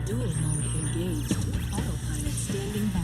Duel mode engaged. Autopilot standing by.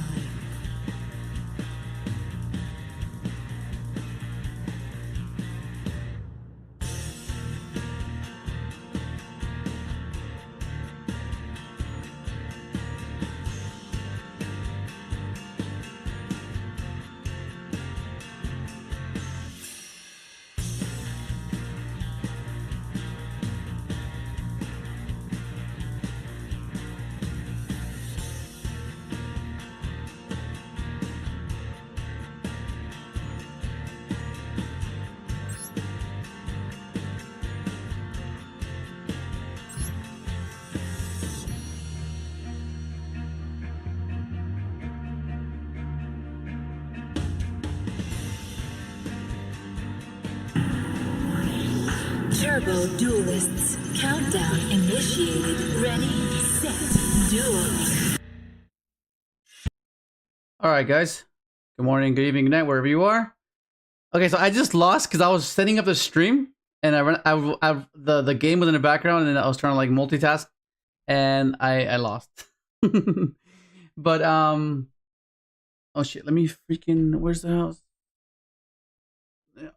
Turbo Duelists. Countdown initiated. Ready, set, duel. Alright guys. Good morning, good evening, good night, wherever you are. Okay, so I just lost because I was setting up the stream and the game was in the background and I was trying to like multitask and I lost. But oh shit, let me freaking, where's the house? Yeah.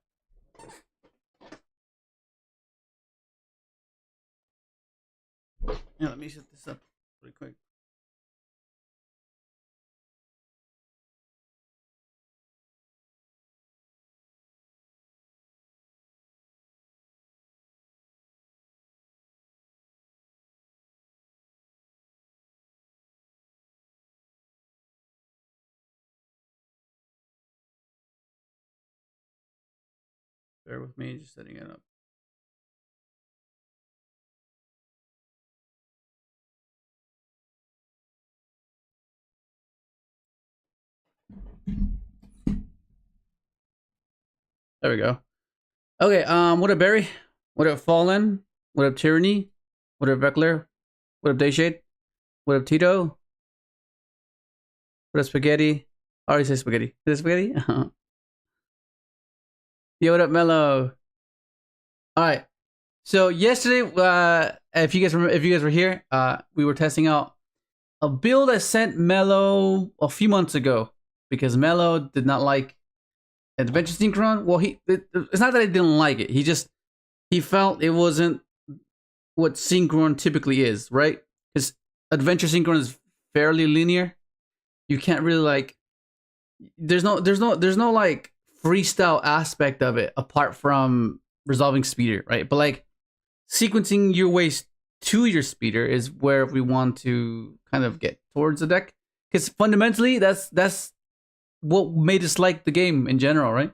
Yeah, let me set this up really quick. Bear with me, just setting it up. There we go. Okay, what up, Barry? What up, Fallen? What up, Tyranny? What up, Beckler? What up, Dayshade? What up, Tito? What up, Spaghetti? I already said Spaghetti. Is it Spaghetti? Yeah, what up, Mello? Alright. So yesterday, if you guys were here, we were testing out a build I sent Mello a few months ago because Mello did not like Adventure Synchron. Well, it's not that he didn't like it. He felt it wasn't what Synchron typically is, right? Because Adventure Synchron is fairly linear. You can't really like. There's no like freestyle aspect of it apart from resolving speeder, right? But like sequencing your ways to your speeder is where we want to kind of get towards the deck, because fundamentally that's what made us like the game in general, right?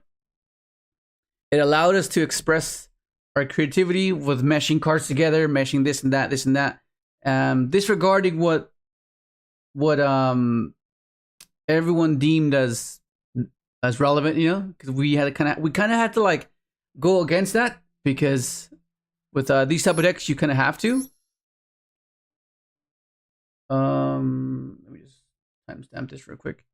It allowed us to express our creativity with meshing cards together, meshing this and that, disregarding what everyone deemed as relevant, you know, because we kind of had to like go against that, because with these type of decks you kind of have to. Let me just timestamp this real quick.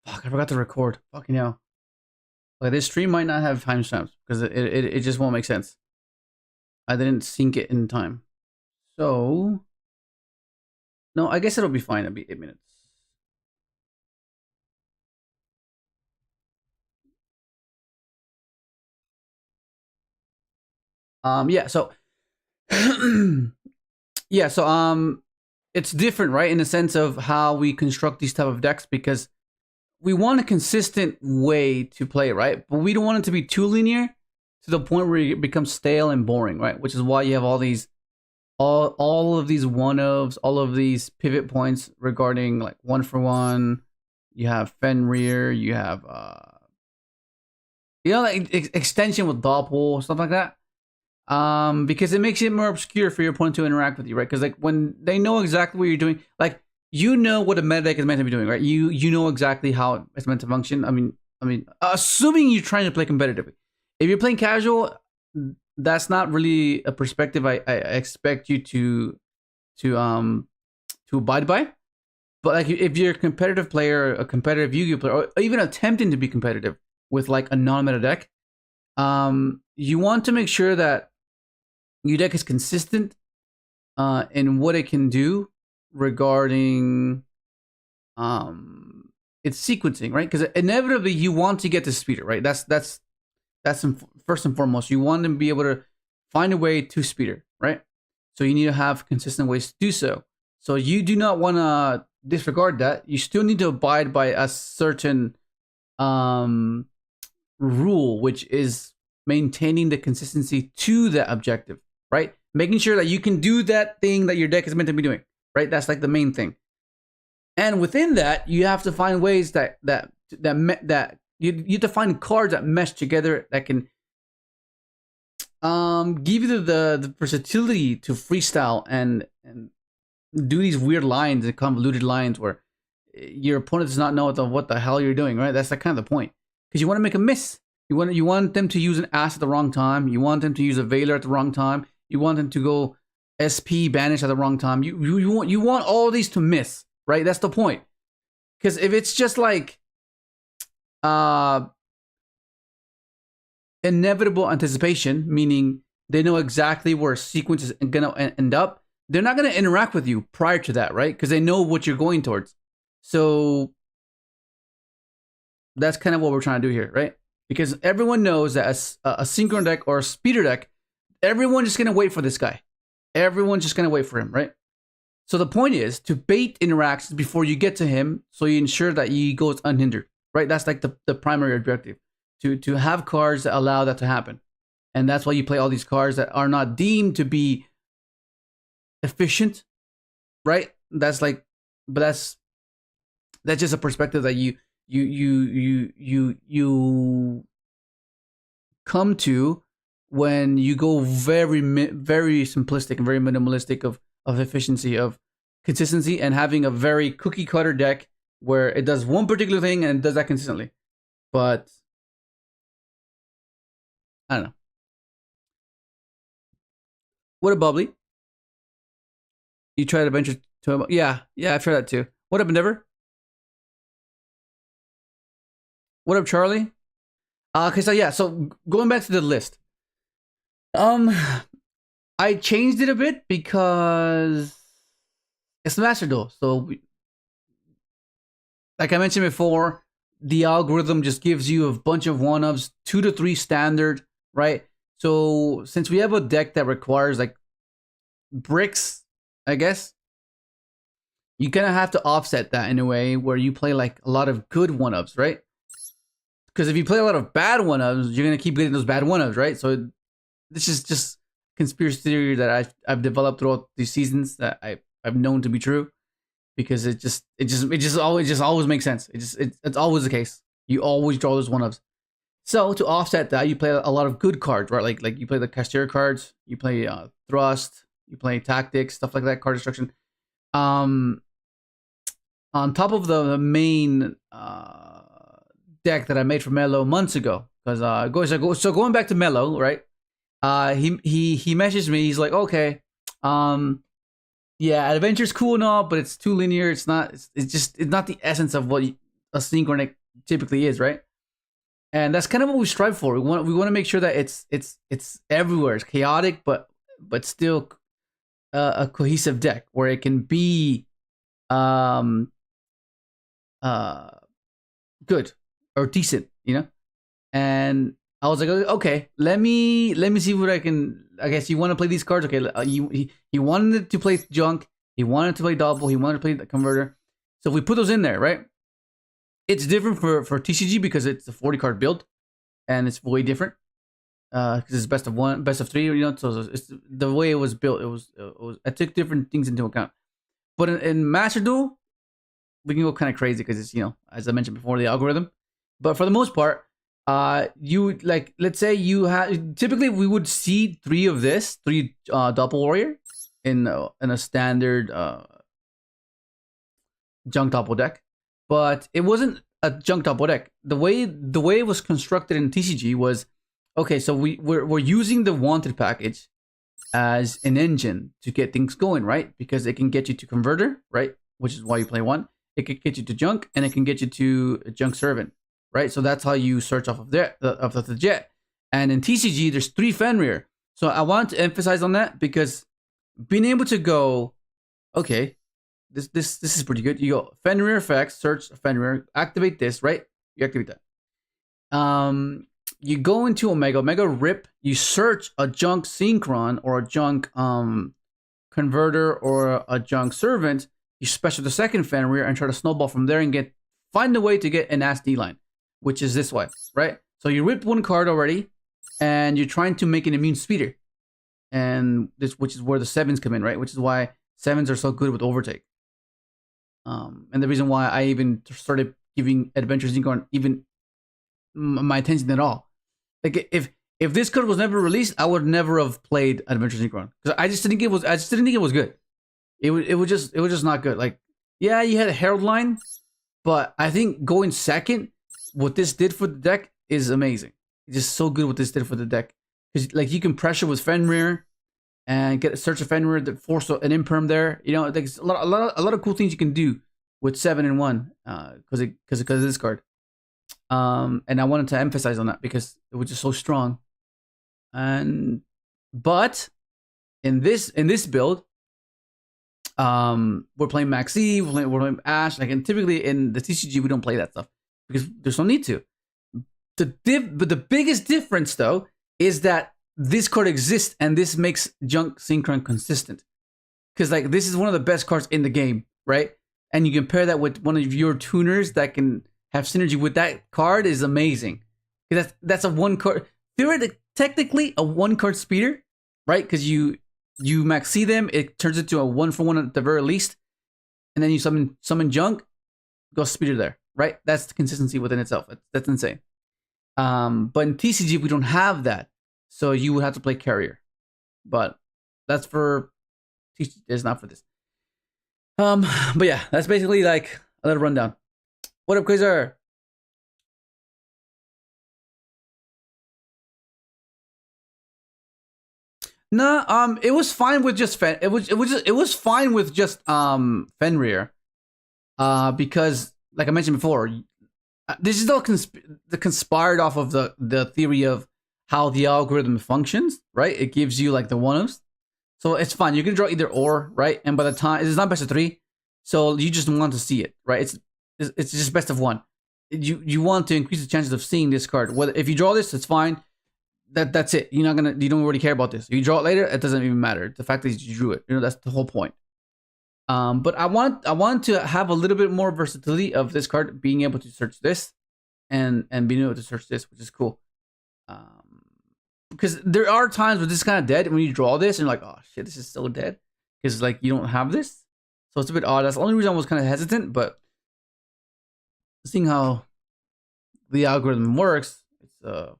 Fuck, I forgot to record. Fucking hell. Like, this stream might not have timestamps because it just won't make sense. I didn't sync it in time. So, no, I guess it'll be fine. It'll be 8 minutes. Yeah. So yeah. So it's different, right, in the sense of how we construct these type of decks, because we want a consistent way to play, right? But we don't want it to be too linear to the point where it becomes stale and boring, right? Which is why you have all these, all of these one ofs, all of these pivot points regarding like 1-for-1. You have Fenrir, you have like extension with Doppel, stuff like that. Because it makes it more obscure for your opponent to interact with you, right? Because like when they know exactly what you're doing, like you know what a meta deck is meant to be doing, right? You know exactly how it's meant to function. I mean, assuming you're trying to play competitively. If you're playing casual, that's not really a perspective I expect you to abide by. But like if you're a competitive player, a competitive Yu-Gi-Oh player, or even attempting to be competitive with like a non-meta deck, you want to make sure that your deck is consistent in what it can do regarding its sequencing, right? Because inevitably you want to get to speeder, right? That's first and foremost. You want to be able to find a way to speeder, right? So you need to have consistent ways to do so. So you do not want to disregard that. You still need to abide by a certain rule, which is maintaining the consistency to that objective, right? Making sure that you can do that thing that your deck is meant to be doing, right? That's like the main thing. And within that, you have to find ways that you have to find cards that mesh together that can give you the versatility to freestyle and do these weird lines and convoluted lines where your opponent does not know what the hell you're doing, right? That's like kind of the point, because you want to make a miss. You want them to use an ass at the wrong time. You want them to use a Veiler at the wrong time. You want them to go SP banish at the wrong time. You want all these to miss, right? That's the point. Because if it's just like inevitable anticipation, meaning they know exactly where a sequence is gonna end up, they're not gonna interact with you prior to that, right? Because they know what you're going towards. So that's kind of what we're trying to do here, right? Because everyone knows that a synchro deck or a speeder deck, everyone's just gonna wait for this guy. Everyone's just gonna wait for him, right? So the point is to bait interactions before you get to him, so you ensure that he goes unhindered, right? That's like the primary objective, to have cards that allow that to happen. And that's why you play all these cards that are not deemed to be efficient, right? That's like, but that's just a perspective that you come to when you go very simplistic and very minimalistic of efficiency, of consistency, and having a very cookie cutter deck where it does one particular thing and it does that consistently. But I don't know. What a bubbly. You tried Adventure to yeah, I've tried that too. What up, Endeavor? What up, Charlie? Okay, so yeah, so going back to the list. I changed it a bit because it's the Master Duel. So, like I mentioned before, the algorithm just gives you a bunch of one-ups, 2 to 3 standard, right? So, since we have a deck that requires like bricks, I guess, you kind of have to offset that in a way where you play like a lot of good one-ups, right? Because if you play a lot of bad one-ups, you're gonna keep getting those bad one-ups, right? So this is just conspiracy theory that I've developed throughout these seasons that I've known to be true, because it just always makes sense. It's always the case. You always draw those one-ups. So to offset that, you play a lot of good cards, right? Like you play the KASHTIRA cards, you play Thrust, you play Tactics, stuff like that, card destruction. On top of the main deck that I made for Mello months ago, because going back to Mello, right? He messaged me. He's like, okay, yeah, Adventure's cool and all, but it's too linear. It's not. It's not the essence of what a synchro deck typically is, right? And that's kind of what we strive for. We want to make sure that it's everywhere. It's chaotic, but still a cohesive deck where it can be good or decent, you know. And I was like, okay, let me see what I can. I guess you want to play these cards. Okay, he wanted to play junk. He wanted to play double. He wanted to play the converter. So we put those in there, right? It's different for TCG because it's a 40 card build, and it's way different. Because it's best of one, best of three, you know. So it's the way it was built. It was I took different things into account. But in Master Duel, we can go kind of crazy because it's, you know, as I mentioned before, the algorithm. But for the most part, you like, let's say you have, typically we would see three Doppel Warrior in a standard junk Doppel deck, but it wasn't a junk Doppel deck. The way it was constructed in TCG was, okay, so we're using the wanted package as an engine to get things going, right? Because it can get you to converter, right? Which is why you play one. It can get you to junk, and it can get you to a junk servant, right? So that's how you search off of the jet. And in TCG, there's 3 Fenrir. So I want to emphasize on that because being able to go, okay, this is pretty good. You go Fenrir effects, search Fenrir, activate this, right? You activate that. You go into Omega Rip, you search a junk Synchron or a junk converter or a junk servant, you special the second Fenrir and try to snowball from there and find a way to get an ass D-line, which is this way, right? So you ripped one card already, and you're trying to make an immune speeder. And which is where the 7s come in, right? Which is why 7s are so good with overtake. And the reason why I even started giving Adventure Synchron even my attention at all. Like if this card was never released, I would never have played Adventure Synchron because I just didn't think it was good. It was just not good. Like, yeah, you had a Herald line, but I think going second, what this did for the deck is amazing. It's just so good what this did for the deck because like you can pressure with Fenrir and get a search of Fenrir that force an imperm there. You know, like a lot of cool things you can do with 7 and 1 because of this card. And I wanted to emphasize on that because it was just so strong. But in this build, we're playing Maxi, we're playing Ash. Like, and typically in the TCG we don't play that stuff because there's no need to. But the biggest difference though is that this card exists and this makes Junk Synchron consistent. Because like this is one of the best cards in the game, right? And you compare that with one of your tuners that can have synergy with that card is amazing. That's a one card, technically a 1 card speeder, right? Because you maxi them, it turns into a 1-for-1 at the very least, and then you summon junk, go speeder there, right? That's the consistency within itself. That's insane. But in TCG we don't have that, so you would have to play carrier. But that's for TCG. It's not for this. But yeah, that's basically like a little rundown. What up, Quasar? No, it was fine with just it was fine with just Fenrir, because like I mentioned before, this is all conspired off of the theory of how the algorithm functions, right? It gives you like the one-offs, so it's fine. You can draw either or, right? And by the time it's not best of 3, so you just want to see it, right? It's just best of 1. You want to increase the chances of seeing this card. Whether if you draw this, it's fine. That's it. You don't really care about this. If you draw it later, it doesn't even matter. The fact that you drew it, that's the whole point. But I want to have a little bit more versatility of this card, being able to search this, and being able to search this, which is cool. Because there are times where this is kind of dead when you draw this, and you're like, oh shit, this is so dead, because like you don't have this, so it's a bit odd. That's the only reason I was kind of hesitant, but seeing how the algorithm works, it's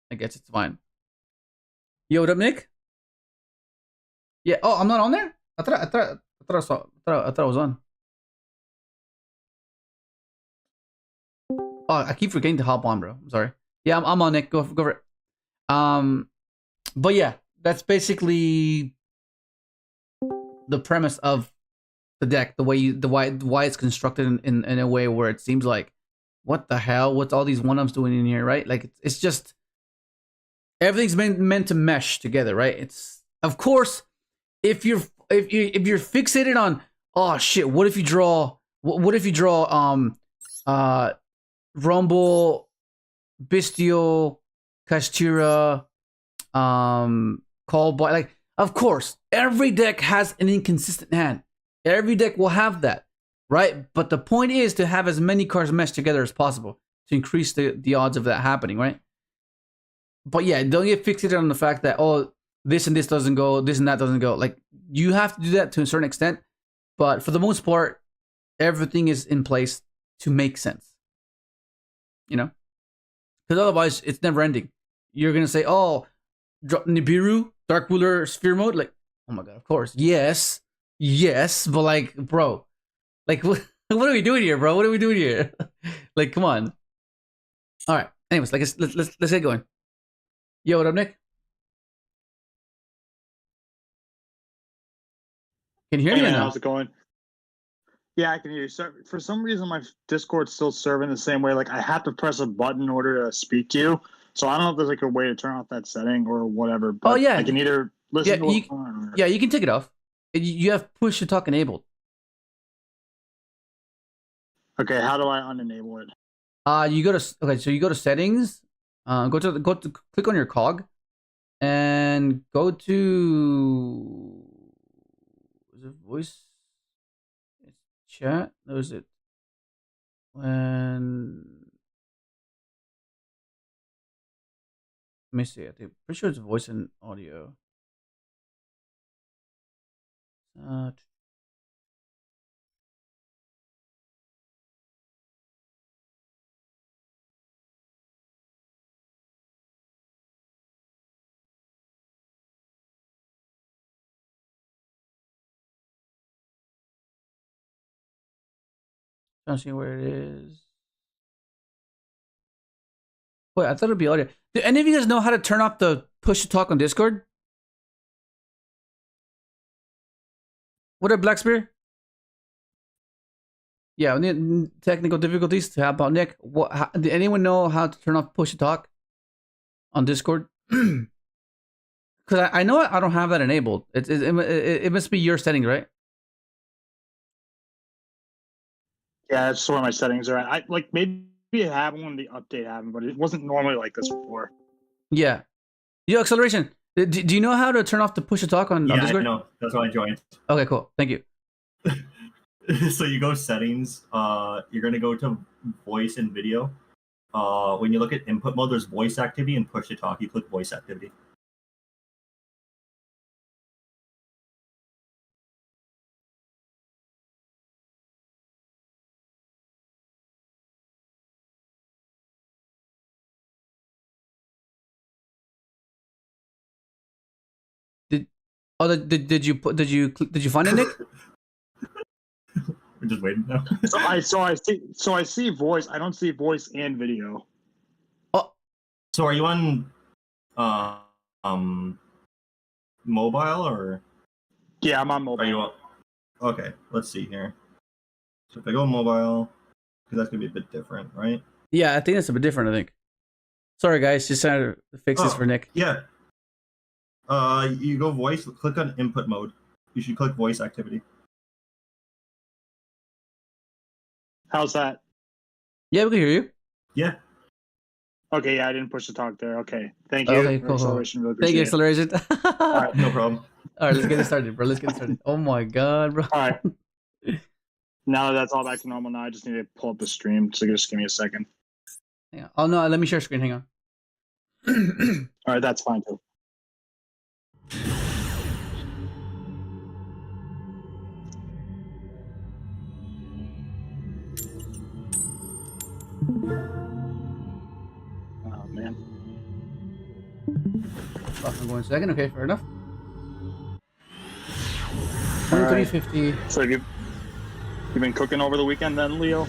I guess it's fine. Yo, what up, Nick? Yeah. Oh, I'm not on there. I thought I was on. Oh, I keep forgetting to hop on, bro. I'm sorry. Yeah, I'm on, Nick. Go for it. But yeah, that's basically the premise of the deck. The why it's constructed in a way where it seems like, what the hell? What's all these one-ups doing in here, right? Like it's just. Everything's meant to mesh together, right? It's, of course, if you're fixated on, oh shit, what if you draw Rumble, Bestial, KASHTIRA, Callboy. Like, of course, every deck has an inconsistent hand. Every deck will have that, right? But the point is to have as many cards meshed together as possible to increase the odds of that happening, right? But yeah, don't get fixated on the fact that, oh, this and this doesn't go, this and that doesn't go. Like, you have to do that to a certain extent. But for the most part, everything is in place to make sense. You know? Because otherwise, it's never ending. You're going to say, oh, drop Nibiru, Dark Ruler, Sphere Mode. Like, oh my god, of course. Yes. Yes. But like, bro. Like, what are we doing here, bro? What are we doing here? Like, come on. All right. Anyways, like, let's get going. Yo, what up, Nick? Can you hear me Hey man, now? how's it going? Yeah, I can hear you. So, for some reason, my Discord's still serving the same way. Like, I have to press a button in order to speak to you. So I don't know if there's like a way to turn off that setting or whatever. But Oh, yeah. I can either listen to it or... Yeah, you can take it off. You have push to talk enabled. Okay, how do I unenable it? You go to okay, so you go to settings. Go to click on your cog, and go to is it voice? It's chat. Or is it when? Let me see. I think pretty sure it's voice and audio. Trying to see where it is. Wait, I thought it'd be audio. Do any of you guys know how to turn off the push to talk on Discord? What up, Black Spear? Yeah, we need technical difficulties. How about Nick? Did anyone know how to turn off push to talk on Discord? Because I know I don't have that enabled. It must be your settings, right? Yeah, that's where my settings are at. I like maybe it happened when the update happened, but it wasn't normally like this before. Yeah. Yo, Acceleration. Do you know how to turn off the push to talk on Discord? Yeah, I know. That's why I joined. Okay, cool. Thank you. So you go settings. You're gonna go to voice and video. When you look at input mode, there's voice activity and push to talk. You click voice activity. Did you find it, Nick? We're just waiting now. So I see voice. I don't see voice and video. Oh, So are you on mobile or Yeah, I'm on mobile. are you on? Okay, let's see here. So if I go mobile, because that's gonna be a bit different, right? yeah, I think that's a bit different. I think. Sorry, guys, just trying to fix this for Nick. Yeah. You go voice. Click on input mode. You should click voice activity. How's that? Yeah, we can hear you. Yeah. Okay, yeah, I didn't push the talk there. Okay, thank you. Okay, cool. Acceleration, really Thank you, appreciate it. Acceleration. All right, No problem. All right, let's get it started, bro. Let's get it started. Oh my god, bro. all right. Now that that's all back to normal, now I just need to pull up the stream. So just give me a second. Hang on. Oh no, let me share screen. Hang on. All right, that's fine too. Oh man. Oh, I'm going a second. Okay, fair enough. All right. 2350. So you've been cooking over the weekend then, Leo?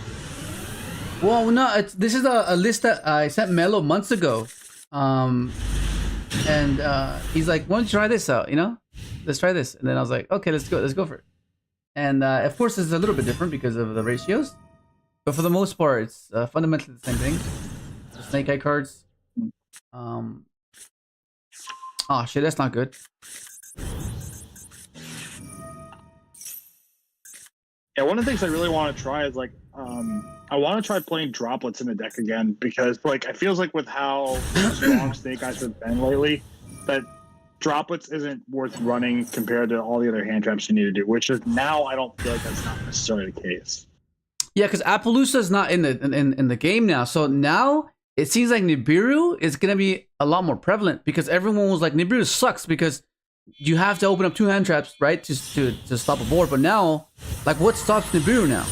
Well, no, this is a list that I sent Mello months ago. And he's like, "Why don't you try this out? You know, let's try this." And then I was like, "Okay, let's go for it." And of course, it's a little bit different because of the ratios, but for the most part, it's fundamentally the same thing. The Snake Eye cards. Oh shit, that's not good. Yeah, one of the things I really want to try is like I want to try playing droplets in the deck again because like it feels like with how strong Snake Eyes have been lately, that droplets isn't worth running compared to all the other hand traps you need to do. Which is now I don't feel like that's not necessarily the case. Yeah, because Appaloosa is not in the game now, so now it seems like Nibiru is gonna be a lot more prevalent because everyone was like Nibiru sucks because you have to open up 2 hand traps, right, to stop a board. But now, like, what stops Nibiru now?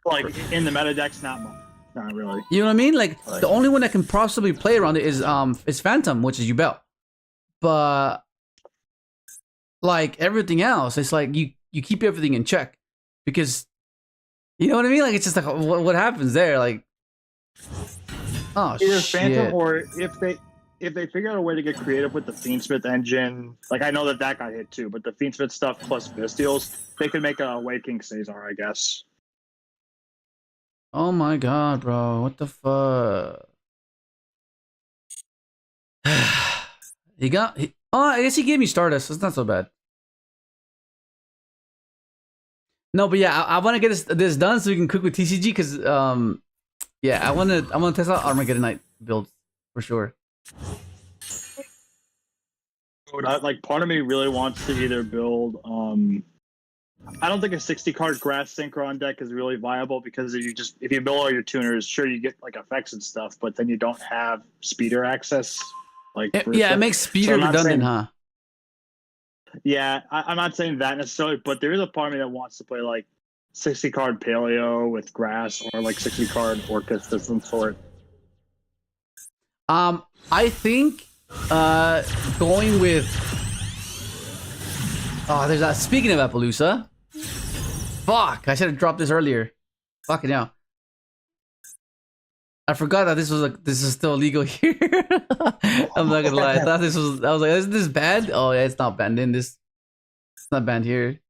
Like in the meta decks, not really. You know what I mean? Like the only one that can possibly play around it is Phantom, which is Yubel. But like everything else, it's like you keep everything in check because you know what I mean. Like it's just like what happens there? Like oh either shit. Phantom or if they figure out a way to get creative with the Fiendsmith engine, like I know that got hit too, but the Fiendsmith stuff plus Vistials, they could make a Waking Caesar, I guess. Oh my god, bro! What the fuck? Oh, I guess he gave me Stardust. It's not so bad. No, but yeah, I want to get this done so we can cook with TCG because yeah, I want to test out Armageddonite builds for sure. Like part of me really wants to either build I don't think a 60 card grass synchron deck is really viable because if you build all your tuners, sure you get like effects and stuff, but then you don't have speeder access. Like it makes speeder redundant, huh? Yeah, I'm not saying that necessarily, but there is a part of me that wants to play like 60 card paleo with grass or like 60 card orchis of some sort. I think going with there's that. Speaking of Appaloosa, fuck! I should have dropped this earlier. Fucking hell! I forgot that this is still illegal here. I'm not gonna lie. I thought this was. I was like, isn't this banned? Oh yeah, it's not banned in this. It's not banned here.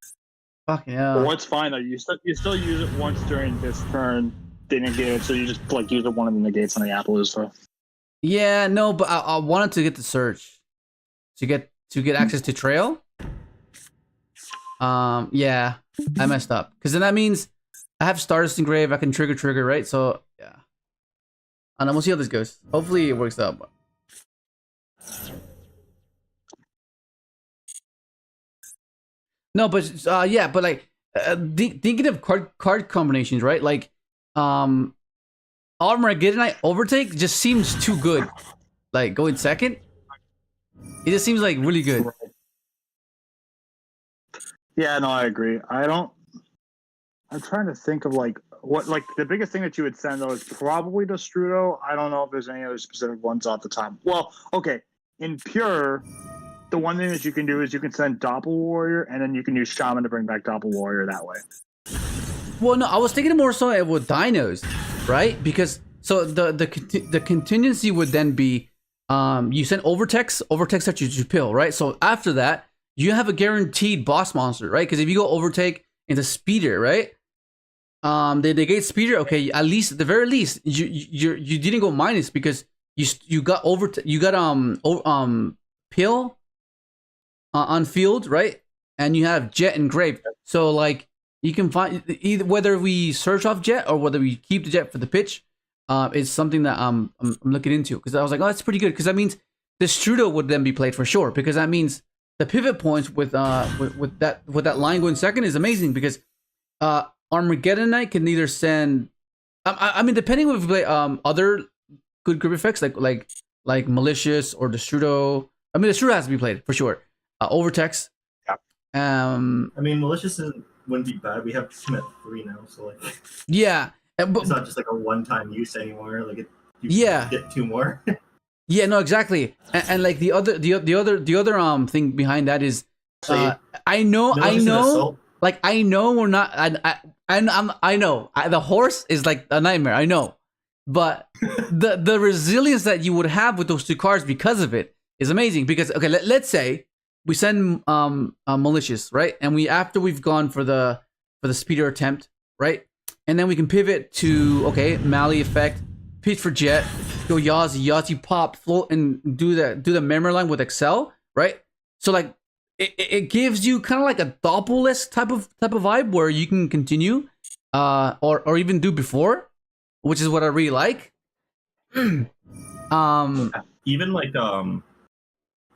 Fucking hell! But what's fine though? You still use it once during this turn. They negate it, so you just like use it one of the negates on the Appaloosa. Yeah, no, but I wanted to get the search to get access to trail. Yeah, I messed up because then that means I have Stardust Engrave. I can trigger, right? So yeah, and then we'll see how this goes. Hopefully it works out. But... No, but yeah, but like thinking of card combinations, right? Like Armageddonite Overtake just seems too good. Like going second, it just seems like really good. Yeah, no, I agree. I'm trying to think of like what like the biggest thing that you would send though is probably Destrudo. I don't know if there's any other specific ones off the top. Well, okay, in Pure, the one thing that you can do is you can send Doppel Warrior, and then you can use Shaman to bring back Doppel Warrior that way. Well, no, I was thinking more so with dinos, right? Because so the contingency would then be you send Overtext that you pill, right? So after that, you have a guaranteed boss monster, right? Because if you go Overtake into Speeder, right? They negate Speeder. Okay, at the very least, you didn't go minus because you got pill on field, right? And you have Jet and Grave. So like you can find either whether we search off Jet or whether we keep the Jet for the pitch. It's something that I'm looking into because I was like, oh, that's pretty good because that means the Strudo would then be played for sure because that means the pivot points with that line going second is amazing because Armageddonite can either send I mean depending if we play other good group effects like Malicious or Destrudo. I mean Destrudo has to be played for sure. Overtext. Yeah. I mean Malicious wouldn't be bad. We have him at 3 now, so like yeah. But, it's not just like a one-time use anymore. Like you get 2 more. Yeah, no, exactly. And like the other thing behind that is I know we're not I know the horse is like a nightmare. I know. But the resilience that you would have with those 2 cards because of it is amazing because okay, let's say we send Malicious, right? And after we've gone for the speeder attempt, right? And then we can pivot to okay, Mali effect, pitch for Jet, go Yahtzee pop, float, and do the memory line with Excel, right? So like it gives you kind of like a doppel-esque type of vibe where you can continue, or even do before, which is what I really like. Even like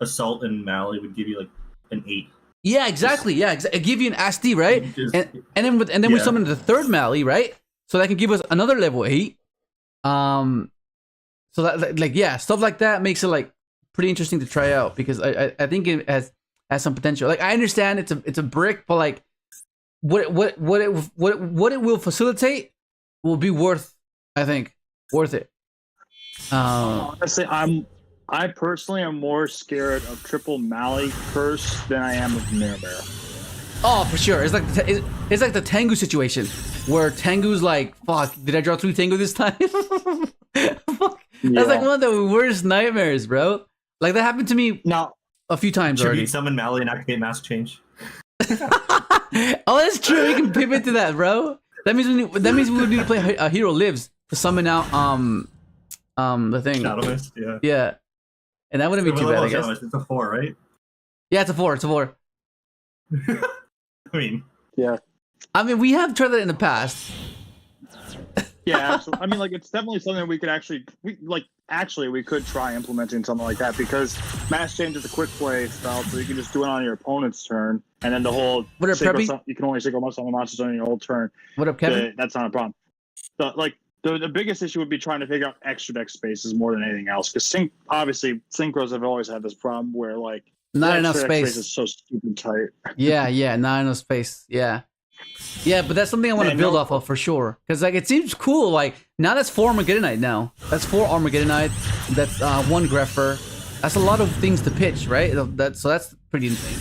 assault and melee would give you like an 8. Yeah, exactly. Yeah, it give you an SD, right? Just- And then we yeah. summon the third melee, right? So that can give us another level 8. So that like yeah, stuff like that makes it like pretty interesting to try out because I think it has some potential. Like I understand it's a brick, but like what it will facilitate will be worth, I think, worth it. Honestly, I personally am more scared of triple Mali curse than I am of Mirror Bear. Oh, for sure. It's like it's like the Tengu situation where Tengu's like, "Fuck, did I draw 3 Tengu this time?" Fuck. That's like one of the worst nightmares, bro. Like that happened to me Now, a few times Should already. we summon Mally and activate mask change? Oh, that's true. We can pivot to that, bro. That means we would need to play a Hero Lives to summon out the thing. Shadow Mist, yeah. Yeah, and that wouldn't be too bad, I guess. It's a 4, right? Yeah, it's a 4. It's a 4. I mean, yeah, I mean, we have tried that in the past. yeah, absolutely. I mean, like it's definitely something we could we could try implementing something like that because mass change is a quick play spell, so you can just do it on your opponent's turn, and then the whole What up, Preppy? you can only synchro most on the monsters on your whole turn. What up, Kevin? That's not a problem. So, like the biggest issue would be trying to figure out extra deck spaces more than anything else. Because synchros have always had this problem where like Not the enough extra deck space. is so stupid tight. Yeah, not enough space. Yeah, but that's something I want to build off of for sure. Because like it seems cool. Like now that's 4 Armageddonite now. That's 4 Armageddonite. That's 1 Grepher. That's a lot of things to pitch, right? That's pretty insane.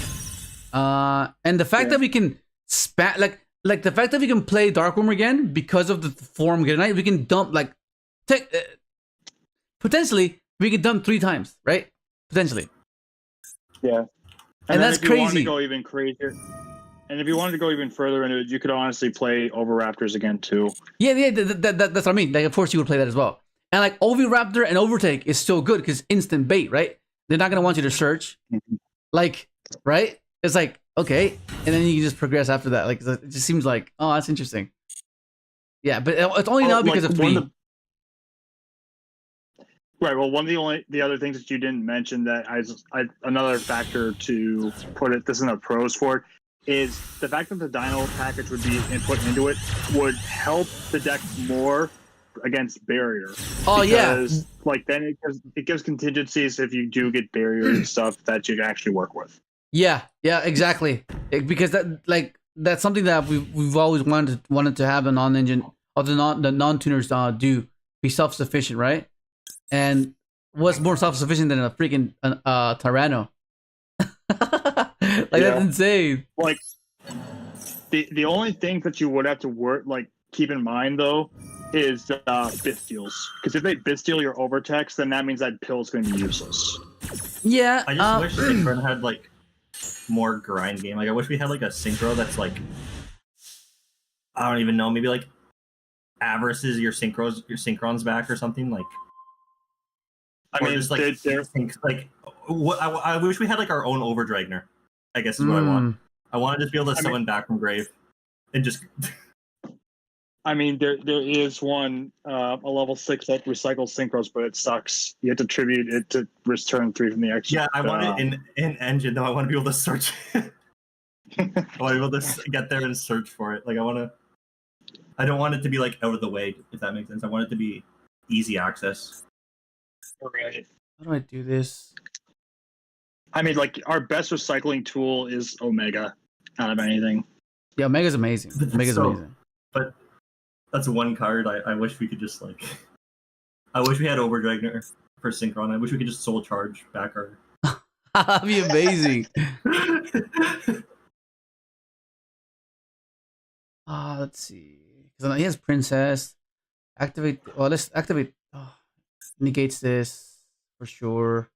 And the fact that we can spat like the fact that we can play Darkworm again because of the 4 Armageddonite, we can dump like potentially we can dump 3 times, right? Potentially. Yeah, And that's if you wanted crazy. to go even crazier, and if you wanted to go even further into it, you could honestly play Overraptors again too. Yeah, that's what I mean. Like, of course, you would play that as well. And like Oviraptor and Overtake is still good because instant bait, right? They're not gonna want you to search, like, right? It's like okay, and then you can just progress after that. Like, it just seems like, oh, that's interesting. Yeah, but it's only now because of 3. Right. Well, one of the other things that you didn't mention that another factor to put it this in the pros for it is the fact that the Dino package would be input into it would help the deck more against barrier. Oh because, like then it gives contingencies if you do get barriers and stuff that you can actually work with. Yeah, exactly. Because that's something that we've always wanted to have a non-engine or the non-tuners do, be self-sufficient, right? And what's more self-sufficient than a freaking Tyranno? That's insane. Like the only thing that you would have to keep in mind though is Bitsteals, because if they Bitsteal your Overtext, then that means that pill is going to be useless. Yeah, I just wish Synchron had like more grind game. Like I wish we had like a synchro that's like I don't even know, maybe like averages your synchrons back or something like. I mean, just like I wish we had like our own Overdragner. I guess is what I want. I want to just be able to summon back from grave, and just. I mean, there is one a level 6 that recycles synchros, but it sucks. You have to tribute it to return 3 from the extra. Yeah, I want it in engine though. I want to be able to search. I want to be able to get there and search for it. Like I don't want it to be like out of the way, if that makes sense. I want it to be easy access. Right. How do I do this? I mean, like our best recycling tool is Omega out of anything. Yeah, Omega's amazing. Omega's amazing. But that's one card. I wish we could just like. I wish we had Overdragner for Synchron. I wish we could just soul charge back our. That'd be amazing. Let's see. Because he has Princess. Activate. Well, let's activate. Negates this for sure.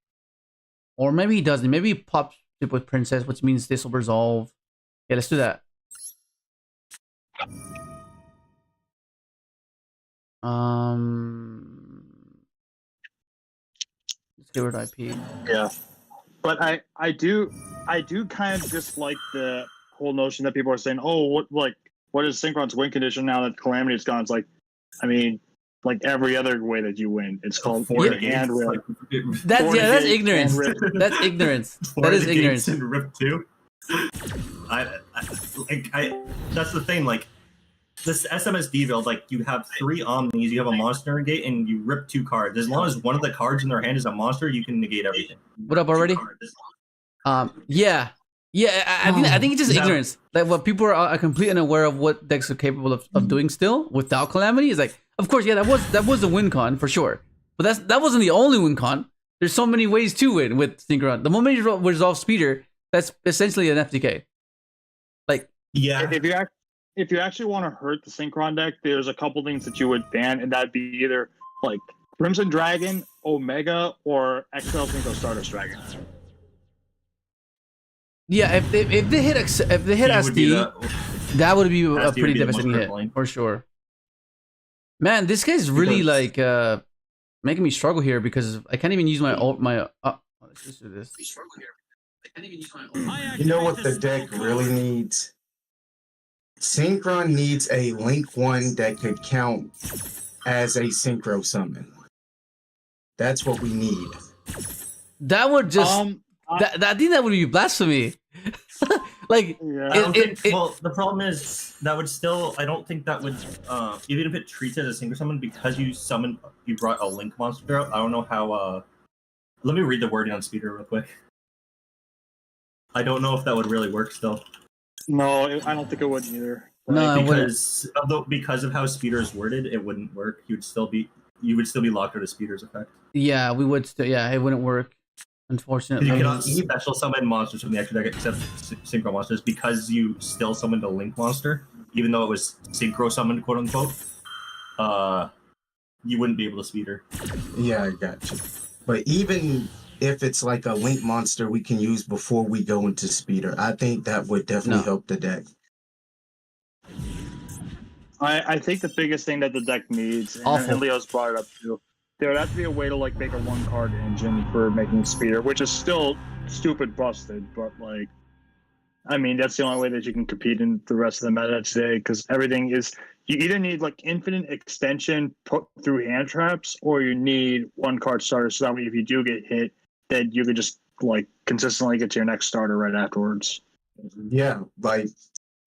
Or maybe he doesn't. Maybe he pops it with Princess, which means this will resolve. Yeah, let's do that. Let's get rid of IP. Yeah. But I do kind of dislike the whole notion that people are saying, oh, what is Synchron's win condition now that Calamity is gone? It's like, I mean, like every other way that you win, it's called Four in hand negates, rip. That's ignorance. That's ignorance. That is ignorance. And rip 2. I that's the thing. Like this SMSD build, like you have 3 omnis, you have a monster negate, and you rip 2 cards. As long as one of the cards in their hand is a monster, you can negate everything. What up already? Yeah. I think it's just ignorance. Like what people are completely unaware of what decks are capable of doing still without Calamity is like, of course, yeah, that was a win con for sure, but that wasn't the only win con. There's so many ways to win with Synchron. The moment you resolve Speeder, that's essentially an FTK. Like, yeah, if you actually want to hurt the Synchron deck, there's a couple things that you would ban, and that'd be either like Crimson Dragon, Omega, or XL Synchro Stardust Dragon. Yeah, if they hit SD, that would be a pretty devastating hit for sure. Man, this guy's really like making me struggle here because I can't even use my let's just do this. You know what the deck really needs? Synchron needs a Link 1 that could count as a Synchro summon. That's what we need. That would just I think that would be blasphemy. Like, yeah. Well, the problem is that would still. I don't think that would. Even if it treats it as a Synchro summon, because you brought a Link monster out. I don't know how. Let me read the wording on Speeder real quick. I don't know if that would really work still. No, I don't think it would either. No, because of how Speeder is worded, it wouldn't work. You would still be locked out of Speeder's effect. Yeah, we would still. Yeah, it wouldn't work. Unfortunately, you cannot special summon monsters from the extra deck except Synchro monsters because you still summoned a Link monster, even though it was Synchro summoned, quote unquote. You wouldn't be able to Speeder. Yeah, I got you. But even if it's like a Link monster we can use before we go into Speeder, I think that would definitely help the deck. I think the biggest thing that the deck needs, and Leo's brought it up too, there would have to be a way to like make a 1-card engine for making Speeder, which is still stupid busted, but like, I mean, that's the only way that you can compete in the rest of the meta today, because everything is, you either need like infinite extension put through hand traps, or you need 1-card starters, so that way if you do get hit, then you could just like consistently get to your next starter right afterwards. Yeah, like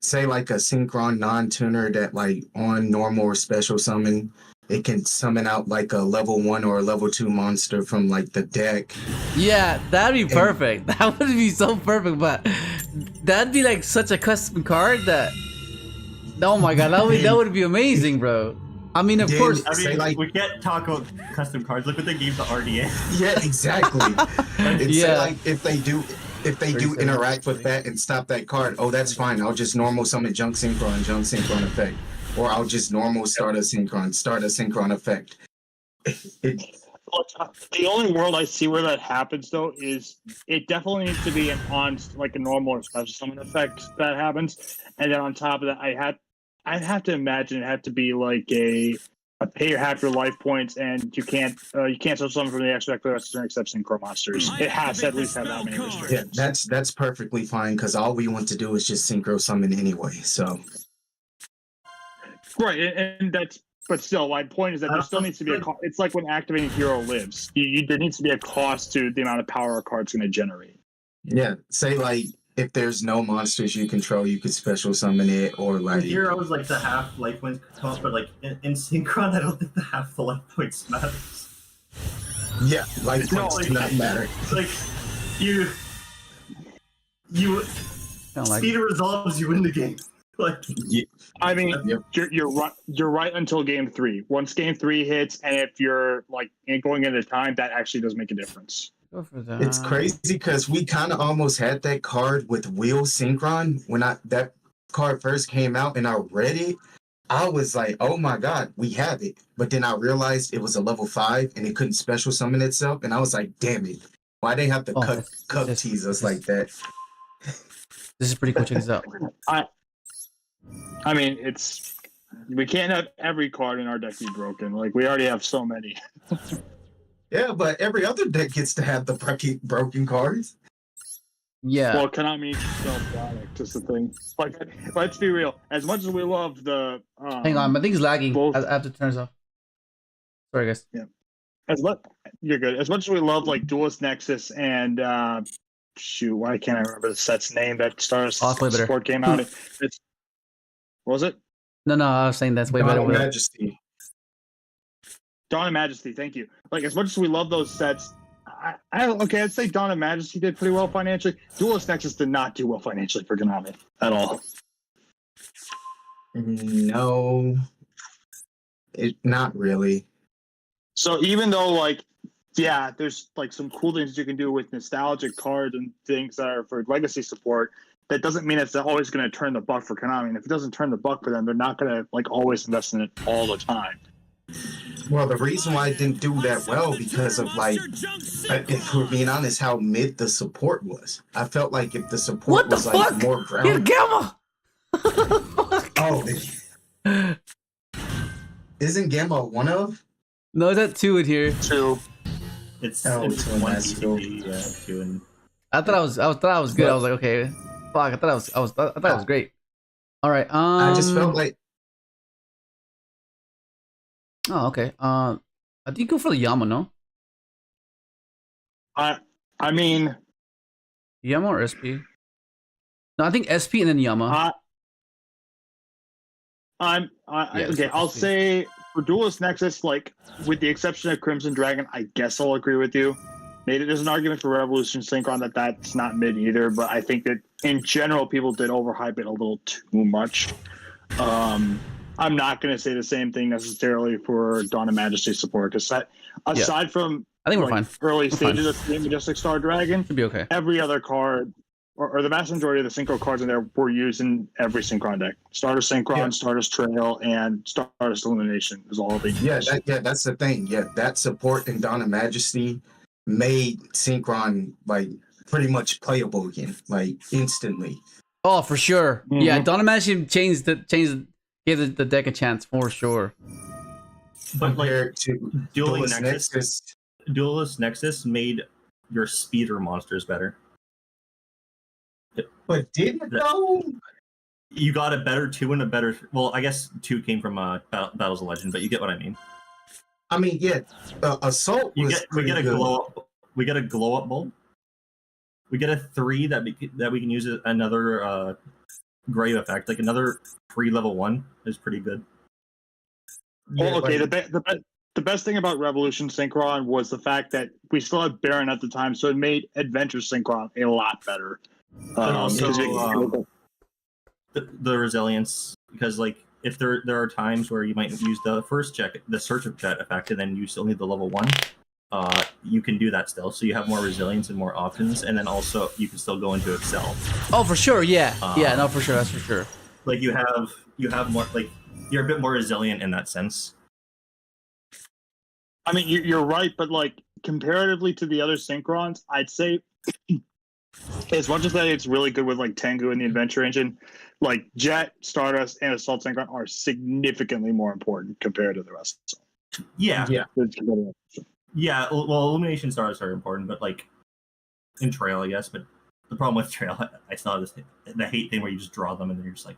say like a Synchron non-tuner that like on normal or special summon, it can summon out like a level 1 or a level 2 monster from like the deck. Yeah, that'd be perfect. That would be so perfect, but that'd be like such a custom card that, oh my god, that would be amazing, bro. I mean, of course. I mean, like, we can't talk about custom cards. Look what they gave to RDA. Yeah, exactly. And say like if they do interact with that and stop that card, oh, that's fine. I'll just normal summon Junk Synchron effect. Or I'll just normal start a Synchron effect. The only world I see where that happens though is it definitely needs to be like a normal or special summon effect that happens, and then on top of that, I'd have to imagine it had to be like a pay half your life points, and you can't special summon from the extra deck for the rest of the except Synchro monsters. It has to at least have that many restrictions. Yeah, that's perfectly fine because all we want to do is just Synchro summon anyway. So. Right, and that's, but still, my point is that there still needs to be a cost. It's like when activating hero lives. There needs to be a cost to the amount of power a card's going to generate. Yeah, say like if there's no monsters you control, you could special summon it, or like heroes like the half life points cost, but like in Synchron, I don't think the half the life points matters. Yeah, life points do not matter. Like you Speeder resolves, you win the game. Like, yeah. I mean, you're right until game 3. Once game 3 hits, and if you're like going into time, that actually does make a difference. Go for that. It's crazy because we kind of almost had that card with Wheel Synchron when that card first came out, and I read it. I was like, "Oh my god, we have it!" But then I realized it was a level 5 and it couldn't special summon itself, and I was like, "Damn it! Why they have to cup tease us like that?" This is pretty cool. Check this out. I mean, we can't have every card in our deck be broken. Like, we already have so many. Yeah, but every other deck gets to have the broken cards. Yeah. Well, Konami sell product is the thing. Like, let's be real. As much as we love the Hang on, I think it's lagging. both- I have to turn this off. Sorry, guys. as much you're good. As much as we love like Duelist Nexus and shoot, why can't I remember the set's name that Stars Oh, it's way better. Sport came out? It's what was it? No, I was saying that's way Dawn better. of with it. Majesty. Dawn of Majesty. Thank you. Like as much as we love those sets, I'd say Dawn of Majesty did pretty well financially. Duelist Nexus did not do well financially for Konami at all. No, not really. So even though like yeah, there's like some cool things you can do with nostalgic cards and things that are for legacy support, that doesn't mean it's always going to turn the buck for Konami. And if it doesn't turn the buck for them, they're not going to like always invest in it all the time. Well, the reason why I didn't do that well because of like, if we're being honest, how mid the support was. I felt like if the support What the was fuck? like more Get grounded. Gamma! Oh, isn't Gamma one of? No, that's 2 in here. So It's, Oh, it's two and one that's cool. ECP, yeah, 2 and I thought I was good. I was like, okay, fuck. I thought it was great. All right. I just felt like Oh, okay. I think go for the Yama, no? I mean, Yama or SP? No, I think SP and then Yama. Yeah, okay. I'll SP. say for Duelist Nexus, like with the exception of Crimson Dragon, I guess I'll agree with you. Maybe there's an argument for Revolution Synchron that's not mid either, but I think that in general people did overhype it a little too much. I'm not going to say the same thing necessarily for Dawn of Majesty support because aside from I think we're like, fine. early We're fine. stages of the Majestic Star Dragon, Should be okay. every other card or the vast majority of the synchro cards in there were used in every synchron deck. Stardust Synchron, Yeah. Stardust Trail, and Stardust Illumination is all they use. that's the thing. Yeah, that support in Dawn of Majesty made Synchron like pretty much playable again, like instantly. Oh, for sure. Yeah, Mhm. Dawn of Majesty gave the deck a chance for sure. but like Compared to Dueling Duelist Nexus, Duelist Nexus made your speeder monsters better. But did it though? You got a better 2 and a better. Well, I guess 2 came from Battles of Legend, but you get what I mean. I mean, yeah, Assault We was get pretty a good. glow up. We get a glow up bulb. We get a 3 that we can use as another grave effect, like another free level 1 is pretty good. Yeah, Oh, okay. like- The best thing about Revolution Synchron was the fact that we still had Baron at the time, so it made Adventure Synchron a lot better. And also, because it- the resilience, because like if there are times where you might use the first check, the Search of Jet effect, and then you still need the level 1. You can do that still, so you have more resilience and more options, and then also you can still go into Excel. Oh, for sure. Yeah. Yeah. No, for sure. That's for sure. Like you have more, like you're a bit more resilient in that sense. I mean, you're right, but like comparatively to the other Synchrons, I'd say as much as that it's really good with like Tengu and the Adventure Engine, like Jet, Stardust, and Assault Synchron are significantly more important compared to the rest. Yeah, Yeah. yeah. Well, Illumination Stars are important, but like in Trail, I guess. But the problem with Trail, I still have the hate thing where you just draw them and then you're just like,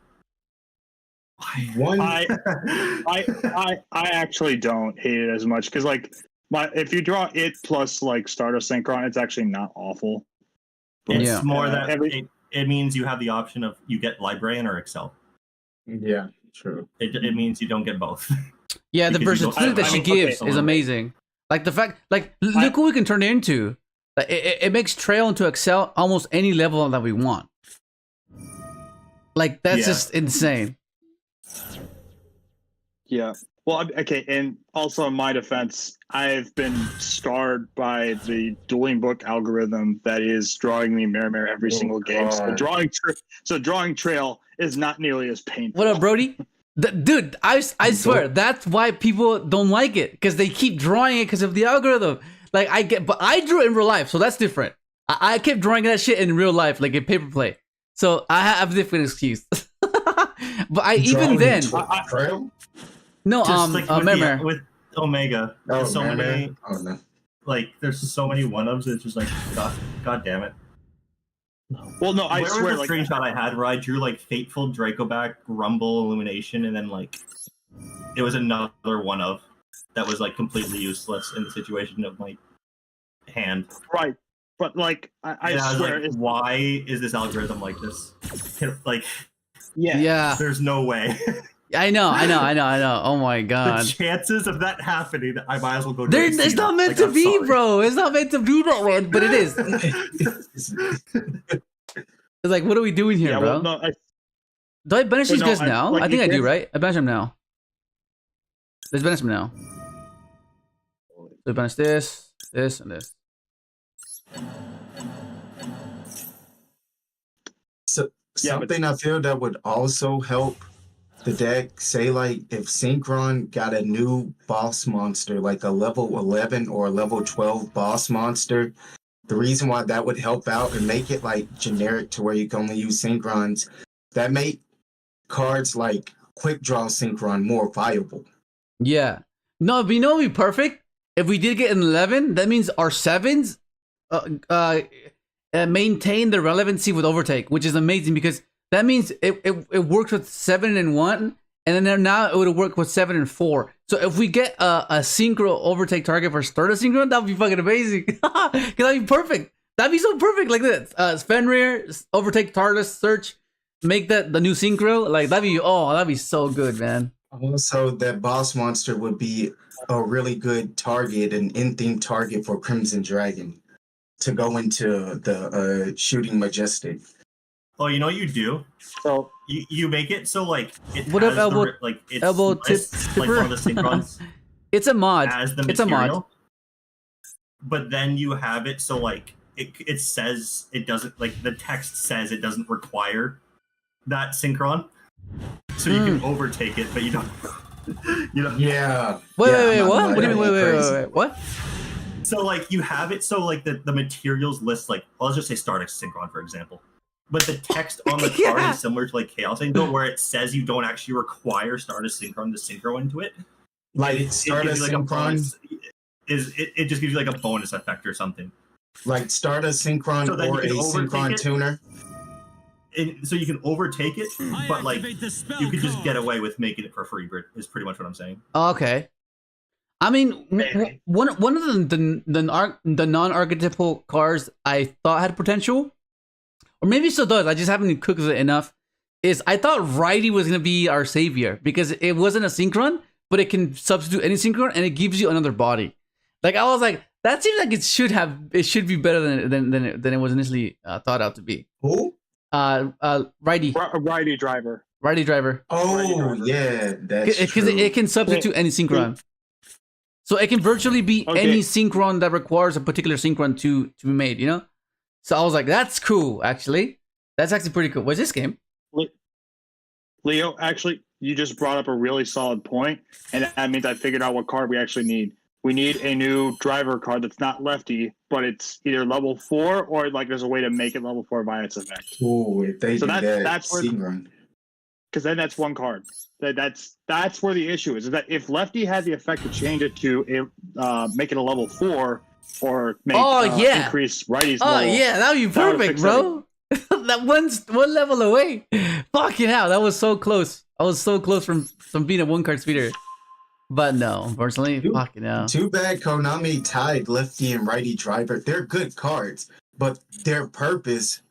why? One, I actually don't hate it as much because like if you draw it plus like Stardust Synchron, it's actually not awful. It's Yeah. more that Every- it means you have the option of you get Librarian or Excel. yeah, true. It means you don't get both. Yeah, the Because you don't- versatility that I she mean, gives okay, is amazing. Like the fact, like look what we can turn it into. Like, it makes Trail into Excel almost any level that we want. Like that's Yeah. just insane. Yeah. Well, okay, and also in my defense, I've been scarred by the dueling book algorithm that is drawing me Mirror every single game. So God. drawing Trail is not nearly as painful. What up, Brody? Dude, I swear that's why people don't like it because they keep drawing it because of the algorithm. Like but I drew it in real life, so that's different. I kept drawing that shit in real life, like in paper play. So I have a different excuse. But even then, Trail? no, Just like with, Mirror. with Omega, Oh, there's so man, many man. Oh, no. like there's so many 1-ups. It's just like God damn it. Well, no, I Where swear, was like the screenshot I had where I drew like Fateful, Dracoback, Rumble, Illumination, and then like it was another one of that was like completely useless in the situation of my hand. right, but like I And I was swear, like, it's, why is this algorithm like this? Like, yeah, Yeah. there's no way. I know. Oh my The god. chances of that happening, I might as well go. It's not meant to be, bro. It's not meant to be that way, but it is. It's like, what are we doing here, yeah. bro? Well, no, Do I banish But these no, guys I- now? like, I think you I do, can't- right? I banish them now. Let's banish them now. So banish this, this, and this. So Yeah, but- something I feel that would also help the deck, say like if Synchron got a new boss monster, like a level 11 or a level 12 boss monster, the reason why that would help out and make it like generic to where you can only use Synchrons, that make cards like Quick Draw Synchron more viable. Yeah. No, but you know, it'd be perfect if we did get an 11. That means our 7s maintain their relevancy with Overtake, which is amazing because that means it works with 7 and 1, and then now it would work with 7 and 4. So if we get a synchro Overtake target for Starter Synchro, that'd be fucking amazing. Cause that'd be perfect. That'd be so perfect like this. Fenrir, Overtake target search, make that the new synchro. Like that'd be so good, man. Also, that boss monster would be a really good target, an in-theme target for Crimson Dragon to go into the Shooting Majestic. Oh, you know what you do? so You make it so like it What has if elbow- the, like it's elbow tip- lists, like one of the synchrons It's a mod. as the It's a material. mod. But then you have it so like it says it doesn't, like the text says it doesn't require that synchron. So you can overtake it, but you don't you know. Yeah. Wait, I'm not what? gonna What do you mean? lie, crazy. Wait, what? So like you have it so like the materials list, like well, let's just say Stardust Synchron, for example. But the text on the card Yeah. is similar to like Chaos Angel, where it says you don't actually require Stardust Synchron to synchro into it. Like It Stardust gives you like a Synchron, bonus, it just gives you like a bonus effect or something. like Stardust Synchron So then or a you can overtake Synchron it. tuner. And so you can overtake it, but like you could just get away with making it for free. Is pretty much what I'm saying. Okay. I mean, one of the non-archetypal cards I thought had potential, or maybe it still does. I just haven't cooked it enough. Is I thought Righty was gonna be our savior because it wasn't a synchron, but it can substitute any synchron and it gives you another body. Like I was like, that seems like it should be better than it was initially thought out to be. Who? Righty righty driver. driver. Oh, yeah, that's Because true. it can substitute any synchron. So it can virtually be Okay. any synchron that requires a particular synchron to be made, you know? So I was like, that's cool, actually. That's actually pretty cool. What's this game? Leo, actually, you just brought up a really solid point, and that means I figured out what card we actually need. We need a new driver card that's not lefty, but it's either level 4 or like there's a way to make it level 4 by its effect. Ooh, if they So do that's- that, that's where- Synchron. Because then that's one card. That's where the issue is that if lefty had the effect to change it to make it a level 4 or make increase righty's Oh, level. yeah, that would be That would've perfect, fixed bro. That one level away. Fucking hell, that was so close. I was so close from being a one-card speeder. But no, unfortunately, Dude, fucking hell. Too bad Konami tied lefty and righty driver. They're good cards, but their purpose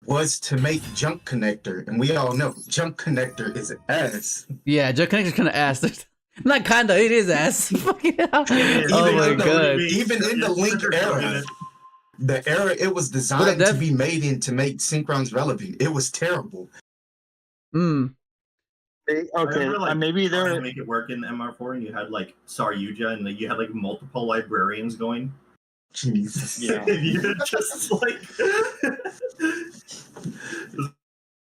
was to make Jump Connector, and we all know Jump Connector is ass. Yeah, Joe Connector's kind of ass. Not kinda, it is ass. Fucking hell. It is. Oh Even my in the- god. Even in the Link era, the era it was designed to be made in to make Synchrons relevant. It was terrible. Hmm. Okay, Remember, like, maybe trying to they're make it work in MR4, and you had like Saryuja, and like, you had like multiple librarians going. Jesus. Yeah. You just like it was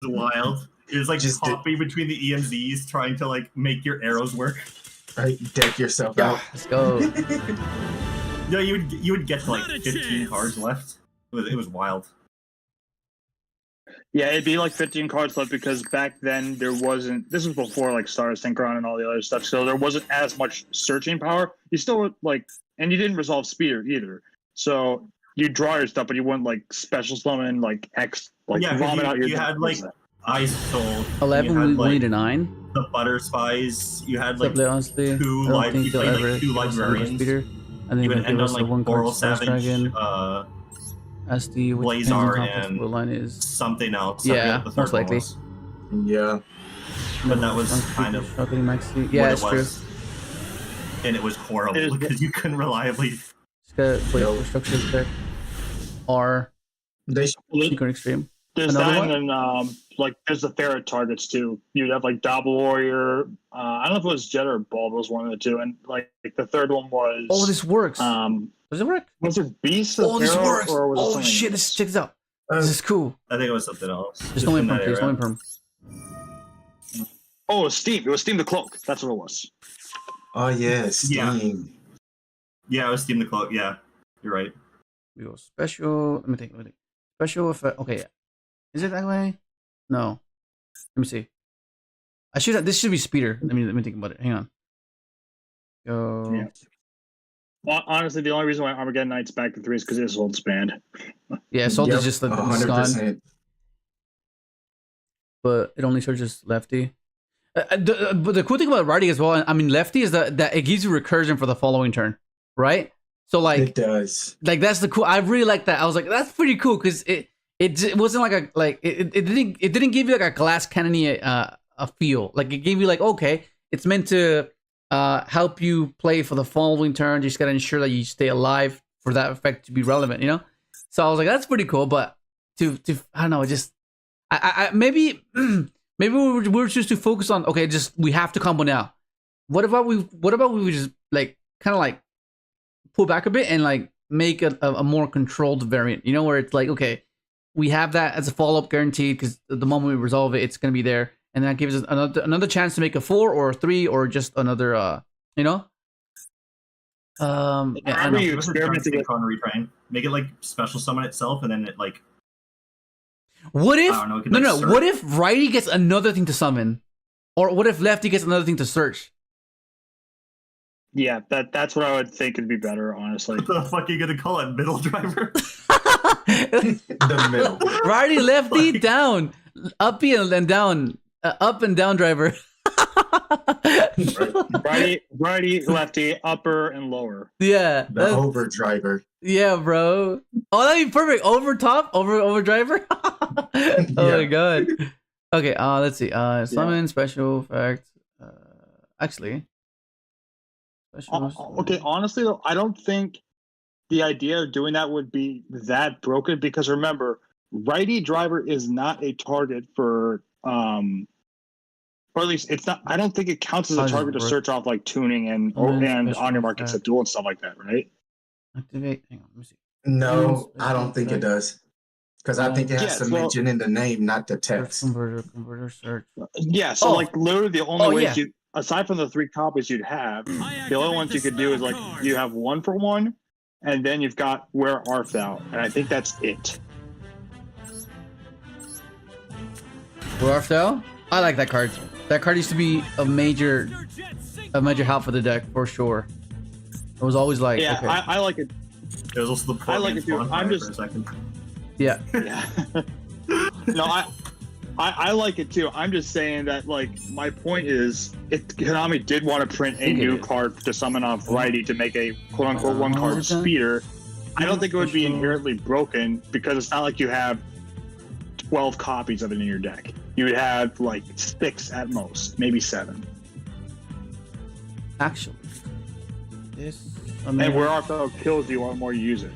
wild. It was like Just hopping between the EMZs, trying to like make your arrows work. Right, deck yourself out. Let's go. No, you would get to like 15 cards left. It was wild. Yeah, it'd be like 15 cards left because back then there wasn't. This was before like Star Synchron and all the other stuff, so there wasn't as much searching power. You still like, and you didn't resolve speed either. So you draw your stuff, but you wouldn't like special summon like X, like Yeah, 'cause vomit out your. you had like Ice Soul. 11, you had, we like, need a 9. the Butter Spies. You had like Except, honestly, two I don't live- think you they'll played, ever like, two give us a librarians. speeder. I think you would they'll end give on us the like 1 Coral card Star Savage, Dragon. SD, which depends on Blazar, how and flexible line is. something else. I forget Yeah, what the third most one likely. was. Yeah. But that was kind of Shocking Maxi. what Yeah, it it's true. was. And it was horrible It is- because you couldn't reliably. Just got wait, structures deck. R. They Secret Extreme. There's Another that, one? and then like there's the ferret targets too. You'd have like Double Warrior. I don't know if it was Jet or Bulb. It was one of the two, and like the third one was. Oh, this works. Does it work? Was it Beast? Oh, this Pharaoh, works. Or was it Oh something shit, else? check this out. This is cool. I think it was something else. Just no in imperm, that please. No era. imperm. Oh, it was Steam. It was Steam the Cloak. That's what it was. Oh yeah, Steam. Yeah. Yeah, it was Steam the Cloak. Yeah, you're right. We go special. Let me think. Special effect. Okay, yeah. Is it that way? No. Let me see. I should have. This should be speeder. Let me think about it. Hang on. Go. Yeah. Honestly, the only reason why Armageddon Knight's back to 3 is because it's old spanned. Yeah, Salt Yep, is just like it's 100%. gone, but it only searches lefty. But the cool thing about righty as well, I mean lefty, is that it gives you recursion for the following turn, right? So like It does. like that's the cool. I really like that. I was like, that's pretty cool because it wasn't like it didn't give you like a glass cannony a feel. Like it gave you like, okay, it's meant to help you play for the following turn. You just gotta ensure that you stay alive for that effect to be relevant, you know. So I was like, that's pretty cool. But to I don't know, just I maybe maybe we were just to focus on, okay, just we have to combo now. What about we would just like kind of like pull back a bit and like make a more controlled variant, you know, where it's like, okay, we have that as a follow-up guaranteed because the moment we resolve it, it's going to be there. And that gives us another chance to make a 4 or a 3 or just another, you know? Yeah, I Remember know. you Give us a experimented chance with. to retrain. Make it like special summon itself, and then it like What if, I don't know, it could, no, like, no, search. what if righty gets another thing to summon? Or what if lefty gets another thing to search? Yeah, that's what I would think would be better, honestly. what the fuck are you gonna call it? Middle driver? The middle. Righty, lefty, Like- down. Uppy and down. Up and down driver. Righty, lefty, upper, and lower. Yeah. The overdriver. Yeah, bro. Oh, that'd be perfect. Over top, over driver. Oh my Yeah. god. Okay, let's see. Summon special effect. Actually, special. Okay, honestly though, I don't think the idea of doing that would be that broken because remember, righty driver is not a target for or at least it's not. I don't think it counts as How a does it target to work? search off like tuning and Special on your markets effect. at duel and stuff like that, right? Activate. Hang on, let me see. No, I don't think it does. Because I think it has Yes, to well- mention in the name, not the Search text. converter, search. Yeah. So Oh. like literally the only Oh, ways yeah. you, aside from the 3 copies you'd have, the only ones you could do is like you have 1 for 1, and then you've got Where Art Thou, and I think that's it. Warftel? I like that card. That card used to be a major help for the deck for sure. It was always like, Yeah, okay. I like it. It was also the I like it too. spawn I'm fire just- for a second. Yeah. Yeah. No, I like it too. I'm just saying that like my point is, if Konami did want to print a think it new is. card to summon off righty to make a quote unquote one Is card it done? speeder, I don't think it would be Special- inherently broken because it's not like you have 12 copies of it in your deck. You would have like 6 at most, maybe 7. Actually, this. And Where Art Thou kills you, the more you use it.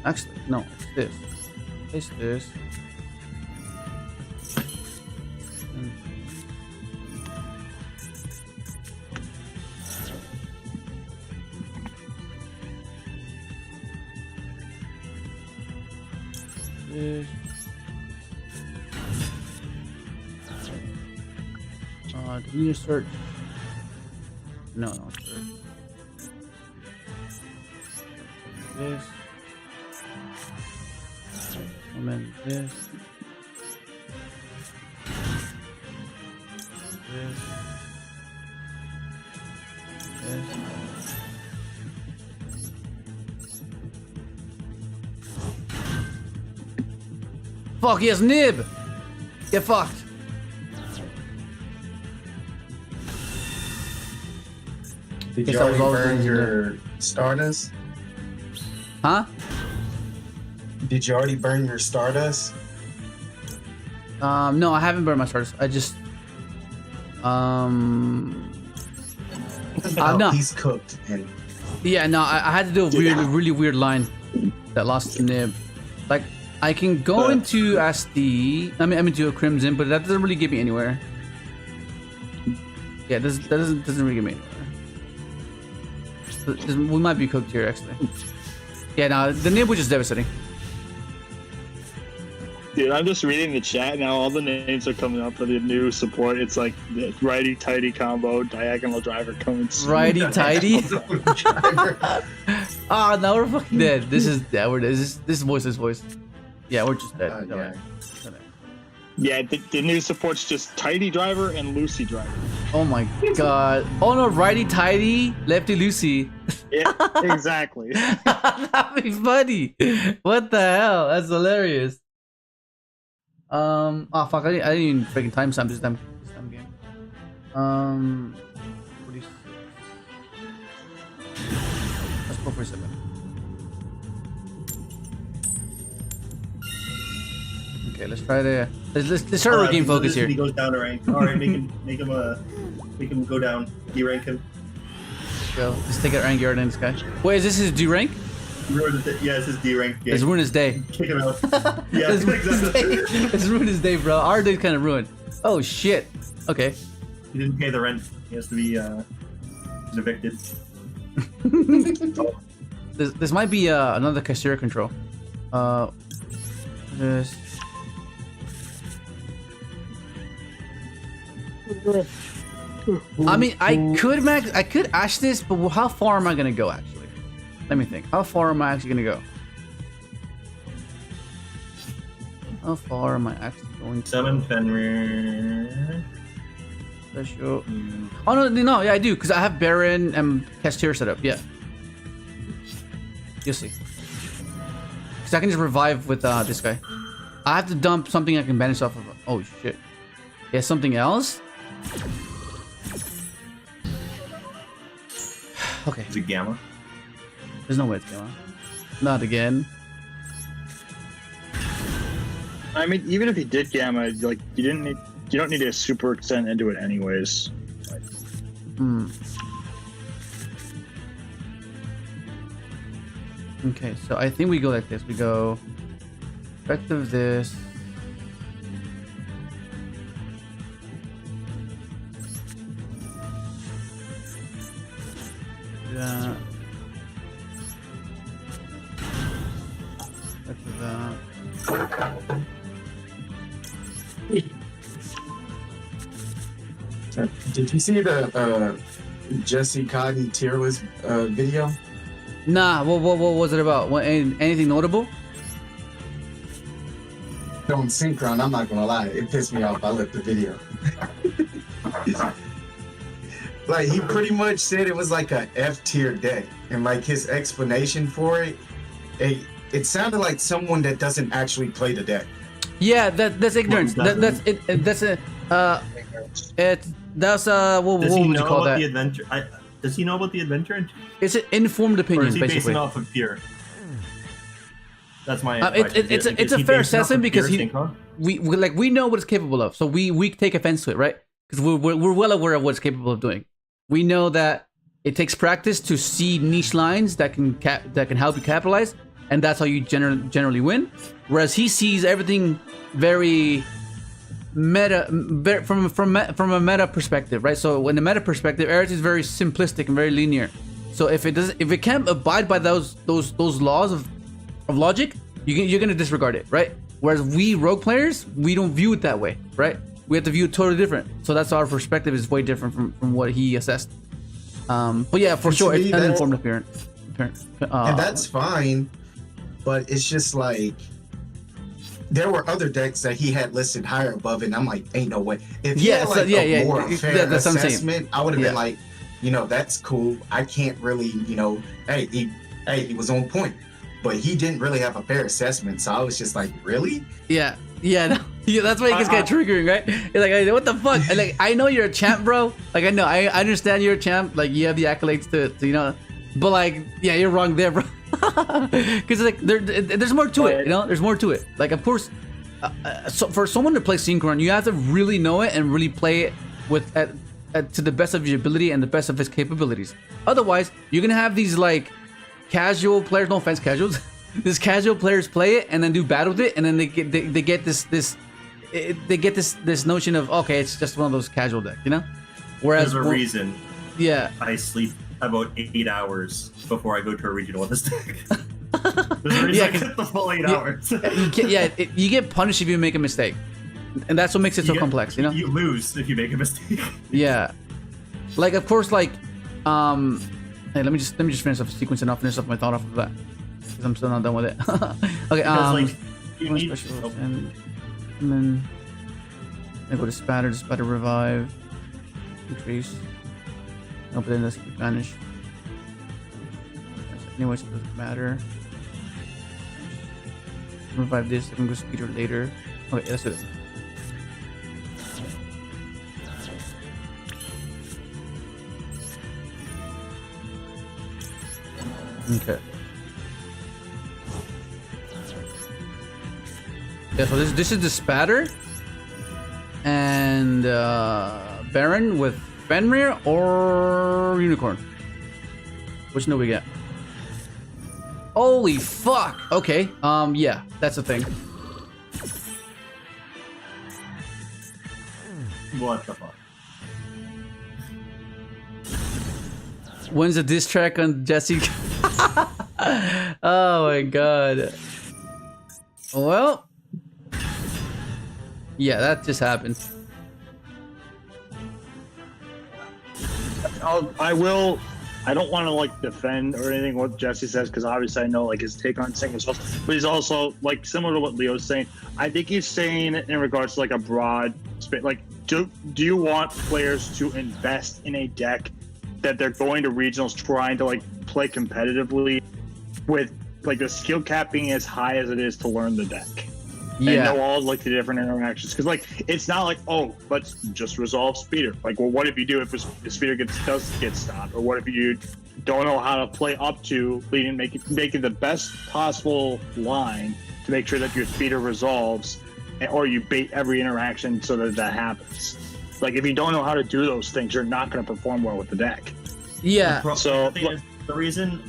Actually, no, it's this. It's this. And- This. Do we need to search? No, search. This. And then this. This. This. Fuck, he has nib! Get fucked. Did Guess you that was already all burn things in your Stardust? Huh? Did you already burn your Stardust? No, I haven't burned my stars. I just... no. He's cooked. And Yeah, no, I had to do a really weird line that lost the nib. Like, I can go into SD, I mean into a Crimson, but that doesn't really get me anywhere. Yeah, that doesn't really get me anywhere. We might be cooked here, actually. Yeah, no, the nib was just devastating. Dude, I'm just reading the chat now. All the names are coming up for the new support. It's like the righty tighty combo, diagonal driver coming soon. Righty tighty. Ah, now we're fucking dead. This is this voice. Yeah, we're just dead. yeah. Yeah, the new support's just tighty driver and Lucy driver. Oh my god. Oh no, righty tighty, lefty Lucy. Yeah, exactly. That'd be funny. What the hell? That's hilarious. Oh fuck, I didn't even freaking timestamp this damn game. 46. Let's go for 7. Okay, let's try to let's start our game focus here. He goes down a rank. All right, make him go down. De-rank him. Go. Let's take it rank yard in this guy. Wait, is this his D rank? Yeah, it's his D-rank game. Let's ruin his day. Kick him out. Yeah, Let's ruin his exactly. day. Let's ruin his day, bro. Our day's kind of ruined. Oh shit. Okay. He didn't pay the rent. He has to be he's evicted. This might be another KASHTIRA control. This. I mean, I could ash this, but how far am I gonna go actually? Let me think. How far am I actually gonna go? How far am I actually going to? Summon Fenrir. Special. Oh no, yeah, I do, because I have Baron and KASHTIRA set up. Yeah. You'll see. Because I can just revive with this guy. I have to dump something I can banish off of. Oh shit. Yeah, something else. Okay. Is it Gamma? There's no way it's Gamma. Not again. I mean, even if he did gamma, like you don't need to super extend into it anyways. Okay, so I think we go like this. We go effect of this. That. Effect of that. Did you see the Jesse Cotton tier list video? Nah, what was it about? Anything notable? On Synchron, I'm not gonna lie, it pissed me off. I left the video. Like, he pretty much said it was like a F tier deck, and like his explanation for it, it sounded like someone that doesn't actually play the deck. Yeah, that's ignorance. That's it. That's a that's what would you call that? The adventure? Does he know about the adventure? It's an informed Or opinion, is he basically. basing off of pure? That's my. It's a fair assessment because we know what it's capable of, so we take offense to it, right? Because we're well aware of what it's capable of doing. We know that it takes practice to see niche lines that can help you capitalize, and that's how you generally win. Whereas he sees everything very meta, from a meta perspective, right? So in the meta perspective, everything is very simplistic and very linear. So if it can't abide by those laws of logic, you're gonna disregard it, right? Whereas we rogue players, we don't view it that way, right? We have to view it totally different. So that's our perspective is way different from what he assessed. But yeah, for sure, it's uninformed appearance. And that's fine, but it's just like there were other decks that he had listed higher above it, and I'm like, ain't no way. If he had like a more fair that's what I'm saying. assessment, I would have been like, that's cool. I can't really, hey, he was on point. But he didn't really have a fair assessment, so I was just like, really? Yeah, Yeah, no, yeah, that's why it gets kind of triggering, right? You're like, what the fuck? And like, I know you're a champ, bro. Like, I know, I understand you're a champ. Like, you have the accolades to you know, but like, yeah, you're wrong there, bro. Because like, there's more to it, you know. There's more to it. Like, of course, so for someone to play Synchron, you have to really know it and really play it with to the best of your ability and the best of his capabilities. Otherwise, you're gonna have these like casual players. No offense, casuals. These casual players play it and then do bad with it, and then they get this notion of, okay, it's just one of those casual decks, you know. Whereas there's a reason. Yeah. I sleep about 8 hours before I go to a regional with this deck. There's a reason I get the full 8 hours. You get punished if you make a mistake, and that's what makes it so complex, you know. You lose if you make a mistake. Yeah. Like, of course, like, hey, let me just finish off the sequence and I'll finish off my thought off of that, because I'm still not done with it. Okay. Like, you need special and then I go to spatter revive, increase. No, but then this can vanish. Anyways, it doesn't matter. Revive this. I can go speeder later. Okay, that's it. Okay. Yeah, so this is the spatter and Baron with Fenrir or Unicorn. Which no we get? Holy fuck! Okay, yeah, that's the thing. What the fuck? When's the diss track on Jesse? Oh my god. Well, yeah, that just happened. I don't want to like defend or anything what Jesse says, because obviously I know like his take on singles, but he's also like similar to what Leo's saying. I think he's saying in regards to like a broad space, like do you want players to invest in a deck that they're going to regionals trying to like play competitively with like the skill cap being as high as it is to learn the deck? Yeah. And know all like the different interactions, because like it's not like, oh, let's just resolve speeder. Like, well, what if you do if the speeder does get stopped, or what if you don't know how to play up to leading, making the best possible line to make sure that your speeder resolves, or you bait every interaction so that happens. Like, if you don't know how to do those things, you're not going to perform well with the deck. Yeah. So the reason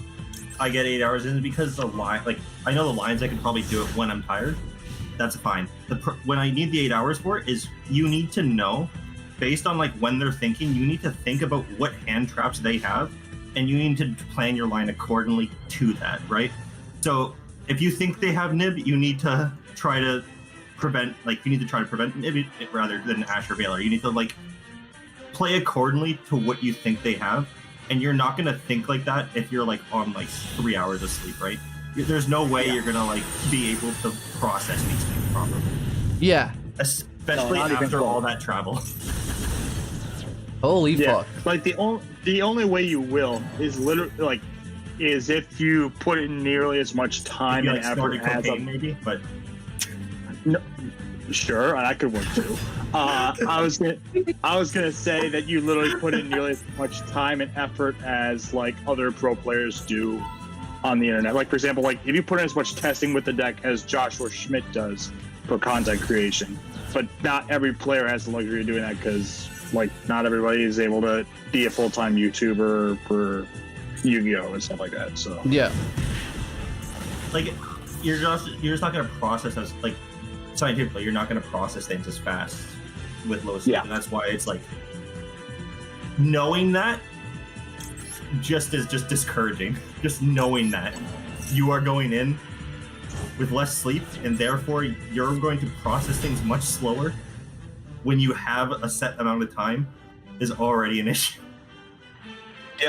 I get 8 hours in is because the line, like I know the lines I can probably do it when I'm tired. That's fine. When I need the 8 hours for it is you need to know, based on like when they're thinking, you need to think about what hand traps they have, and you need to plan your line accordingly to that, right? So if you think they have nib, you need to try to prevent nib rather than Asher Baylor. You need to like play accordingly to what you think they have, and you're not gonna think like that if you're like on like 3 hours of sleep, right? There's no way you're gonna like be able to process these things properly. Yeah. Especially after all that travel. Holy fuck. Like the only way you will is literally like is if you put in nearly as much time and effort as maybe, but no, sure, that could work too. I was gonna say that you literally put in nearly as much time and effort as like other pro players do on the internet. Like, for example, like if you put in as much testing with the deck as Joshua Schmidt does for content creation, but not every player has the luxury of doing that, because like not everybody is able to be a full-time YouTuber for Yu-Gi-Oh and stuff like that. So yeah, like you're just not gonna process as like scientifically, you're not gonna process things as fast with low sleep, and that's why it's like knowing that just is just discouraging. Just knowing that you are going in with less sleep, and therefore you're going to process things much slower when you have a set amount of time is already an issue.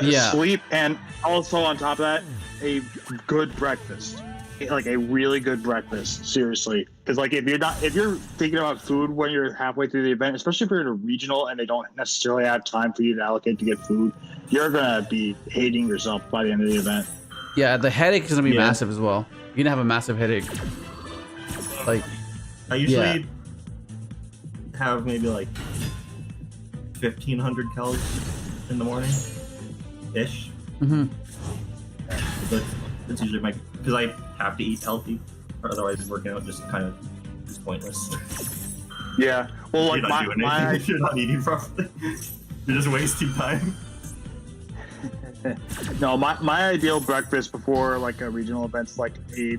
Yeah. Sleep, and also on top of that, a good breakfast. Like a really good breakfast, seriously. Because like if you're thinking about food when you're halfway through the event, especially if you're in a regional and they don't necessarily have time for you to allocate to get food, you're gonna be hating yourself by the end of the event. Yeah, the headache is gonna be massive as well. You're gonna have a massive headache. Like, I usually have maybe like 1,500 calories in the morning, ish. Mm-hmm. But that's usually my because I have to eat healthy, or otherwise working out just kind of is pointless. Yeah. Well, like You're not doing my anything. You're not eating properly. You're just wasting time. no, my ideal breakfast before like a regional event's like a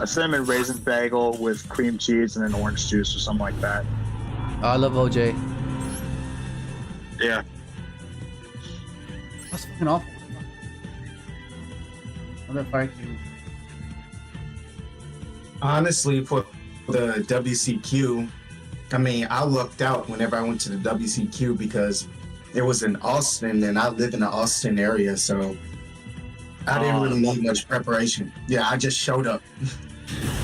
cinnamon raisin bagel with cream cheese and an orange juice or something like that. I love OJ. Yeah. That's fucking awful. Another fire cube. Honestly, for the WCQ, I mean, I lucked out whenever I went to the WCQ because it was in Austin and I live in the Austin area, so I didn't really need much preparation. Yeah, I just showed up.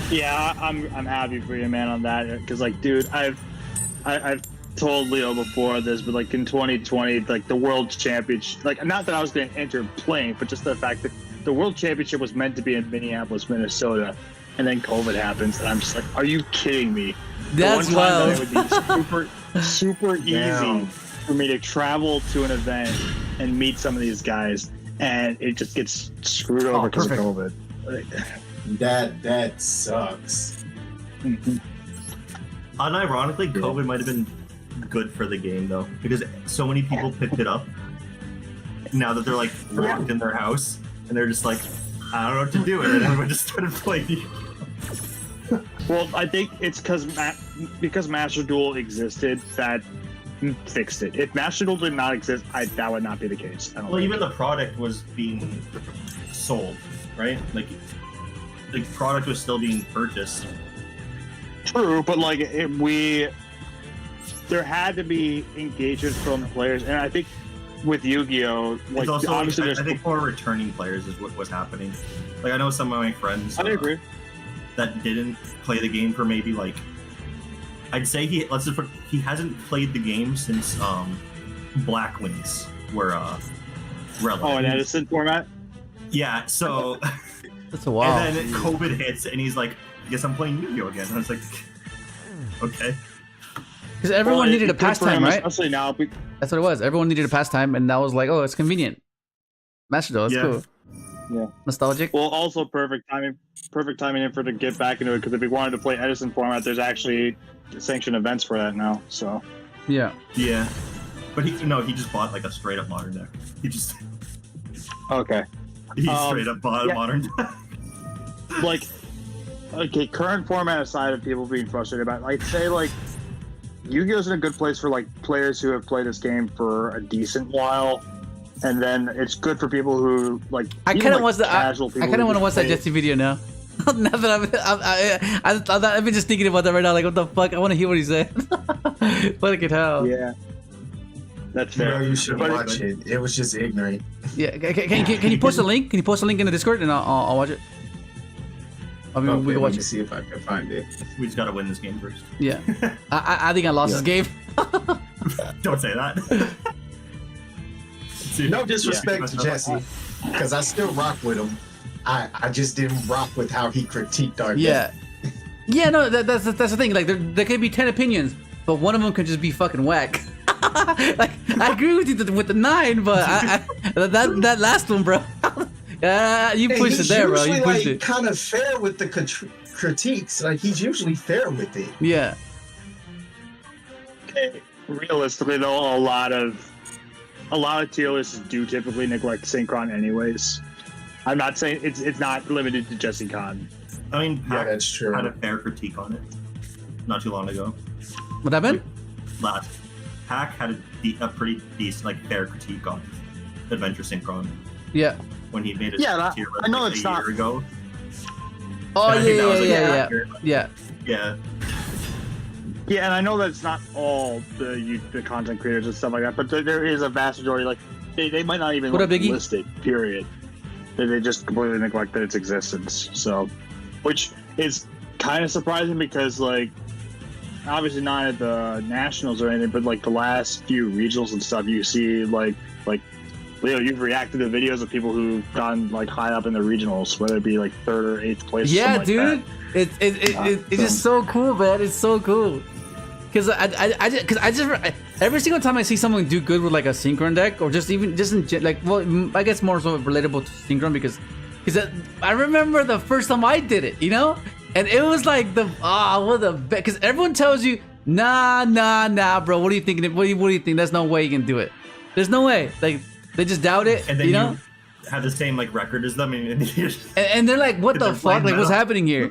Yeah, I'm happy for you, man, on that. Because like, dude, I've told Leo before this, but like in 2020, like the World Championship, like not that I was going to enter playing, but just the fact that the World Championship was meant to be in Minneapolis, Minnesota, and then COVID happens, and I'm just like, are you kidding me? That's the one time wild. that it would be super easy for me to travel to an event and meet some of these guys, and it just gets screwed over because of COVID. That sucks. Unironically, COVID might have been good for the game though, because so many people picked it up now that they're like locked in their house and they're just like, I don't know what to do, and then everyone just started playing. Well, I think it's because Master Duel existed that fixed it. If Master Duel did not exist, that would not be the case. I don't Well, think. even the product was being sold, right? Like the product was still being purchased. True, but like there had to be engagement from players, and I think with Yu-Gi-Oh, like It's also, obviously I think more returning players is what was happening. Like I know some of my friends I agree. that didn't play the game for maybe like, I'd say he hasn't played the game since Black Wings were relevant. Oh, an Edison format. Yeah, so That's a wow. and then COVID hits and he's like, I guess I'm playing Yu-Gi-Oh again. And I was like, okay. Because everyone Well, needed a it's good for him, pastime, right? Especially now. That's what it was. Everyone needed a pastime, and that was like, oh, it's convenient. Master Duel, that's Yeah. cool. Yeah. Nostalgic. Well, also perfect timing in for to get back into it, because if we wanted to play Edison format, there's actually sanctioned events for that now. So Yeah. Yeah. But he just bought like a straight up modern deck. He okay. straight up bought yeah. a modern deck. Like, okay, current format aside of people being frustrated about it, I'd say like Yu-Gi-Oh's in a good place for like players who have played this game for a decent while, and then it's good for people who like. I even, kind of like, want to. I casual people kind of who want to just watch that play- Jesse video now. Now that I've been just thinking about that right now. Like, what the fuck? I want to hear what he said. Fucking hell. Yeah, that's Bro, fair. you should But watch it. It was just ignorant. Yeah. Can you post a link? Can you post a link in the Discord and I'll watch it? I mean, Okay, we can let watch me it. see if I can find it. We just gotta win this game first. Yeah. I think I lost this game. Don't say that. No disrespect to Jesse, because I still rock with him. I just didn't rock with how he critiqued our Yeah. deck. Yeah. No, that's the thing. Like, there could be 10 opinions, but one of them could just be fucking whack. Like, I agree with you with the 9, but that last one, bro. You pushed it there, bro. You pushed it. Kind of fair with the critiques. Like he's usually fair with it. Yeah. realistically, though, a lot of tier lists do typically neglect Synchron anyways. I'm not saying it's not limited to Jesse Khan. I mean, Yeah, Pac that's true. had a fair critique on it not too long ago. What happened? Pac had a pretty decent, like, fair critique on Adventure Synchron Yeah. when he made it Yeah, tier list I know like it's a not- year ago. Oh, And I think that was, like, yeah. accurate. Yeah. Yeah. Yeah, and I know that's not all the content creators and stuff like that, but there is a vast majority, like, they might not even What up, Biggie? list it, period. They just completely neglected its existence. So, which is kind of surprising because, like, obviously not at the nationals or anything, but like the last few regionals and stuff, you see like Leo, you've reacted to videos of people who've gone like high up in the regionals, whether it be like 3rd or 8th place. Yeah, or something dude. It's just so cool, man. It's so cool. Cause I just every single time I see someone do good with like a synchron deck, or just in like, well, I guess more so relatable to synchron because I remember the first time I did it, you know, and it was like what the bet, because everyone tells you nah, bro. What are you thinking? What do you think? There's no way you can do it. There's no way. Like they just doubt it, and then you know. Have the same like record as them, and they're like, what the fuck? Like, what's happening here?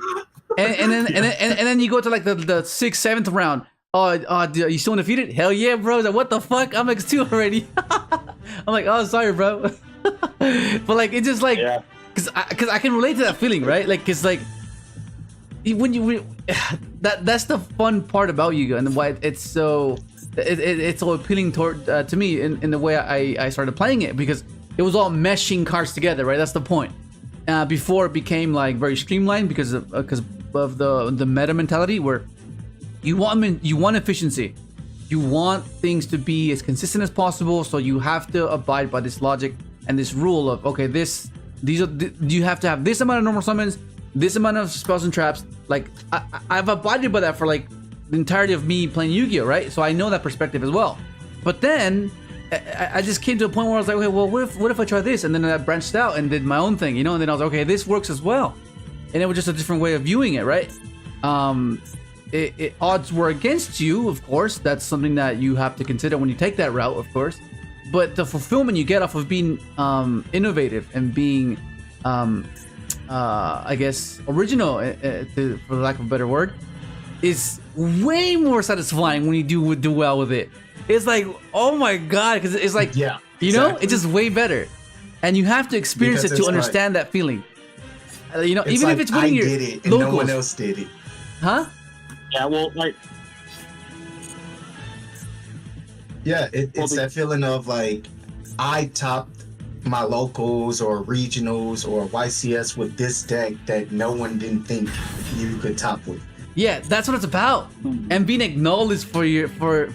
And then you go to like the 6th, 7th round. Are you still undefeated? Hell yeah, bro. I was like, what the fuck? I'm X2 already. I'm like, oh, sorry, bro. But like, it's just like, cause I can relate to that feeling, right? Like, cause like, when you that's the fun part about Yugioh, and why it's so appealing toward to me in the way I started playing it, because it was all meshing cards together, right? That's the point. Before it became like very streamlined because of the meta mentality where you want efficiency, you want things to be as consistent as possible, so you have to abide by this logic and this rule of, okay, you have to have this amount of normal summons, this amount of spells and traps. Like I've abided by that for like the entirety of me playing Yu-Gi-Oh, right? So I know that perspective as well. But then I just came to a point where I was like, okay, well, what if I try this? And then I branched out and did my own thing, you know? And then I was like, okay, this works as well. And it was just a different way of viewing it, right? Odds were against you, of course. That's something that you have to consider when you take that route, of course. But the fulfillment you get off of being innovative and being, I guess, original, for lack of a better word, is way more satisfying when you do well with it. It's like, oh my god, because it's like, Yeah, you know, exactly. it's just way better, and you have to experience Because it to it's understand that feeling. You know, It's even like, if it's winning I your did it and locals, no one else did it. huh? Yeah, well, like, Yeah, it's that feeling of like I topped my locals or regionals or YCS with this deck that no one didn't think you could top with. Yeah, that's what it's about, and being acknowledged for your for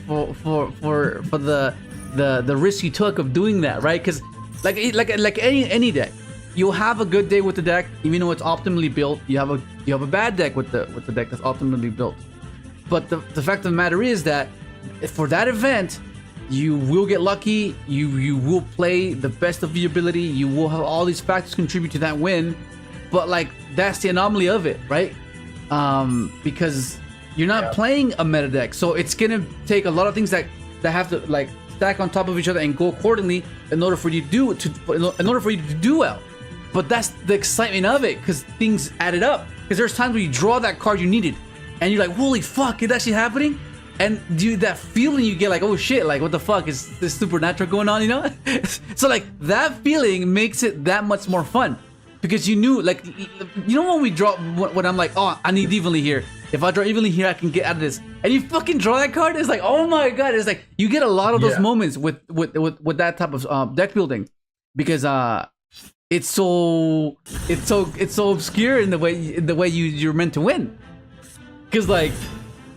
the risk you took of doing that, right? Because like any deck, you'll have a good day with the deck, even though it's optimally built. You have a bad deck with the deck that's optimally built. But the fact of the matter is that for that event, you will get lucky. You will play the best of your ability. You will have all these factors contribute to that win. But like that's the anomaly of it, right? Because you're not playing a meta deck, so it's gonna take a lot of things that have to like stack on top of each other and go accordingly in order for you to do well. But that's the excitement of it, because things added up. Because there's times where you draw that card you needed, and you're like, holy fuck, it's actually happening. And that feeling you get, like, oh shit, like what the fuck is this supernatural going on, you know? So like that feeling makes it that much more fun. Because you knew, like, you know when we draw, when I'm like, oh, I need evenly here. If I draw evenly here, I can get out of this. And you fucking draw that card, it's like, oh my god, it's like you get a lot of those moments with that type of deck building, because it's so obscure in the way you're meant to win. Because like,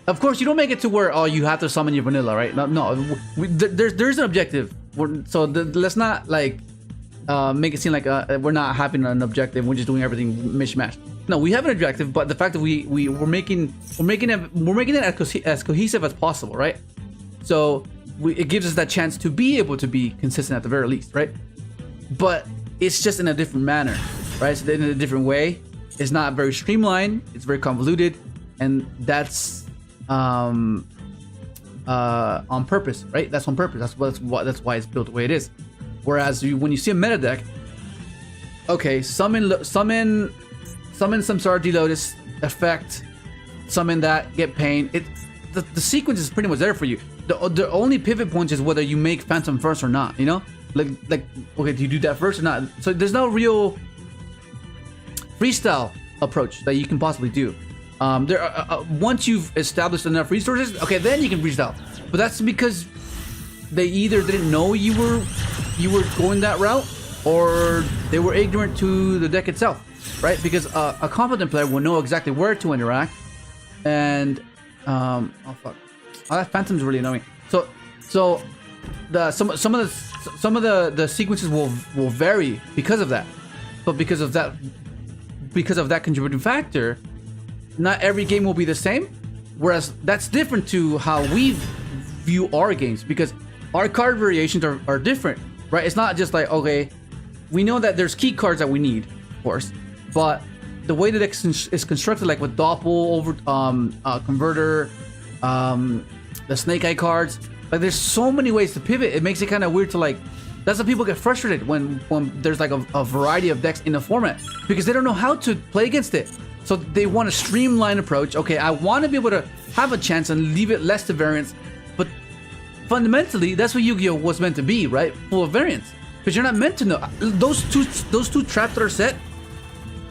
of course, you don't make it to where you have to summon your vanilla, right? No, there's an objective. Let's not like. Make it seem like we're not having an objective. We're just doing everything mishmash. No, we have an objective, but the fact that we're making it as cohesive as possible, right? So it gives us that chance to be able to be consistent at the very least, right? But it's just in a different manner, right? So in a different way. It's not very streamlined. It's very convoluted, and that's on purpose, right? That's on purpose. That's why it's built the way it is. Whereas when you see a meta deck, okay, summon Samsara Lotus effect, summon that, get pain. The sequence is pretty much there for you. The only pivot point is whether you make Phantom first or not. You know, like okay, do you do that first or not? So there's no real freestyle approach that you can possibly do. Once you've established enough resources, okay, then you can freestyle. But that's because they either didn't know you were going that route, or they were ignorant to the deck itself, right? Because a competent player will know exactly where to interact, and oh fuck, that Phantom's really annoying. So some of some of the sequences will vary because of that, but because of that contributing factor, not every game will be the same. Whereas that's different to how we view our games, because our card variations are different, right? It's not just like, okay, we know that there's key cards that we need, of course, but the way that it is constructed, like with Doppel, Converter, the Snake Eye cards, like there's so many ways to pivot. It makes it kind of weird to like. That's why people get frustrated when there's like a variety of decks in the format, because they don't know how to play against it. So they want a streamlined approach. Okay, I want to be able to have a chance and leave it less to variance, but fundamentally, that's what Yu-Gi-Oh was meant to be, right? Full of variance, because you're not meant to know those two traps that are set.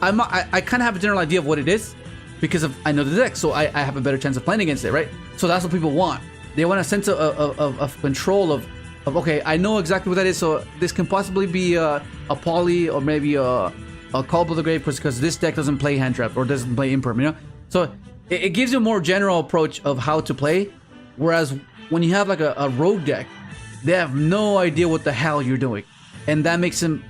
I kind of have a general idea of what it is because I know the deck, so I have a better chance of playing against it, right? So that's what people want. They want a sense of control of okay, I know exactly what that is, so this can possibly be a poly or maybe a Call of the Grave, because this deck doesn't play hand trap or doesn't play imperm, you know? So it gives you a more general approach of how to play, whereas when you have like a rogue deck, they have no idea what the hell you're doing, and that makes them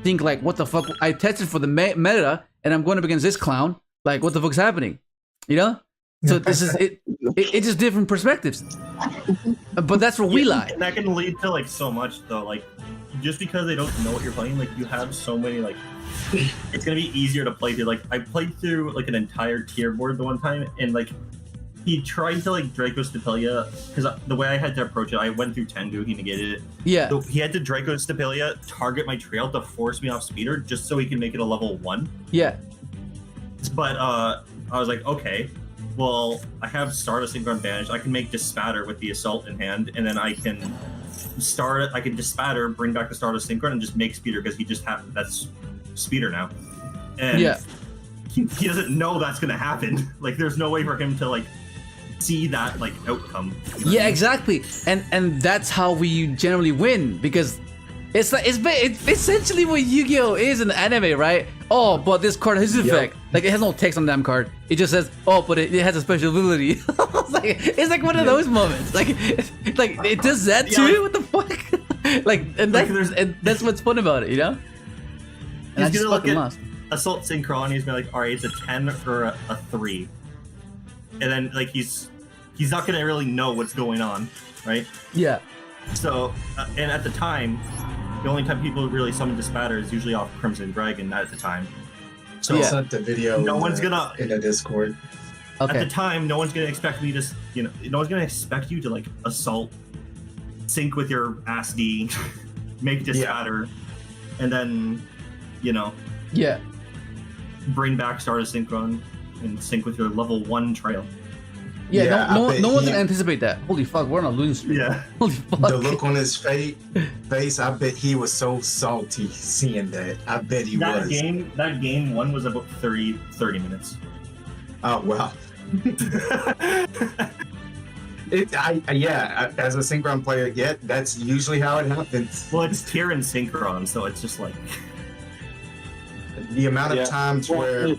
think like, what the fuck? I tested for the meta and I'm going up against this clown, like what the fuck's happening, you know? So this is it. It's just different perspectives, but that's where we lie. That can lead to like so much though. Like just because they don't know what you're playing, like you have so many like. It's gonna be easier to play through. Like I played through like an entire tier board the one time, and like he tried to like Draco Stapelia, because the way I had to approach it, I went through Tengu, he negated it. Yeah. So he had to Draco Stapelia target my trail to force me off speeder just so he can make it a level 1. Yeah. But I was like, okay. Well, I have Stardust Synchron Banish. I can make Dispatter with the Assault in hand, and then I can Dispatter, bring back the Stardust Synchron, and just make Speeder, because he just that's Speeder now. And yeah. He doesn't know that's gonna happen. Like, there's no way for him to like see that like outcome. You know Yeah, exactly. And that's how we generally win, because it's like it's essentially what Yu-Gi-Oh is in the anime, right? Oh, but this card has this effect. Like, it has no text on the damn card. It just says, oh, but it has a special ability. It's like one of those moments. Like it does that too. What the fuck? Like, and that's what's fun about it, you know? And he's gonna look at Assault Synchron. He's gonna be like, all right, it's a 10 or a 3, and then like he's not gonna really know what's going on, right? Yeah. So, and at the time, the only time people really summon Dispatter is usually off Crimson Dragon at the time. So I sent the video. No one's gonna in the Discord. Okay. At the time, no one's gonna expect me to, no one's gonna expect you to like assault, sync with your ass D, make Dispatter, and then, yeah, bring back Stardust Synchron and sync with your level 1 trail. Yeah, no one's gonna anticipate that. Holy fuck, we're on a losing streak. Yeah. Holy fuck. The look on his face, I bet he was so salty seeing that. I bet he was. That game 1 was about 30 minutes. Oh wow. As a Synchron player, that's usually how it happens. Well, it's tier and Synchron, so it's just like the amount of times where go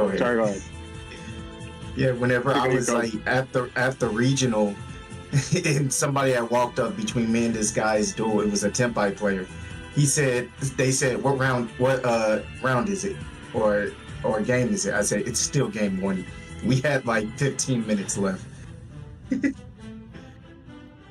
ahead. Sorry, go ahead. Yeah, whenever I was like at the regional, and somebody had walked up between me and this guy's duel. It was a Tenpai player. They said, what round is it, or game is it? I said, it's still game 1. We had like 15 minutes left.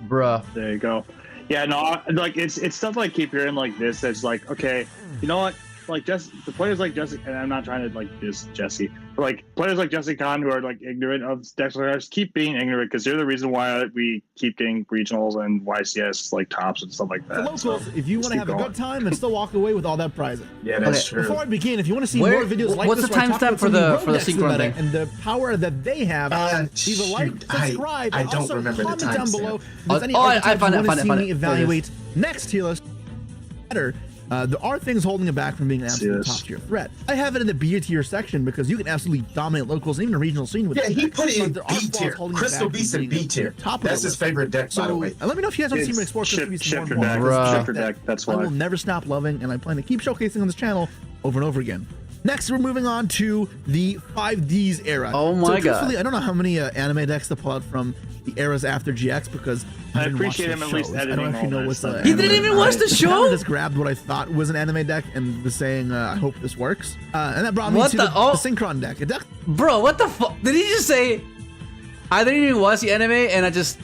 Bruh. There you go. Yeah, no, like it's stuff like keep hearing like this. That's like, okay, you know what? Like, just the players like Jesse, and I'm not trying to like diss Jesse, but like players like Jesse Khan who are like ignorant of decks like ours, keep being ignorant, because they're the reason why we keep getting regionals and YCS like tops and stuff like that. For locals, if you want to have a good time and still walk away with all that prizing. Yeah, that's true. Before I begin, if you want to see more videos like what's this, the timestamp for the Synchron thing and the power that they have, leave a like, subscribe, I and don't also remember the comment down below. timestamp. If there's any I found you it, want to see found me it. evaluate next tier list better. There are things holding it back from being an absolute Yes. top tier threat. I have it in the B tier section because you can absolutely dominate locals and even a regional scene with Yeah, this he deck. put it in But there are B tier. flaws holding it Crystal back Beast from in being B tier. top of That's the his list. favorite deck, by the So way. let me know if you guys want to see me explore Crystal Beast Shifter more. deck. Bruh. Shifter deck. That's I why. will never stop loving, and I plan to keep showcasing on this channel over and over again. Next, we're moving on to the 5Ds era. Oh my God. truthfully, I don't know how many anime decks to pull out from the eras after GX because I didn't watch appreciate the him at least shows. I don't editing actually all know that what's stuff. He didn't even watch the I show? just grabbed what I thought was an anime deck and was saying, I hope this works. And that brought me What to the- the oh. Synchron deck. A deck Bro, what the fuck? Did he just say? I didn't even watch the anime, and I just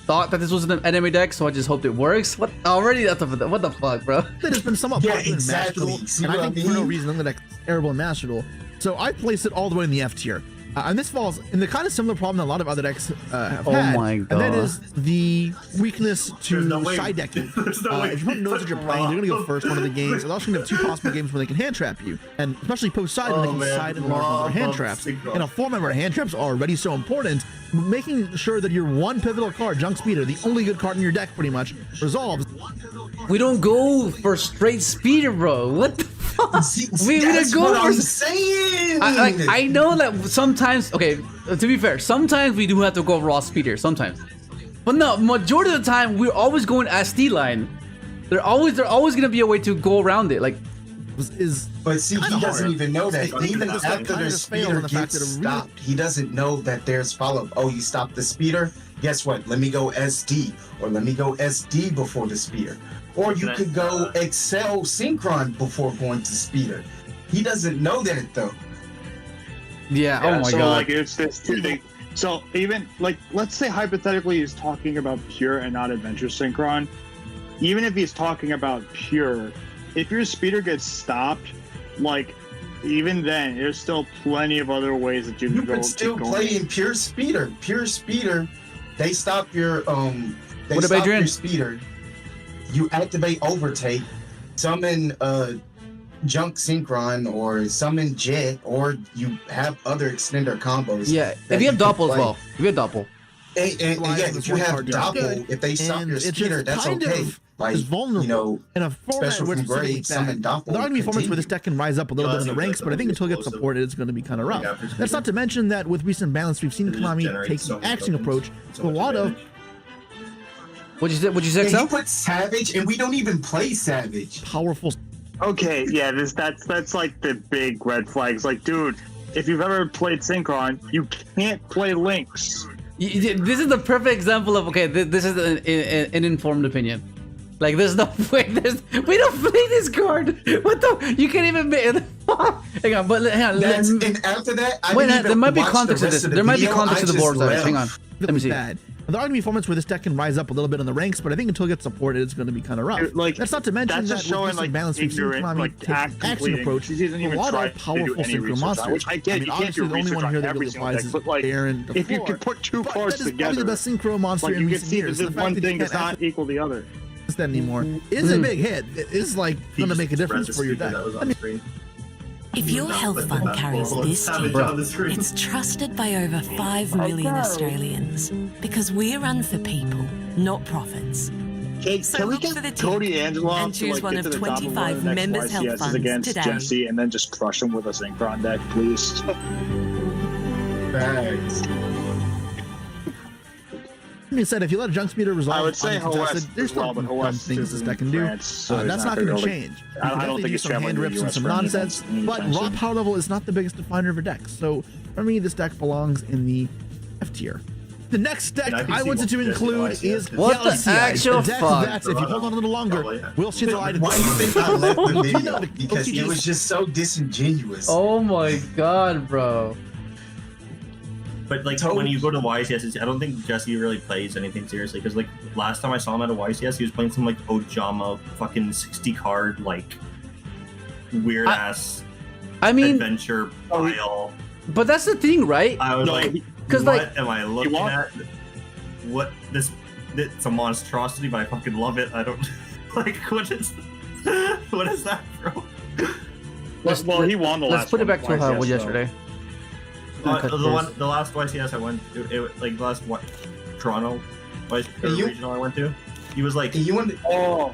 thought that this was an anime deck, so I just hoped it works. What? Already, what the fuck, bro? that has been somewhat Yeah, popular exactly. in Master See Duel, and I what think I for no mean? reason the deck's terrible in Master Duel. So I placed it all the way in the F tier. And this falls in the kind of similar problem that a lot of other decks have Oh had, my and that God. is the weakness to There's no way. side decking. There's no way If you put nodes that you're playing, you're gonna go first one of the games. They're also gonna have two possible games where they can hand trap you, and especially post side when they Oh, can man. side and large number of hand Love traps. Synchron. In a format where hand traps are already so important, making sure that your one pivotal card, Junk Speeder, the only good card in your deck, pretty much resolves. We don't go for straight speeder, bro. What the fuck? See, we that's didn't go what for. I'm saying. I know that sometimes. Okay, to be fair, sometimes we do have to go raw speeder. Sometimes, but no, majority of the time we're always going SD line. There's always gonna be a way to go around it. Like, But see, kinda he doesn't hard. even know that. I think Even this after kinda the just failed speeder on the fact gets that it really- stopped, he doesn't know that there's follow-up. Oh, you stopped the speeder? Guess what? Let me go SD. Or let me go SD before the speeder. Or you could go Excel Synchron before going to speeder. He doesn't know that, though. yeah. Oh my so god. like it's this two thing. So even like let's say hypothetically he's talking about pure and not adventure synchron. Even if he's talking about pure, if your speeder gets stopped, like even then there's still plenty of other ways that you You can go. could still keep play going. in pure speeder. Pure speeder, they stop your they What about stop your Adrian? speeder. You activate overtake, summon junk synchron or summon jet, or you have other extender combos. Yeah. that If you have can doppel as play. well. If you have doppel. And Flies yeah, on the if you point have card, that's doppel, good. if they stop And your it's speeder, just that's kind okay. of Like, is vulnerable you know, in a format special where from it's specifically grade, summon bad. doppel. There are going to be formats where this continue. deck can rise up a little Yeah, bit in the that's ranks, like but I think until it gets explosive. supported, it's going to be kind of Like rough. after That's speeder. not to mention that with recent balance, we've seen It just Konami generates take so the many action tokens, approach so to a much lot of advantage. What'd you say, Yeah, Excel? you put Savage, and we don't even play Savage. powerful. Okay, yeah, that's like the big red flags. Like, dude, if you've ever played Synchron, you can't play Lynx. This is the perfect example of this is an informed opinion. Like, there's no way. We don't play this card. What the? You can't even make. Hang on, but hang on. And after that, I Wait, didn't there even might be watch context the to rest this. of the There might be video. context I to the just board size. Hang on. left. Let me see. Bad. There are going to be formats where this deck can rise up a little bit in the ranks, but I think until it gets supported, it's going to be kind of rough. Dude, like, that's not to mention that's that just with showing, recent like, balance, we've seen ignorant, Konami like, take act the action completing. approach He doesn't to a even lot try of to do powerful any synchro research on, monsters. which I get, you can't obviously do the only research one on here that every really single applies deck, is but, like, Baron if you DeFleur. could put two But cards that is probably together, the best synchro monster like in you can recent see years. that The this fact one that you thing can't does not equal the other. access that anymore is a big hit. It is like He going to just make a difference read the for your speaker deck. that was I on mean, screen. If your health fund carries this Savage tune, on the screen. it's trusted by over 5 million Australians because we run for people, not profits. Can, So can we look for the get team Cody Angelo and to choose like one get to of the top of 25 one of the next members' health YCSs funds against today. Jesse and then just crush him with a Synchron deck, please? Facts. Being said, if you let a junk speeder resolve I would say uncontested, Hoest there's as well, still but dumb Hoest things is this deck in can do. France, so That's he's not not going to gonna, like, change. You I can don't definitely think do he's some traveling hand to the rips and US some for any nonsense, events but anytime raw soon. power level is not the biggest definer of a deck. So for me, this deck belongs in the F tier. The next deck And I can I see wanted to what- include yes, is What the Galaxy actual a deck fuck? that, if you hold on a little longer, Probably, yeah. will see the light of Why do you think I left the video? No, Because it OTGs. was just so disingenuous. Oh my god, bro. But like Toad. when you go to YCS, I don't think Jesse really plays anything seriously because like last time I saw him at a YCS, he was playing some like Ojama fucking 60 card like weird ass I mean, adventure pile. but that's the thing, right? I was No, like, he- 'cause, what like, am I looking want- at? What this? It's a monstrosity, but I fucking love it. I don't like what is that, bro? Well, he won the last Let's put it one, back to how it was YCS, yesterday. Okay, The last YCS I went, like the last what Toronto you- regional I went to, he was like You want Oh,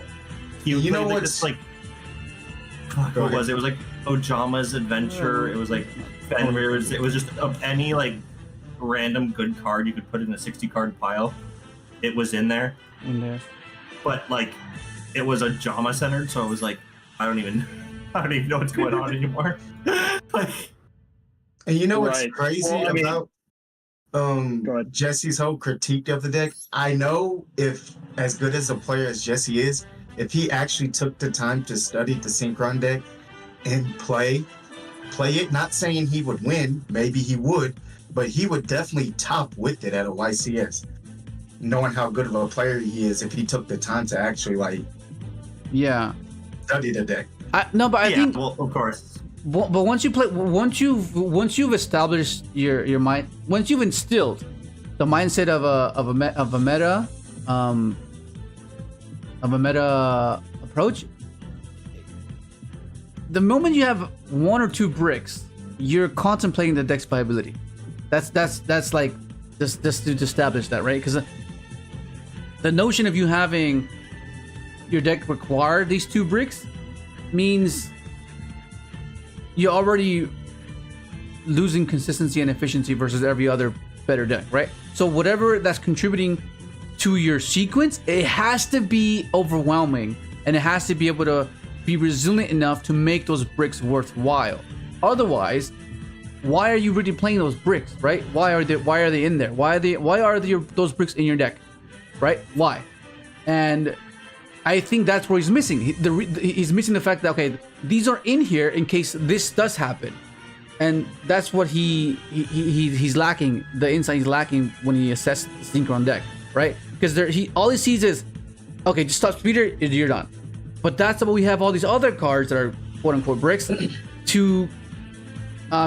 he you played know like what's- this like fuck, Go what was ahead. it? It was like Ojama's Adventure. It was like Fenrir. It was just of any like random good card you could put in a 60 card pile. It was in there, In there. but like it was a Jama centered, so it was like I don't even I don't even know what's going on anymore. Like, And you know what's Right. crazy Well, I mean- about Go ahead. Jesse's whole critique of the deck? I know if as good as a player as Jesse is, if he actually took the time to study the Synchron deck and play it, not saying he would win, maybe he would, but he would definitely top with it at a YCS. Knowing how good of a player he is if he took the time to actually like Yeah. study the deck. I yeah, think, well, of course. but once you've established your mind, once you've instilled the mindset of a meta approach, the moment you have one or two bricks, you're contemplating the deck's viability. That's like just to establish that, right? Because the notion of you having your deck require these two bricks means you're already losing consistency and efficiency versus every other better deck, right? So whatever that's contributing to your sequence, it has to be overwhelming, and it has to be able to be resilient enough to make those bricks worthwhile. Otherwise, why are you really playing those bricks, right? Why are they in there? Why are those bricks in your deck, right? Why? And I think that's where he's missing. He's missing the fact that, okay, these are in here in case this does happen, and that's what he's lacking. The insight he's lacking when he assesses the Synchron deck, right? Because all he sees is, okay, just stop speeder, you're done. But that's what we have all these other cards that are quote unquote bricks to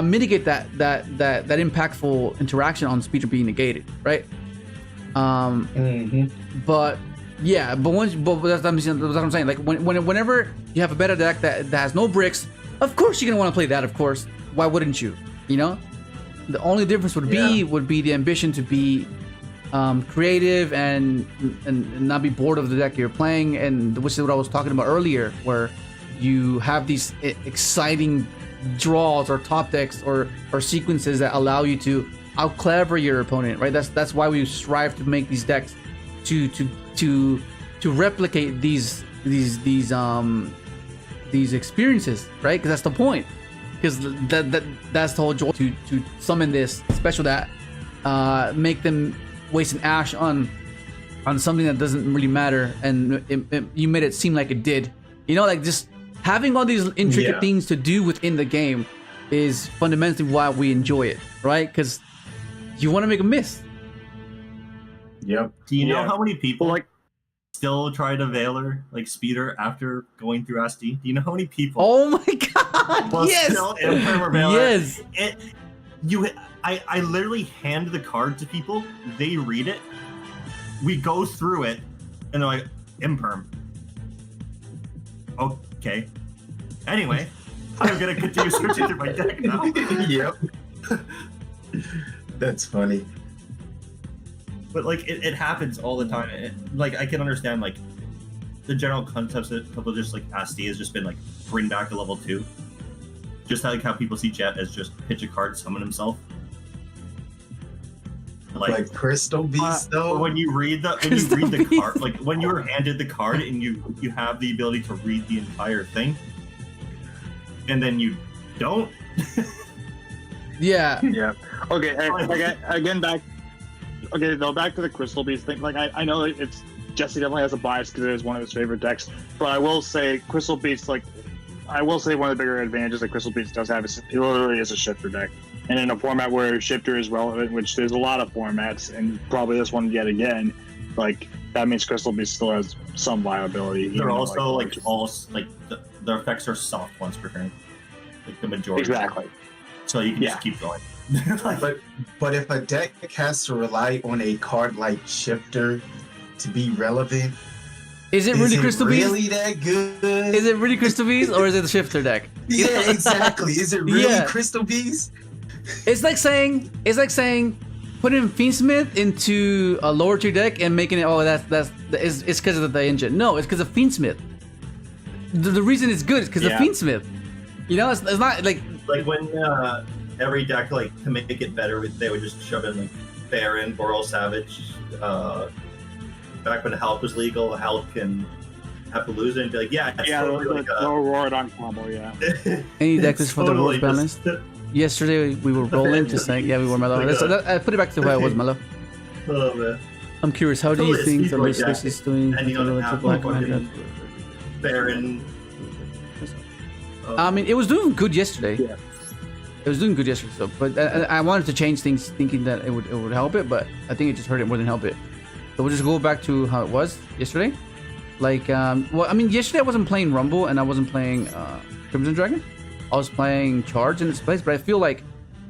mitigate that impactful interaction on speeder being negated, right? But yeah, but that's what I'm saying. Like whenever you have a better deck that has no bricks, of course you're gonna want to play that. Of course, why wouldn't you? You know, the only difference would be the ambition to be creative and not be bored of the deck you're playing, and which is what I was talking about earlier, where you have these exciting draws or top decks or sequences that allow you to out clever your opponent, right? That's why we strive to make these decks to replicate these experiences, right? Because that's the point. Because that's the whole joy, to summon this special that make them waste an ash on something that doesn't really matter, and you made it seem like it did. You know, like just having all these intricate things to do within the game is fundamentally why we enjoy it, right? Because you want to make a miss. Yep. Do you know how many people still try to Veiler like speeder after going through SD? Do you know how many people? Oh my god! Will Yes. still Imperm or Veiler? Yes. I literally hand the card to people. They read it. We go through it, and they're like, Imperm. Okay. Anyway, I'm gonna continue searching through my deck now. Yep. That's funny. But like it happens all the time. Like I can understand like the general concepts that people just like SD has just been like bring back to level 2. Just like how people see Jet as just pitch a card, summon himself. Like Crystal Beast though. When you read the card, like when you're handed the card and you have the ability to read the entire thing, and then you don't. Yeah. Yeah. Okay. Again, back to the Crystal Beast thing. Like I know it's Jesse definitely has a bias because it is one of his favorite decks, but I will say Crystal Beast, like I will say one of the bigger advantages that Crystal Beast does have is it literally is a shifter deck. And in a format where shifter is relevant, which there's a lot of formats, and probably this one yet again, like that means Crystal Beast still has some viability. They're also their effects are soft ones per turn, like the majority. Exactly. So you can just keep going. But if a deck has to rely on a card like shifter to be relevant, is it really Crystal Beast? Really that good? Is it really Crystal Beast or is it the shifter deck? Yeah, exactly. Is it really Crystal Beast? It's like saying putting Fiendsmith into a lower tier deck and making it it's because of the engine. No, it's because of Fiendsmith. The reason it's good is because of Fiendsmith. You know, it's not like when every deck like to make it better, they would just shove in like Baron, Boral Savage. Back when Hulk was legal, Hulk and Appaloosa and be like, yeah, it's Yeah, totally the like Rorodon combo, yeah. Any deck list for the totally world's balanced? just- Yesterday we were rolling, just like yeah, we were mellow. I put it back to why it was mellow. Oh man. I'm curious, how do you Totally, think it's the like list that. is doing Ending on relative to Apple, black and fucking white? Baron. I mean, it was doing good yesterday. Yeah. It was doing good yesterday, so but I wanted to change things, thinking that it would help it, but I think it just hurt it more than help it. So we'll just go back to how it was yesterday. Like, well, I mean, yesterday I wasn't playing Rumble and I wasn't playing Crimson Dragon. I was playing Charge in its place, but I feel like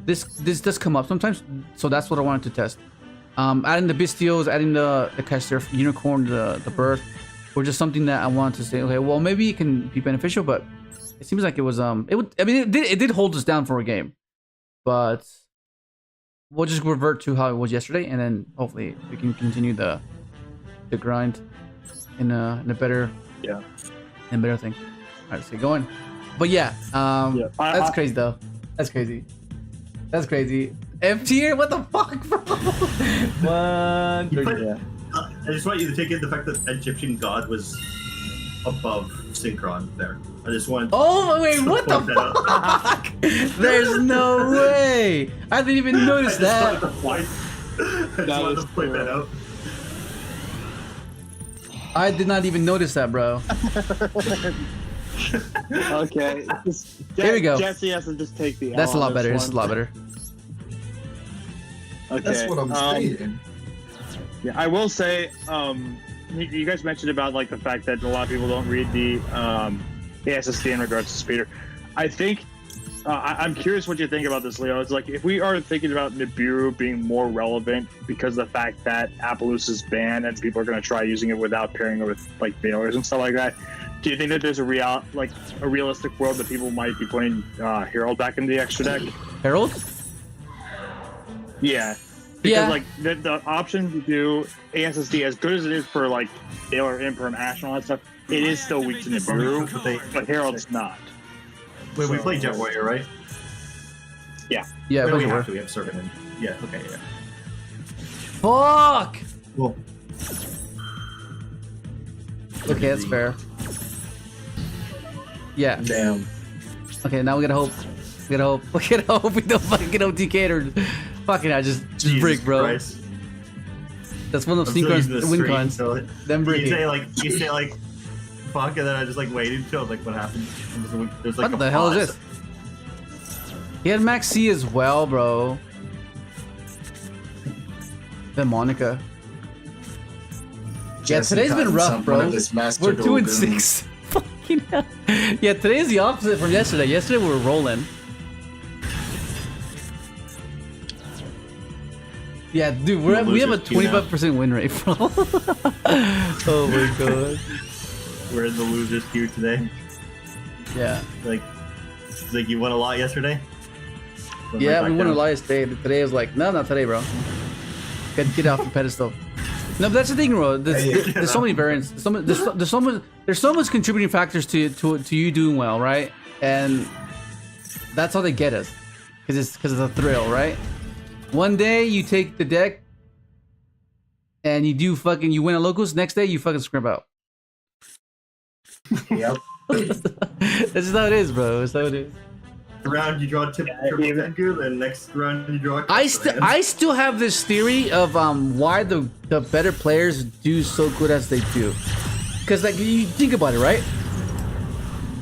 this does come up sometimes, so that's what I wanted to test. Adding the Bestios, adding the KASHTIRA Unicorn, the Bird, or just something that I wanted to say, okay, well, maybe it can be beneficial, but it seems like it was it did hold us down for a game, but we'll just revert to how it was yesterday, and then hopefully we can continue the grind in a better thing. All right, let's get going. But yeah, that's crazy though. That's crazy. That's crazy. F tier? What the fuck, bro? I just want you to take in the fact that Egyptian God was above Synchron there. I just want. Oh wait, what the fuck? There's no way. I didn't even notice that. I just wanted to point that out. I did not even notice that, bro. Okay. Here we go. Jesse has to just take the L That's a on lot better. this This is a lot better. Okay. That's what I'm saying. Yeah, I will say, you guys mentioned about like the fact that a lot of people don't read the SSD in regards to speeder. I think I'm curious what you think about this, Leo. It's like if we are thinking about Nibiru being more relevant because of the fact that Appaloosa's banned and people are going to try using it without pairing it with like Baylors and stuff like that. Do you think that there's a realistic world that people might be putting Herald back in the extra deck? Herald? Yeah. Because like the option to do ASSD, as good as it is for like Baylor, Imper, and Ash and all that stuff, it is still weak to Nibiru, but Herald's not. Wait, we play Jet Warrior, right? Yeah. Yeah, Wait, for we sure. have to. We have Servant in. Yeah. Okay. Yeah. Fuck! Cool. Okay, that's fair. Yeah. Damn. Okay, now we gotta hope. We gotta hope. We gotta hope we don't fucking get OTK'd or fucking I just break, bro. Christ. That's one of I'm still using Synchron's the win stream, cons. so Them you breaking. say like fuck, and then I just like waited until like what happened. And there's like What a the hell pause. is this? He had Max C as well, bro. Then Monica. Yeah, Jesse today's been caught rough, some- bro. one of his master We're 2 and duel 6. Fucking hell. Yeah, today's the opposite from yesterday. Yesterday we were rolling. Yeah, dude, we have a 25% win rate, bro. Oh my god. We're in the losers queue today. Yeah. Like you won a lot yesterday. Went Yeah, right we back won a down. lot today. Today was like, no, not today, bro. Get off the pedestal. No, but that's the thing, bro. There's so many variants. There's so much contributing factors to you doing well, right? And that's how they get us, because it's a thrill, right? One day you take the deck and you win a locals. Next day you fucking scrimp out. Yep. That's just how it is, bro. That's how it is. Round you draw a triple Tengu, and next round you draw. I still have this theory of why the better players do so good as they do, because like you think about it, right?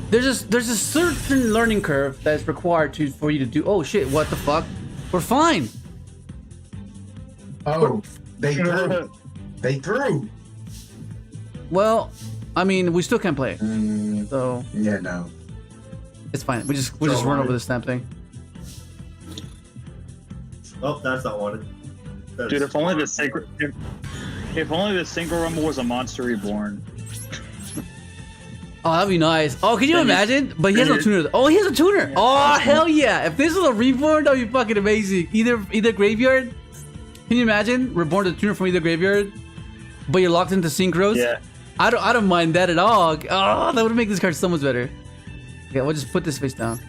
There's a certain learning curve that is required for you to do. Oh shit! What the fuck? We're fine. Oh, they threw. They threw. Well, I mean, we still can't play, so Yeah, no. it's fine. We just run over this damn thing. Oh, that's not wanted. That Dude, is if only the wanted. synchro, if only the synchro rumble was a monster reborn. Oh, that'd be nice. Oh, can you imagine? But he has no tuner. Oh, he has a tuner. Oh, hell yeah! If this was a reborn, that'd be fucking amazing. Either graveyard. Can you imagine? Reborn the tuner from either graveyard, but you're locked into synchros. Yeah. I don't mind that at all. Oh, that would make this card so much better. Okay, we'll just put this face down.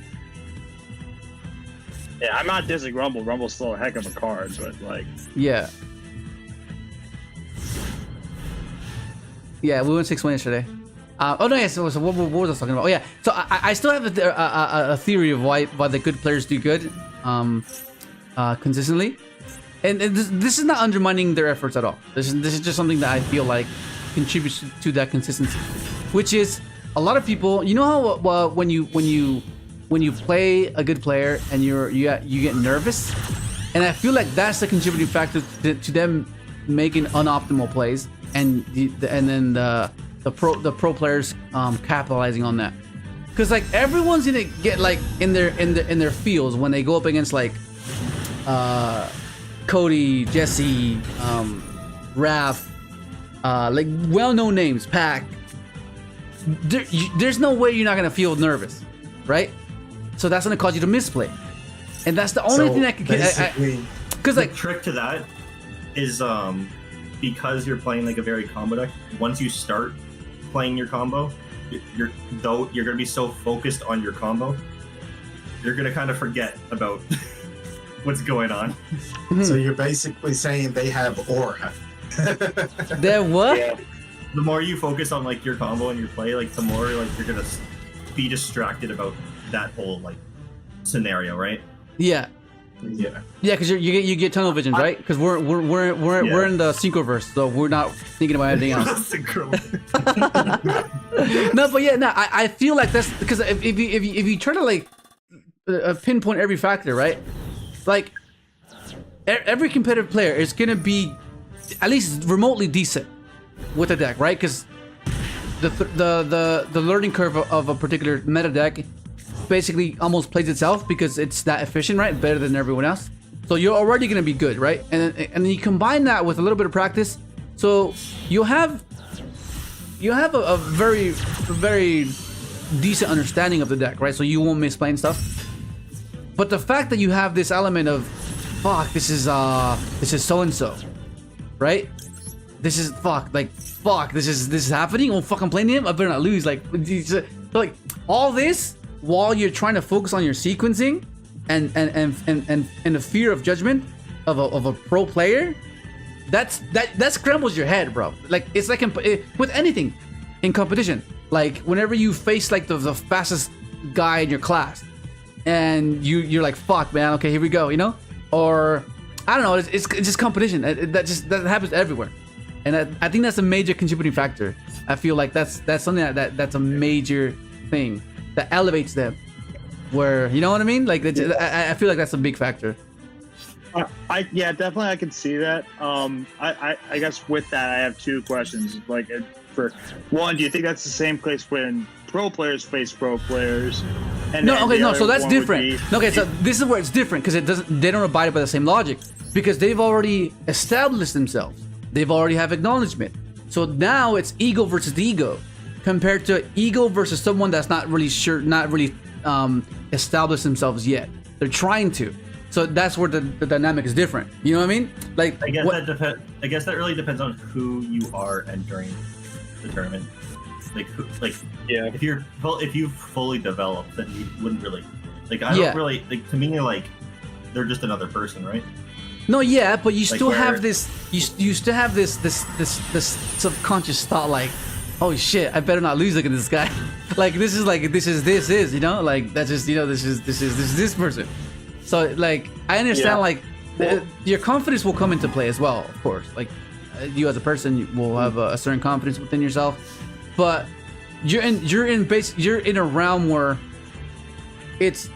Yeah, I'm not dissing Rumble. Rumble's still a heck of a card, but like. Yeah. Yeah, we went 6-1 yesterday. Oh no, yeah. So what was I talking about? Oh yeah. So I still have a theory of why the good players do good, consistently, and this is not undermining their efforts at all. This is just something that I feel like contributes to that consistency, which is a lot of people. You know how when you play a good player and you get nervous, and I feel like that's the contributing factor to them making unoptimal plays, and then the pro players capitalizing on that, because like everyone's gonna get like in their fields when they go up against like Cody, Jesse, Raph, like well-known names, Pac. There's no way you're not gonna feel nervous, right? So that's gonna cause you to misplay, and that's the only thing that can. Because like the trick to that is because you're playing like a very combo deck. Once you start playing your combo, you're gonna be so focused on your combo, you're gonna kind of forget about what's going on. So you're basically saying they have aura. They're what? Yeah. The more you focus on like your combo and your play, like the more like you're gonna be distracted about that whole like scenario, right? Yeah. Yeah. Yeah, because you get tunnel vision, right? Because we're in the synchroverse, so we're not thinking about anything else. No, but yeah, no, I feel like that's because if you try to like pinpoint every factor, right? Like every competitive player is gonna be at least remotely decent with a deck, right? Because the learning curve of a particular meta deck basically almost plays itself because it's that efficient, right? Better than everyone else. So you're already gonna be good, right? And then you combine that with a little bit of practice, so you have a very decent understanding of the deck, right? So you won't misplay and stuff. But the fact that you have this element of, fuck, this is so and so, right? This is this is happening. Oh fuck, I'm playing him. I better not lose. Like all this while you're trying to focus on your sequencing and the fear of judgment of a pro player. That scrambles your head, bro. Like it's like with anything in competition. Like whenever you face like the fastest guy in your class, and you're like, fuck, man. Okay, here we go. You know, or I don't know. It's just competition. That happens everywhere, and I think that's a major contributing factor. I feel like that's something that's a major thing that elevates them. Where, you know what I mean? Like I feel like that's a big factor. Yeah, definitely I can see that. I guess with that I have two questions. Like for one, do you think that's the same case when pro players face pro players? And no, okay, no. So that's different. Okay, so this is where it's different because they don't abide by the same logic because they've already established themselves. They've already have acknowledgement. So now it's ego versus ego, compared to ego versus someone that's not really established themselves yet. They're trying to. So that's where the dynamic is different. You know what I mean? Like I guess that really depends on who you are entering the tournament. Yeah. If you fully developed, then you wouldn't really don't really like, to me, like they're just another person, right? No, yeah, but you Like still have where- this. You still have this subconscious thought, like, oh shit, I better not lose. Look at this guy. Like this is, you know, like that's just, you know, this is this person. So like I understand, like your confidence will come into play as well, of course. Like you as a person will have a certain confidence within yourself, but you're in a realm where it's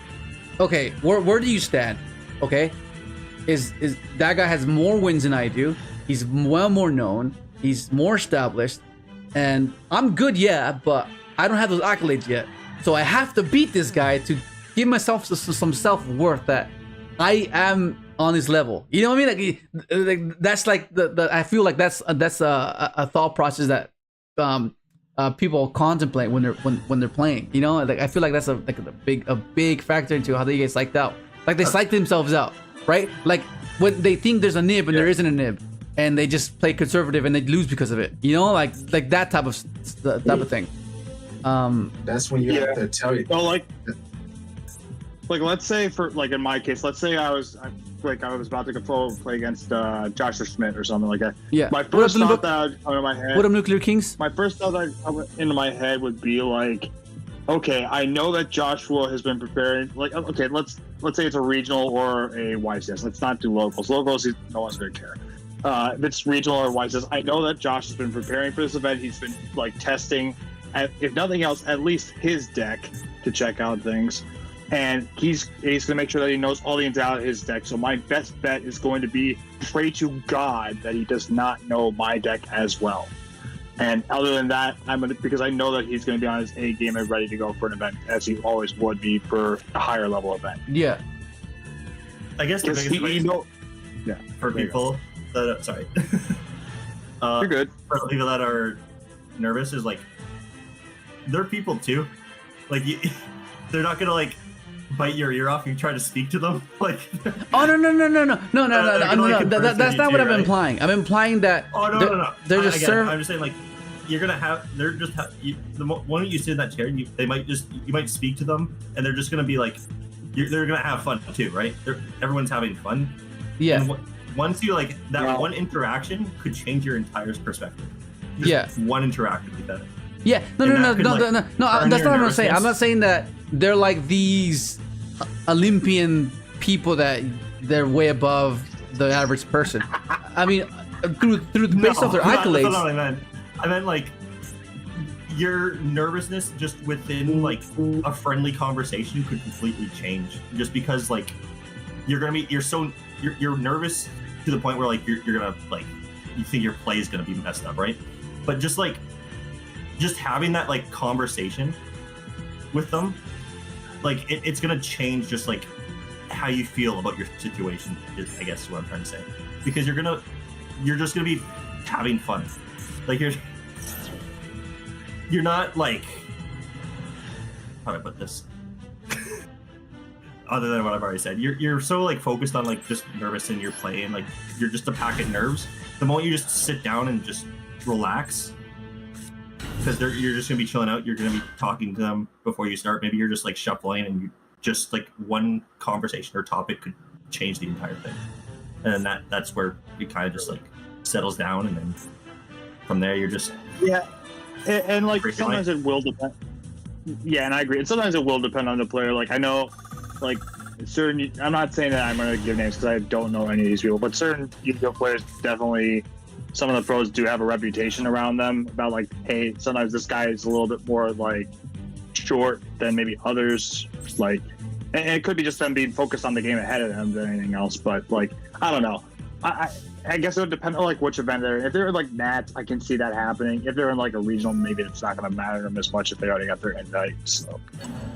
okay. Where do you stand? Okay, is that guy has more wins than I do? He's well more known. He's more established, and I'm good, yeah, but I don't have those accolades yet. So I have to beat this guy to give myself some self-worth that I am on his level. You know what I mean? Like that's like the I feel like that's a thought process that people contemplate when they're playing. You know, like I feel like that's a big factor into how they get psyched out. Like they psych themselves out, right? Like when they think there's a nib and there isn't a nib, and they just play conservative and they lose because of it. You know, like that type of thing. That's when you have to tell you. So like let's say for like in my case, let's say I like I was about to go play against Joshua Schmidt or something like that. Yeah. My first thought that would come in my head. What up, Nuclear Kings? My first thought that would come into my head would be like, okay, I know that Joshua has been preparing. Like, okay, let's say it's a regional or a YCS. Let's not do locals. Locals, no one's gonna care. If it's regional or YCS, I know that Josh has been preparing for this event. He's been like testing, if nothing else, at least his deck to check out things. And he's going to make sure that he knows all the ins and outs of his deck. So my best bet is going to be pray to God that he does not know my deck as well. And other than that, because I know that he's going to be on his A game and ready to go for an event, as he always would be for a higher level event. Yeah. I guess the biggest advice for people that sorry, you're good. For people that are nervous is like they're people too. Like they're not gonna like bite your ear off if you try to speak to them. Like, oh no. That's not what I'm implying. I'm implying that. Oh no. They're just serve. I'm just saying like you're gonna have. They're just the moment you sit in that chair, you might speak to them, and they're just gonna be like, they're gonna have fun too, right? Everyone's having fun. Yeah. And once you like that one interaction could change your entire perspective. Just one interaction with that. Yeah, no. That's not what I'm saying. I'm not saying that they're like these Olympian people that they're way above the average person. I mean, based off their accolades. That's not what I meant. I meant like your nervousness just within like a friendly conversation could completely change. Just because like you're nervous to the point where like you're gonna like you think your play is gonna be messed up, right? But just having that like conversation with them, like it's gonna change just like how you feel about your situation is, I guess is what I'm trying to say. Because you're just gonna be having fun. Like you're not like, how do I put this? Other than what I've already said, you're so like focused on like just nervous in your play and like you're just a pack of nerves. The moment you just sit down and just relax, because you're just gonna be chilling out. You're gonna be talking to them before you start. Maybe you're just like shuffling, and you just like one conversation or topic could change the entire thing. And then that's where it kind of just like settles down, and then from there you're just and like sometimes it will depend. Yeah, and I agree. And sometimes it will depend on the player. Like I know, like certain. I'm not saying that I'm gonna give names because I don't know any of these people, but certain Yugioh players definitely. Some of the pros do have a reputation around them about like, hey, sometimes this guy is a little bit more like short than maybe others. Like, and it could be just them being focused on the game ahead of them than anything else. But like, I don't know. I guess it would depend on like which event they're in. If they're like Nats, I can see that happening. If they're in like a regional, maybe it's not going to matter them as much if they already got their invite. So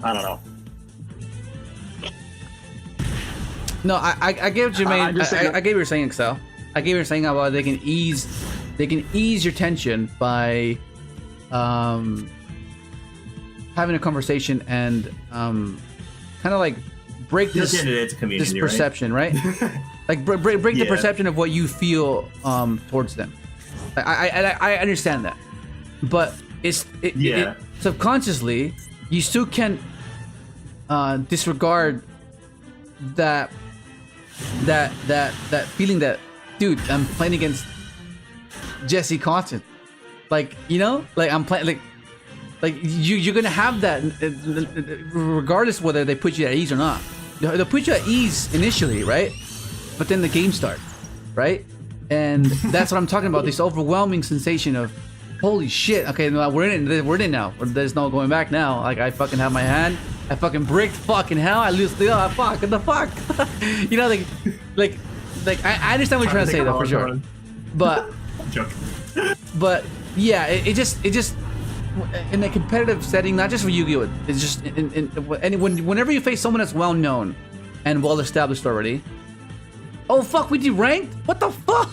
I don't know. No, I get what you mean. I get what you're saying, Excel. I get what you're saying about they can ease your tension by having a conversation and kind of like break this perception, right? Like break the perception of what you feel towards them. I understand that, but it subconsciously you still can't disregard that feeling that, dude, I'm playing against Jesse Kotton. Like, you know, like I'm playing like you're gonna have that regardless whether they put you at ease or not. They'll put you at ease initially, right? But then the game starts, right? And that's what I'm talking about. This overwhelming sensation of, holy shit! Okay, we're in it now. There's no going back now. Like I fucking have my hand. I fucking bricked. Fucking hell! I lose the fuck. What the fuck? You know, like I understand what you're trying to say though for sure. But yeah, it just in a competitive setting, not just for Yu-Gi-Oh, it's just whenever you face someone that's well known and well established already. Oh fuck, we deranked? What the fuck?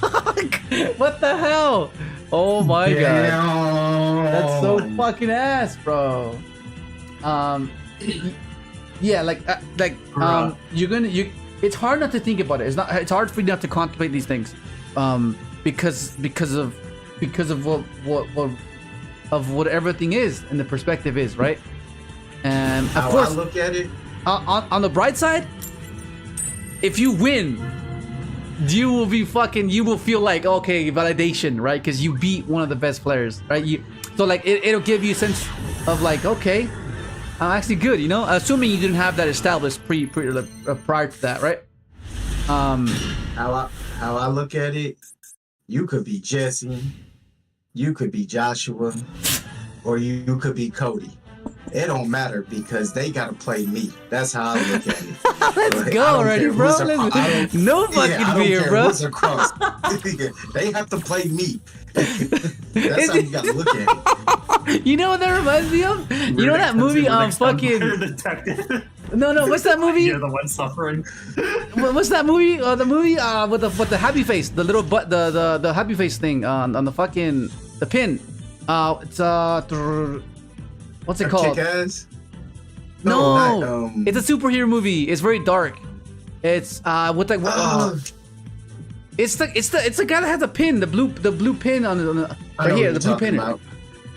What the hell? Oh my god. That's so fucking ass, bro. Yeah, it's hard not to think about it. It's hard for you not to contemplate these things. Because of what everything is and the perspective is, right? And of course, I look at it on the bright side, if you win you will be fucking. You will feel like okay, validation, right? Because you beat one of the best players, right? So like it'll give you a sense of like okay, I'm actually good, you know. Assuming you didn't have that established prior to that, right? How I look at it, you could be Jesse, you could be Joshua, or you could be Cody. It don't matter because they gotta play me. That's how I look at it. Let's go already, bro. No fucking fear, bro. Across. They have to play me. That's how you gotta look at it. You know what that reminds me of? You know that movie on fucking. No. What's that movie? You're the one suffering. What's that movie? The movie with the happy face, the little butt, the happy face thing on the fucking the pin. It's what's it called? Kick-Ass? No, it's a superhero movie. It's very dark. It's what the it's the guy that has a pin, the blue pin on the right here, the blue pin.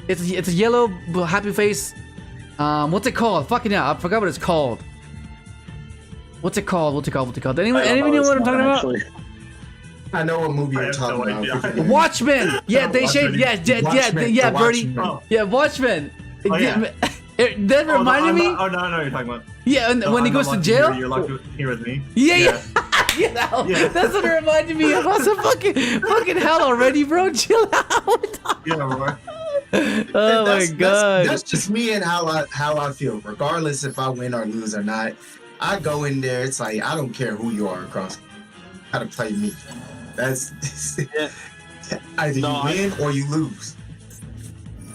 It's a yellow happy face. What's it called? Fucking hell, I forgot what it's called. What's it called? Anyone know what I'm talking about? I know what movie you're talking about. Watchmen. Yeah, they shade. Yeah, Birdie. Yeah, Watchmen. Oh, yeah. That reminded me. Oh no, you're talking about. Yeah, and when he goes to jail. You're locked here with me. Yeah. That's what it reminded me of. I was fucking hell already, bro. Chill out. Yeah, bro. Oh my god. That's just me and how I feel. Regardless if I win or lose or not, I go in there. It's like I don't care who you are across. You gotta play me. That's either you win or you lose.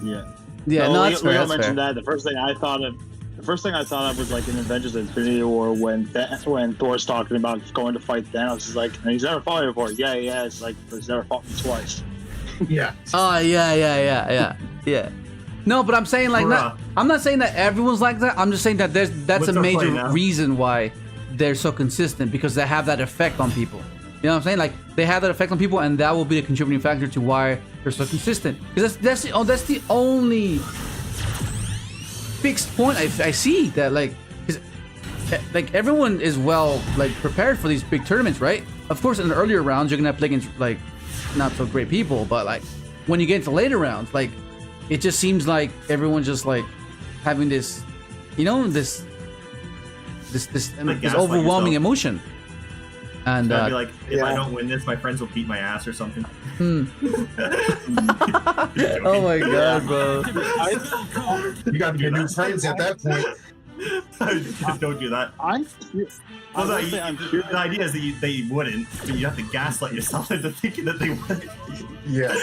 Yeah. Yeah, no, that's fair. Leo mentioned that. The first thing I thought of was like in Avengers Infinity War when Thor's talking about going to fight Thanos. He's like, he's never fought me before. Yeah. It's like he's never fought me twice. Yeah. Oh yeah. No, but I'm saying like I'm not saying that everyone's like that. I'm just saying that that's a major reason why they're so consistent because they have that effect on people. You know what I'm saying? Like they have that effect on people, and that will be the contributing factor to why they're so consistent. Because that's the only fixed point I see that like everyone is well like prepared for these big tournaments, right? Of course, in the earlier rounds you're gonna play against like not so great people, but like when you get into later rounds, like it just seems like everyone's just like having this, you know, this overwhelming emotion. And I'd be like, if I don't win this, my friends will beat my ass or something. Oh my god, bro! You gotta get new friends at that point. Just don't do that. The idea is that they wouldn't, but you have to gaslight yourself into thinking that they would. Yeah.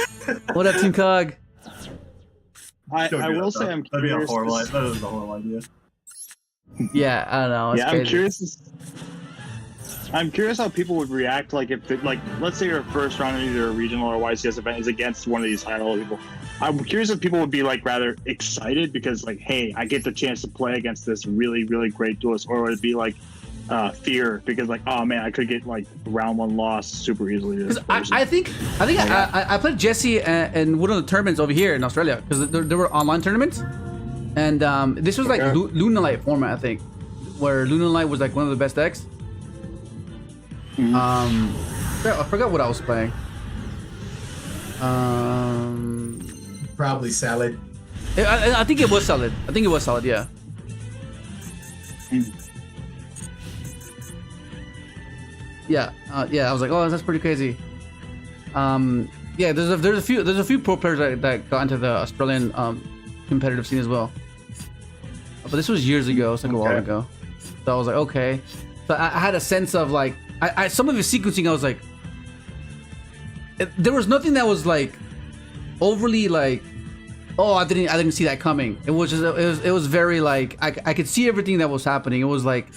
What up, Team Cog? I will say I'm That'd be a curious. that is a horrible idea. Yeah, I don't know. It's crazy. I'm curious. I'm curious how people would react, like if, let's say your first round in either a regional or YCS event is against one of these high-level people. I'm curious if people would be like rather excited because like, hey, I get the chance to play against this really, really great duelist, or would it be like fear because like, oh man, I could get like round one loss super easily. I think I played Jesse in one of the tournaments over here in Australia because there were online tournaments, and this was like Lunalight format, I think, where Lunalight was like one of the best decks. I forgot what I was playing. Probably Salad. I think it was Salad. Yeah. Yeah. I was like, oh, that's pretty crazy. Yeah. There's a few pro players that got into the Australian competitive scene as well. But this was years ago. It's like a while ago. So I was like, okay. So I had a sense of like. I some of the sequencing I was like there was nothing that was like overly like, oh, I didn't see that coming. It was just it was very like I could see everything that was happening. It was like,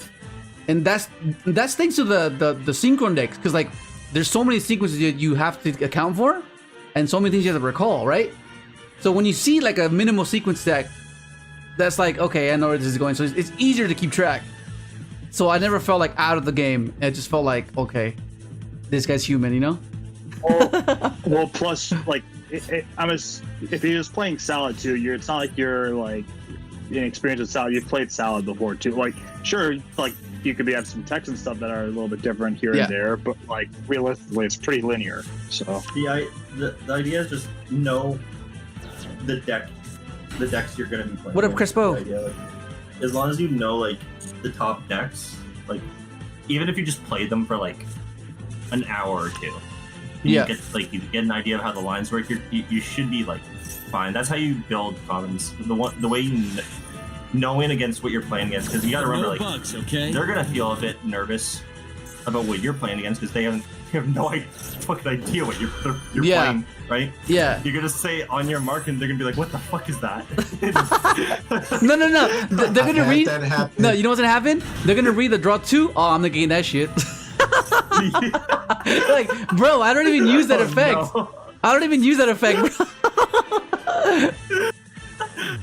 and that's thanks to the synchron decks, because like there's so many sequences that you have to account for and so many things you have to recall, right? So when you see like a minimal sequence deck, that's like, okay, I know where this is going, so it's easier to keep track. So I never felt like out of the game. It just felt like, okay, this guy's human, you know? Well, plus, like, if he was playing Salad too, it's not like you're like inexperienced with Salad. You've played Salad before too. Like, sure, like you could have some text and stuff that are a little bit different here Yeah. and there, but like realistically, it's pretty linear. So The idea is just know the decks you're gonna be playing. What up, with. Crispo? The idea, like, as long as you know like the top decks, like even if you just play them for like an hour or two, Yeah. you get an idea of how the lines work. You should be like fine. That's how you build commons. The way you knowing against what you're playing against, because you got to remember like bugs, okay? they're gonna feel a bit nervous about what you're playing against because they have no fucking idea what you're Yeah. playing, right? Yeah. You're gonna say on your mark and they're gonna be like, what the fuck is that? No. They're gonna I've had read. that happen. No, you know what's gonna happen? They're gonna read the draw 2. Oh, I'm not getting that shit. Like, bro, I don't even use that Oh, effect. no. I don't even use that effect, bro.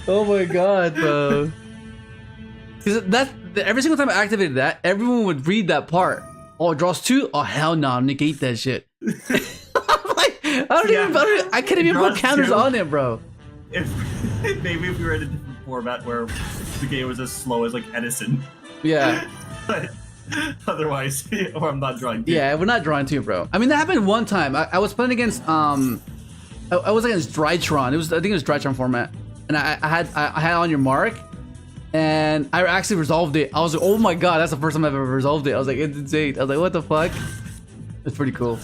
Oh my god, bro. Because every single time I activated that, everyone would read that part. Oh, it draws 2? Oh, hell no, I'm negate that shit. I'm like, I can't even put Draws counters 2. on it, bro. Maybe if we were in a different format where the game was as slow as like Edison. Yeah. But otherwise, or I'm not drawing. Yeah, we're not drawing 2, bro. I mean, that happened one time. I was playing against I was against Drytron. I think it was Drytron format, and I had on your mark, and I actually resolved it. I was like, oh my god, that's the first time I've ever resolved it. I was like, it's insane. I was like, what the fuck? It's pretty cool.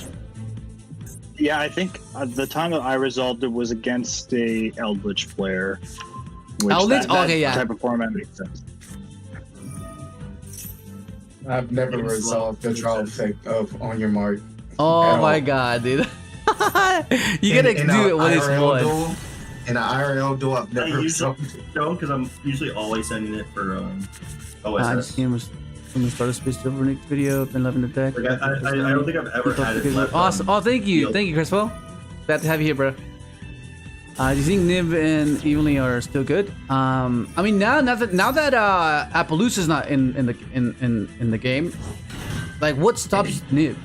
yeah, I think the time that I resolved it was against a Eldritch player. Which Eldritch? that Okay, yeah. type of format makes sense. I've never It's resolved the slow. draw effect of on your mark. Oh At my all. god, dude. You gotta In do a it when it's IRL fun. duel, in an IRL duel, I've I never usually resolved. don't because I'm usually always sending it for I OSS. just came with someone started space over next video. Been loving the deck. Like, I don't think I've ever had it left. Awesome. Oh, thank you, Crispo. Glad to have you here, bro. Do you think Nib and Evenly are still good? I mean, now that Appaloosa's not in the game, like, what stops Nib?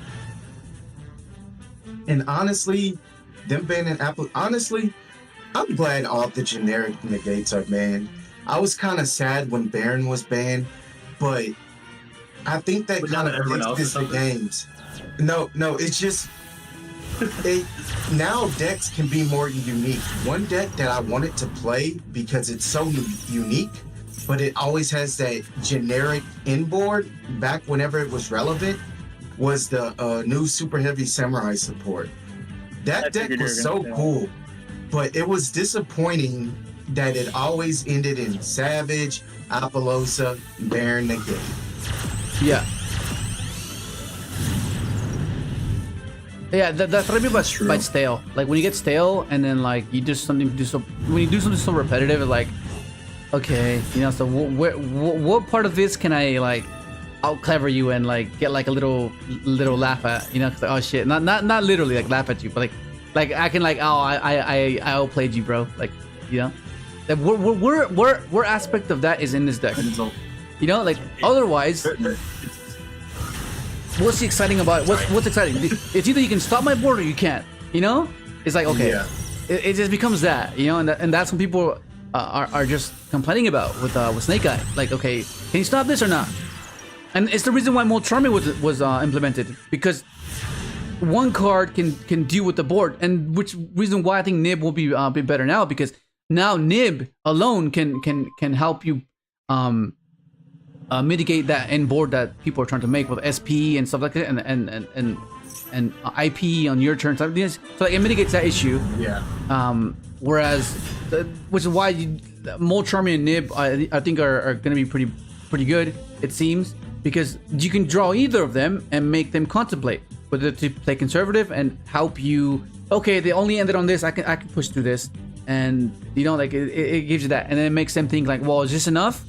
And honestly, them banning Apple. Honestly, I'm glad all the generic negates are banned. I was kind of sad when Baron was banned, but I think that But now kind that of everyone else fixes is the something. games. No, it's just now decks can be more unique. One deck that I wanted to play because it's so unique, but it always has that generic inboard back whenever it was relevant, was the new Super Heavy Samurai support. That deck figured you was were so gonna say that. cool, but it was disappointing that it always ended in Savage, Appaloosa, Baron Negate. Yeah. Yeah, that's what I mean by stale. Like, when you get stale and then like you do something when you do something so repetitive, it's like, okay, you know, so what part of this can I like out clever you and like get like a little laugh at, you know? 'Cause, like, oh shit, not literally like laugh at you, but like I can like, oh, I outplayed you, bro. Like, you know, like what aspect of that is in this deck? You know, like otherwise. What's exciting about it? What's exciting? It's either you can stop my board or you can't. You know, it's like, okay, Yeah. it just becomes that. You know, and that's when people are just complaining about with Snake Eye. Like, okay, can you stop this or not? And it's the reason why Mold Charming was implemented, because one card can deal with the board, and which reason why I think Nib will be better now, because now Nib alone can help you mitigate that end board that people are trying to make with SP and stuff like that, and IP on your turn. So like, it mitigates that issue. Yeah. Whereas, which is why Mold Charming and Nib I think are going to be pretty good, it seems, because you can draw either of them and make them contemplate whether to play conservative and help you. Okay, they only ended on this. I can push through this, and you know, like it gives you that, and then it makes them think like, well, is this enough?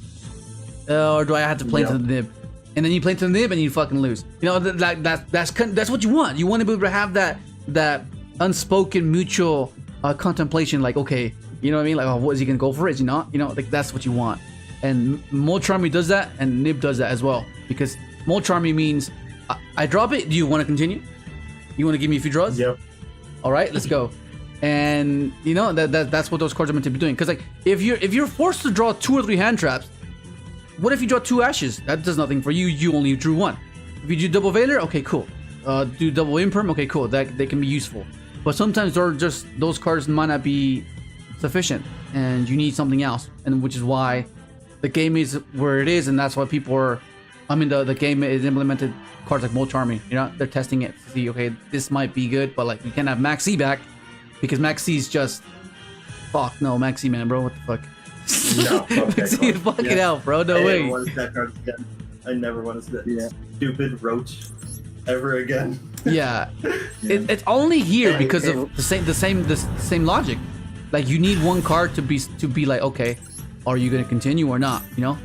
Or do I have to play into the nib? And then you play into the nib and you fucking lose. You know, that's what you want. You want to be able to have that unspoken mutual contemplation. Like, okay, you know what I mean? Like, oh, what is he gonna go for? Is he not? You know, like that's what you want. And Mold Charmy does that, and Nib does that as well. Because Mold Charmy means I drop it. Do you want to continue? You want to give me a few draws? Yep. All right, let's go. And you know that's what those cards are meant to be doing. Because like if you're forced to draw 2 or 3 hand traps, what if you draw 2 Ashes? That does nothing for you. You only drew 1. If you do double Veiler, okay, cool. Do double Imperm, okay, cool. That they can be useful. But sometimes those cards might not be sufficient, and you need something else. And which is why the game is where it is, and that's why people are. I mean, the game is implemented cards like Molt Charming. You know, they're testing it to see, okay, this might be good, but like we can't have Max C back because Max C is just fuck no, Max C, man, bro, what the fuck? No, okay, fuck it out, bro. No way. I never want to see that stupid roach ever again. Yeah, it's only here because of the same logic. Like you need one card to be like, okay, are you gonna continue or not? You know,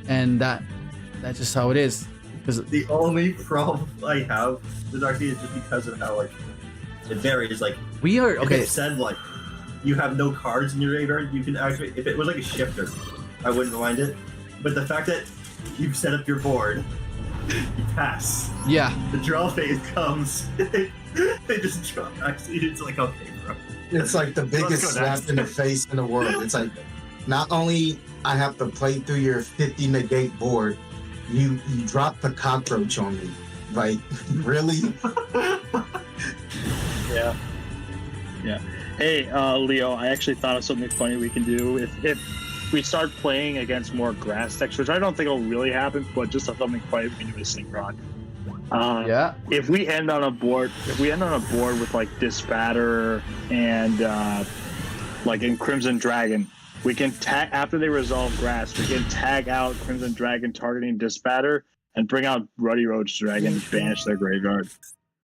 and that's just how it is. Because the only problem I have with RC is just because of how like it varies. Like we are if okay. it said like you have no cards in your graveyard, you can actually. If it was like a shifter, I wouldn't mind it. But the fact that you've set up your board, you pass. Yeah. The draw phase comes. They just draw actually. It's like okay, bro. It's like the biggest slap in the face in the world. It's like not only I have to play through your 50 negate board, you drop the cockroach on me. Like really? Yeah. Hey, Leo, I actually thought of something funny we can do if we start playing against more grass textures. I don't think it'll really happen, but just something funny we can do with Synchron. Yeah. If we end on a board with like Disbatter and like in Crimson Dragon, we can tag after they resolve grass. We can tag out Crimson Dragon targeting Disbatter and bring out Ruddy Roach Dragon and banish their graveyard.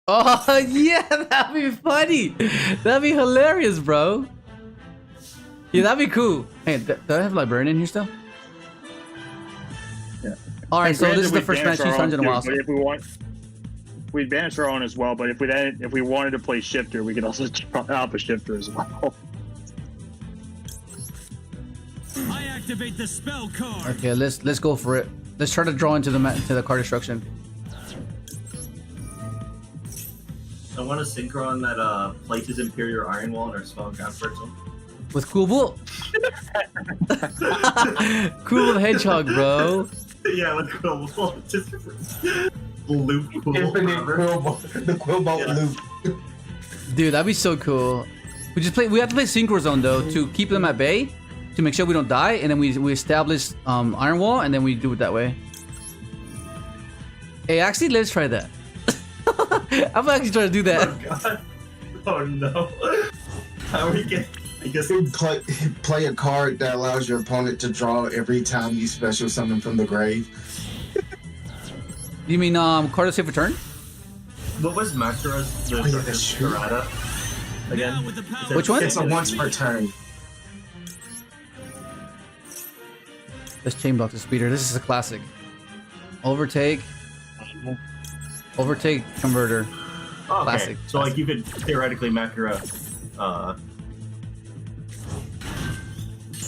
Oh yeah, that'd be funny. That'd be hilarious, bro. Yeah, that'd be cool. Hey, do I have Librarian in here still? Yeah. All right, so this is the we'd first banish match he's our own done in a while. too, but if we want, we'd banish our own as well. But if we wanted to play Shifter, we could also drop out a Shifter as well. I activate the spell card. Okay, let's go for it. Let's try to draw into the card destruction. I want a Synchron that places Imperial Iron Wall in our Spellcraft Virtual. With Cool Bull. Cool Hedgehog, bro. Yeah, with Cool Bull. Just loop Cool Infinite Quillbolt, the Quillbolt loop. Dude, that'd be so cool. We have to play Synchro Zone though to keep them at bay, to make sure we don't die, and then we establish Iron Wall, and then we do it that way. Hey, actually, let's try that. I'm actually trying to do that. Oh god. Oh no. How are we getting? I guess Play a card that allows your opponent to draw every time you special summon from the grave. You mean card to save return? what was Matura's Karada again? Which one? It's a once per turn. Let's chain block the speeder. This is a classic. Overtake converter. Oh, okay. Classic. So like you could theoretically Makura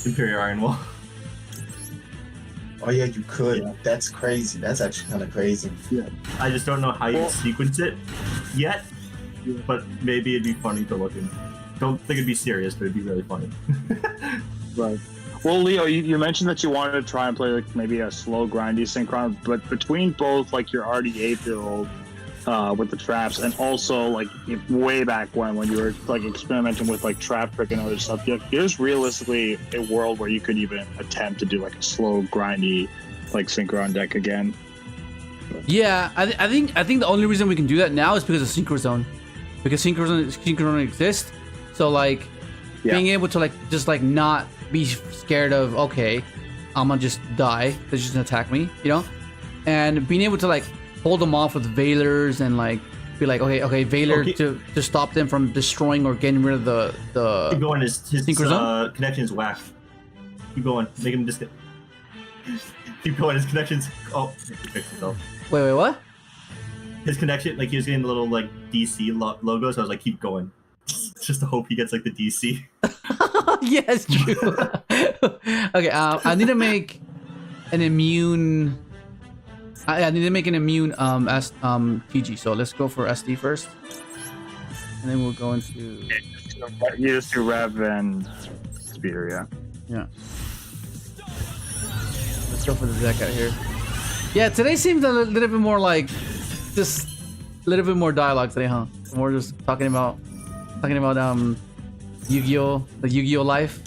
Imperial Iron Wall. Oh yeah, you could. Yeah. That's crazy. That's actually kind of crazy. Yeah. I just don't know how you sequence it yet, but maybe it'd be funny to look in. Don't think it'd be serious, but it'd be really funny. Right. Well, Leo, you mentioned that you wanted to try and play like maybe a slow, grindy Synchron, but between both like your RD8 build with the traps and also like way back when you were like experimenting with like trap trick and other stuff, there's realistically a world where you could even attempt to do like a slow, grindy like Synchron deck again. Yeah, I think the only reason we can do that now is because of Synchro Zone, because Synchro Zone exists. So like being able to like just like not be scared of, okay, I'm gonna just die, they're just gonna attack me, you know, and being able to like hold them off with Veilers and like be like, okay, Veiler to stop them from destroying or getting rid of the Keep going. His Synchro Zone? connection is whack. Keep going. Make him just keep going. His connection's Wait, what? His connection, like he was getting the little like DC logo, so I was like, keep going. Just to hope he gets like the DC. Yes, true. Okay, I need to make an immune. I need to make an immune TG. So let's go for SD first, and then we'll go into. You just do Rev and Speeder, yeah. Yeah. Let's go for the deck out here. Yeah, today seems a little bit more like just a little bit more dialogue today, huh? More just talking about Yu-Gi-Oh, the Yu-Gi-Oh life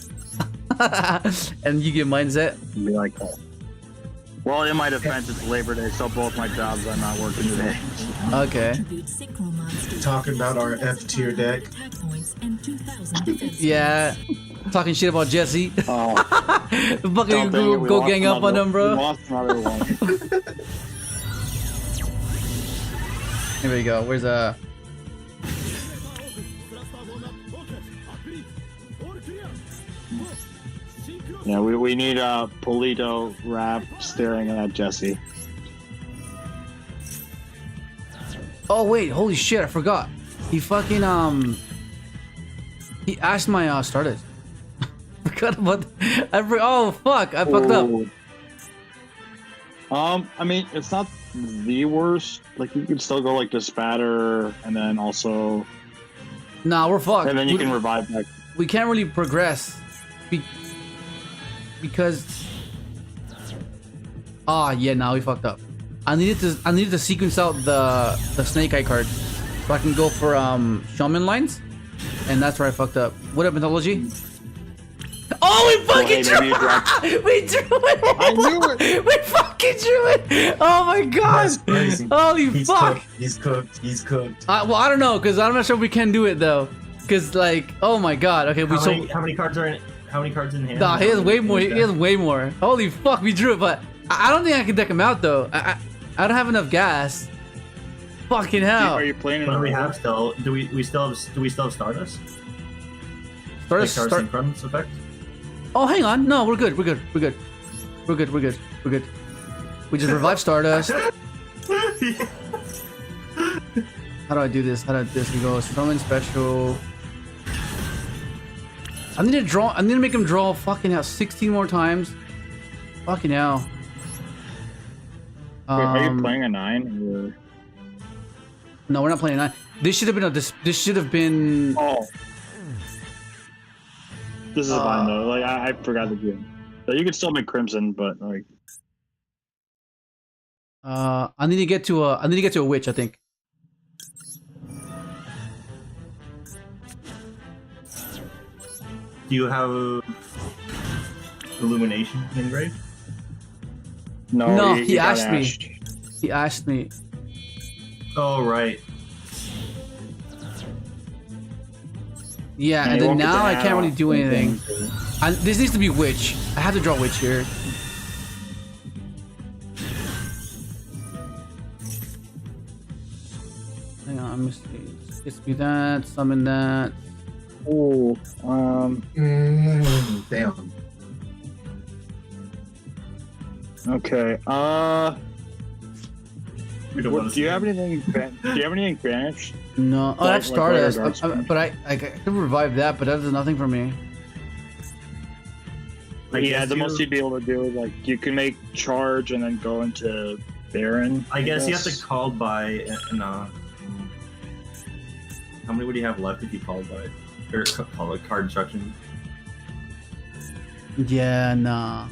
and Yu-Gi-Oh mindset. Be like that. Well, in my defense, it's Labor Day, so both my jobs I'm not working today. Okay. Talking about our F tier deck. Yeah. Talking shit about Jesse. Oh, Fucking go gang up on him, We bro. lost another one. Here we go. Where's Yeah, we need a Polito rap staring at Jesse. Oh wait, holy shit, I forgot. He fucking he asked my starters. Forgot about oh fuck, I fucked up. Ooh. I mean, it's not the worst. Like, you can still go like the spatter and then also, Nah, we're fucked. and then you can revive back. We can't really progress because yeah, now we fucked up. I needed to sequence out the Snake Eye card so I can go for Shaman lines, and that's where I fucked up. What up, Mythology? Oh, we fucking Well, hey, maybe you drew dropped- it! We drew it! I knew it! We fucking drew it! Oh my god! That's crazy. Holy He's fuck! cooked. He's cooked. He's cooked. Well, I don't know, because I'm not sure we can do it though. Because like, oh my god. Okay, How many cards are in? How many cards in hand? Nah, he has way more. He has way more. Holy fuck, we drew it, but I don't think I can deck him out though. I don't have enough gas. Fucking hell. Are you playing? What do we have still? Do we still have Stardust? Stardust. Like our Synchron's effect? Oh, hang on. No, we're good. We're good. We're good. We're good. We're good. We're good. We just revive Stardust. How do I do this? How do I do this? We go summon special. I need to draw. I need to make him draw fucking hell 16 more times. Fucking hell. Wait, are you playing a 9? Or... No, we're not playing 9. This should have been a. This should have been. Oh. This is fine though. Like I forgot the game. So you can still make Crimson, but like. I need to get to a witch, I think. Do you have Illumination engraved? No, he got asked me. ashed. He asked me. Oh right. Yeah, Yeah, and you then won't get now to I can't have really do anything. anything. This needs to be witch. I have to draw witch here. Hang on, let me see. Let's be that. Summon that. Oh, Damn. okay. We don't want to Do you have anything? Do you have anything banished? No, oh, I have Like Warrior Stardust, Guards. but I can revive that, but that does nothing for me. Yeah, the most you, you'd be able to do is like you can make charge and then go into Baron. I guess you have to call by how many would you have left if you called by or call it card instruction? Yeah, nah.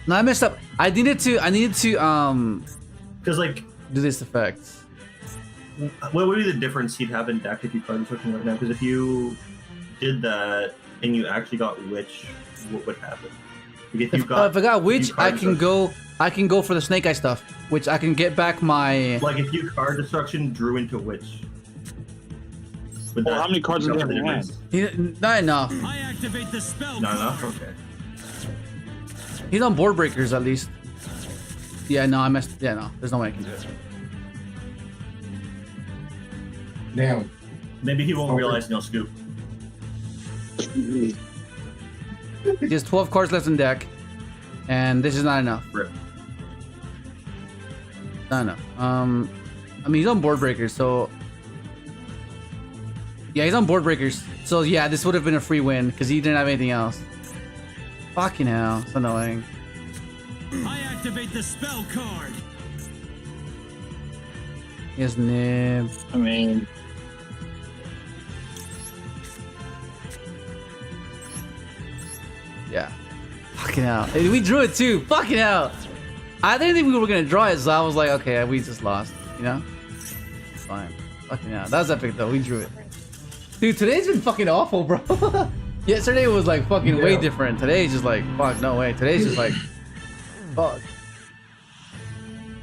No, I messed up. I needed to Because like, do this effect. what would be the difference you'd have in deck if you card instruction right now? Because if you did that and you actually got Witch, what would happen? Like if If I got witch, you card I can go for the Snake Eye stuff, which I can get back my. like if you card destruction drew into Witch. Would Well, how many cards would do that you have have? the difference? Not enough. I activate the spell Not card. enough. Okay. He's on board breakers at least. Yeah, no, I messed. Yeah, no, there's no way I can do it. Damn. Maybe he won't realize no scoop. He has 12 cards left in deck, and this is not enough. Rip. Not enough. I mean, he's on board breakers, so yeah, he's on board breakers. So yeah, this would have been a free win because he didn't have anything else. Fucking hell, it's annoying. I activate the spell card. He has nib. I mean, Yeah. Fucking hell. And we drew it too. Fucking hell. I didn't think we were gonna draw it, so I was like, okay, we just lost. You know? It's fine. Fucking hell. That was epic though. We drew it. Dude, today's been fucking awful, bro. Yesterday was like fucking way different. Today's just like, fuck, no way. Today's just like, fuck.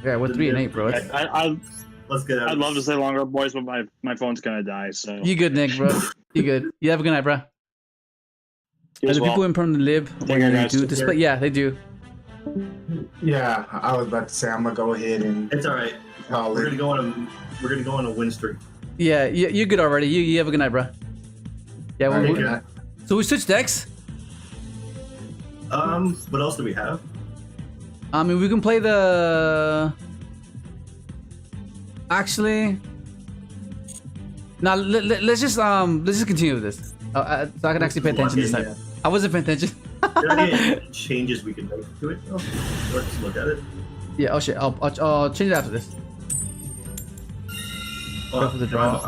Yeah, we're 3 and 8, bro. Let's get out. I'd love to stay longer, boys, but my phone's gonna die. So you good, Nick, bro? You good? You have a good night, bro. Do people in permanent lib when they do display? Yeah, they do. Yeah, I was about to say I'm gonna go ahead and. It's all right. We're gonna go on a win streak. Yeah, you're good already. You have a good night, bro. Yeah, so we switched decks. What else do we have? I mean, we can play the. Actually, now let's just continue with this. So I can actually pay attention this time. Yeah. I wasn't paying attention. Are there any changes we can make to it? Oh, let's look at it. Yeah. Oh shit. I'll change it after this. Oh, for the draw.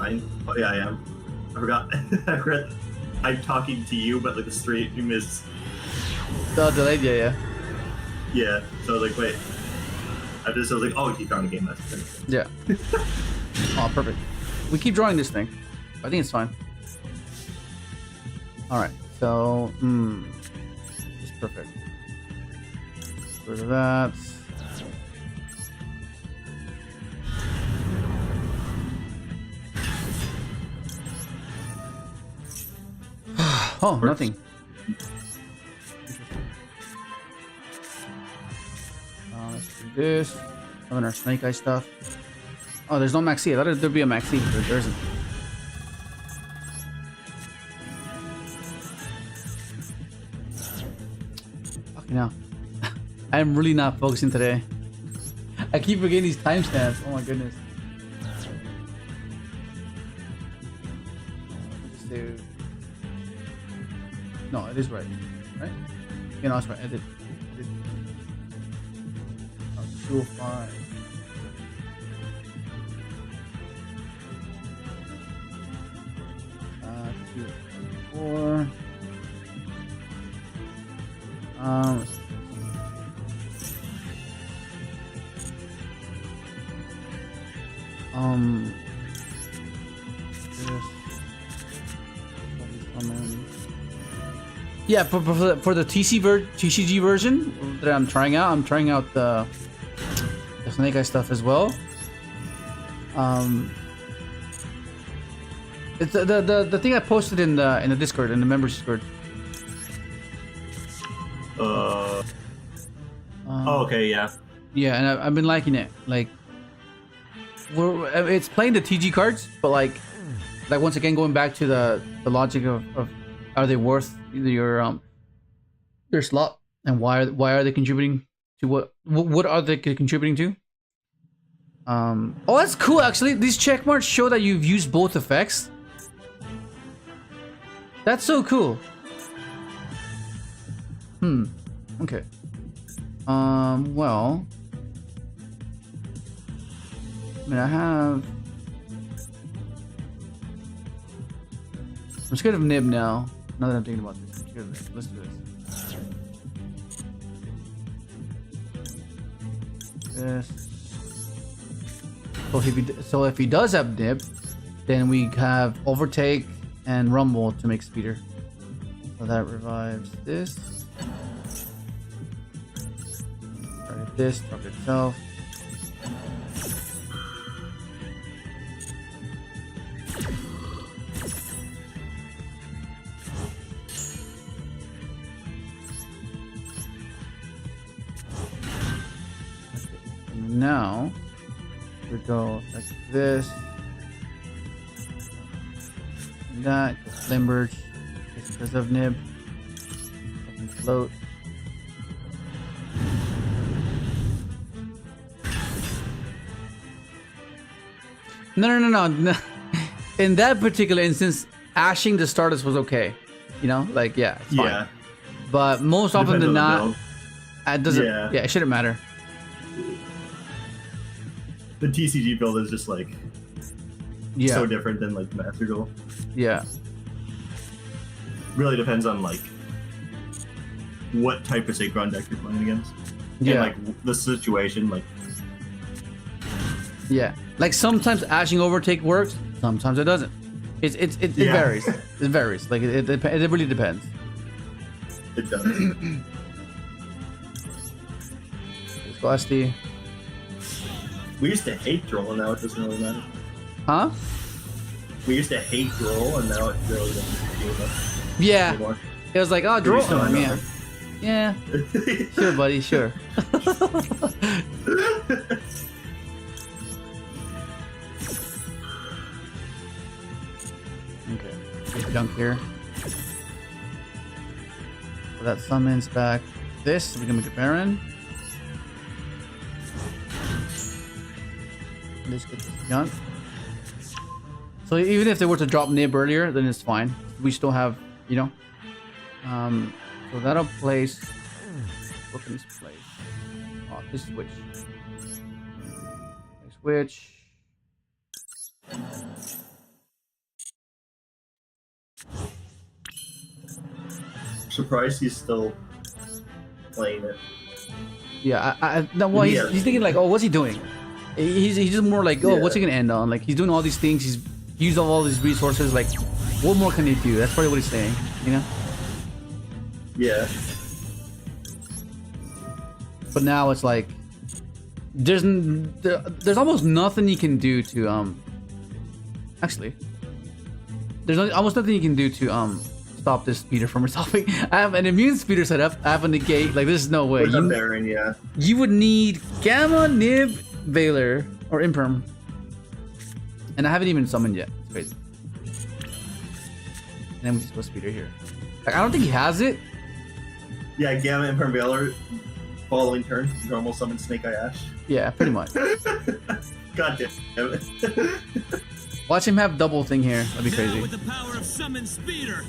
Oh yeah, I am. I forgot. I'm talking to you, but like the stream is. Delayed. Yeah. Yeah. So I was like, wait. After this, I was like, oh, he found a game. That's yeah. Oh, perfect. We keep drawing this thing. I think it's fine. All right. So, it's perfect. Get rid of that. Oh, nothing. Let's do this. Having our Snake Eye stuff. Oh, there's no Maxi. I thought there'd be a Maxi, but there isn't. Fucking hell. I'm really not focusing today. I keep forgetting these timestamps. Oh my goodness. Let's do... No, it is right. Right? You know, it's right. I did. 205. Yeah, for the TCG version that I'm trying out the Snake Eye stuff as well. It's the thing I posted in the Discord, in the members Discord. Oh, okay, yeah. Yeah, and I've been liking it. Like, it's playing the TG cards, but like once again going back to the logic of are they worth your slot, and why are they contributing to what are they contributing to? Oh, that's cool actually. These check marks show that you've used both effects. That's so cool. Okay. Well, I mean, I'm scared of Nib now. Now that I'm thinking about this, I'm scared of Nib. Let's do this. So if he does have Nib, then we have Overtake and Rumble to make speeder. So that revives this. Target this, target itself. And now we go like this. And that Limber because of Nib. Fucking float. No. In that particular instance, ashing the Stardust was okay. You know, like yeah, it's fine. Yeah. But most often than not, it doesn't. Yeah, it shouldn't matter. The TCG build is just like so different than like Master Duel. Yeah. Really depends on like what type of Synchron deck you're playing against. Yeah. And like the situation, like Yeah, like sometimes ashing overtake works, sometimes it doesn't. It Yeah. varies. It varies. Like it really depends. it does. Let's go SD. We used to hate Droll, and now it doesn't really matter. Huh? We used to hate Droll, and now it really doesn't do much Yeah. anymore. It was like, oh, We draw. used to Oh, line yeah. up, Yeah. Sure, buddy. Sure. Okay. Get junk here. So that summons back this. We can make a Baron. Let's get this junk. So even if they were to drop Nib earlier, then it's fine. We still have, you know. So that'll place. What can this place? Oh, this switch. Switch. Surprised he's still playing it. Yeah, no, well, Yeah. he's thinking like, oh, what's he doing? He's just more like, oh, Yeah. what's he gonna end on? Like, he's doing all these things. He's used up all these resources. Like, what more can he do? That's probably what he's saying. You know. Yeah. But now it's like, there's almost nothing you can do to Actually, there's almost nothing you can do to stop this speeder from resolving. I have an immune speeder set up. I have a negate. Like, there's no way. With a Baron, yeah. You would need Gamma, Nib, Veiler, or Imperm. And I haven't even summoned yet. It's crazy. And then we just go speeder here. Like, I don't think he has it. Yeah, Gamma and Permvailer, following turn, normal summon Snake Eye Ash. Yeah, pretty much. God damn it. Watch him have double thing here. That'd be Now crazy. with the power of Summon Speeder.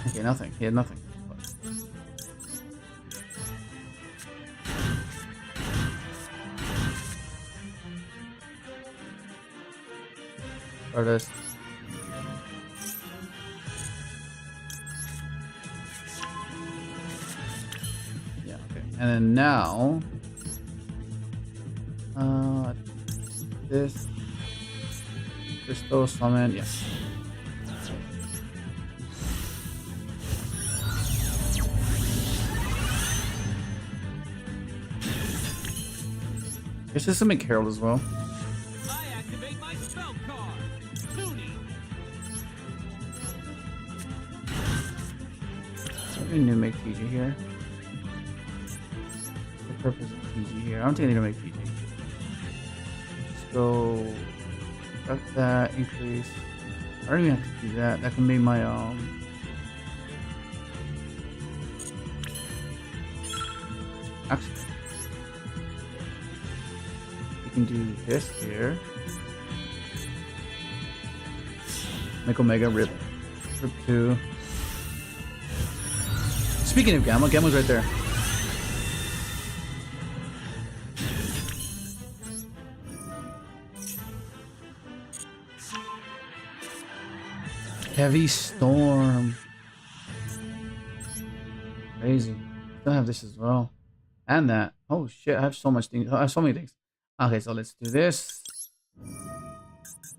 Okay, nothing. He had nothing. Artist. Yeah, okay. And then now this crystal summon, yes. This is summon Carol as well. I activate my spell card. Toonie. Maybe need to make PG here. The purpose of PG here. I don't think I need to make PG. Let's go. Got that increase. I don't even have to do that. That can be my Actually, we can do this here. Make Omega rip 2. Speaking of Gamma, Gamma's right there. Heavy Storm. Crazy. I have this as well. And that. Oh shit, I have so much things. I have so many things. Okay, so let's do this.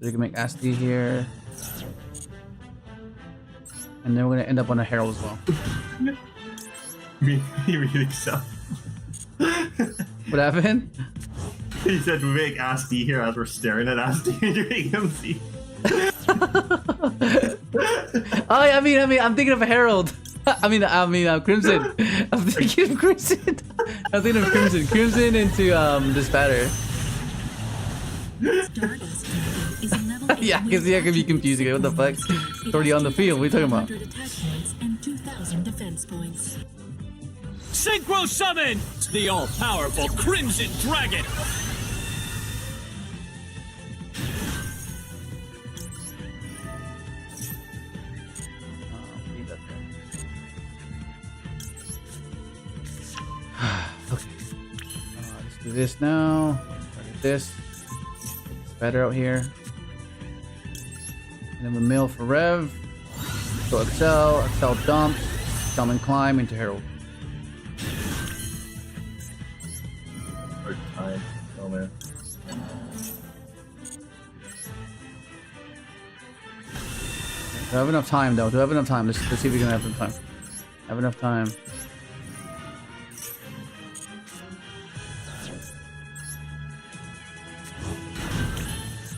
We can make SD here. And then we're gonna end up on a Herald as well. Me reading so. What happened? He said we make Asti here as we're staring at Asti and you're making him see. Oh, I mean, I'm thinking of Herald. I mean, Crimson. I'm thinking of Crimson. I'm thinking of Crimson. Crimson into this batter. Stardust is a level Yeah, because I can be confusing. What the fuck? It's already on the field. What are you talking about? 100 attack points and 2,000 defense points. Synchro Summon! The all-powerful Crimson Dragon! Leave that there. Okay. Let's Do this now. This. It's better out here. And then we mill for Rev. So Excel dumps. Summon climb into Herald. Hard time. Oh man. Do I have enough time though? Do I have enough time? Let's see if we can have enough time. Have enough time.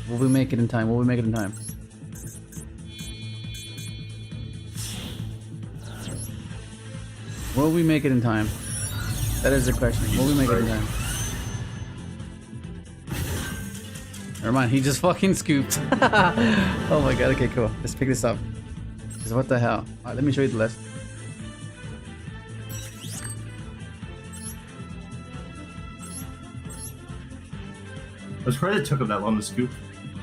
Will we make it in time? Will we make it in time? Will we make it in time? That is the question. Will we make it in time? Never mind, he just fucking scooped. Oh my god, okay, cool. Let's pick this up. Because what the hell? Alright, let me show you the list. I was surprised it took him that long to scoop.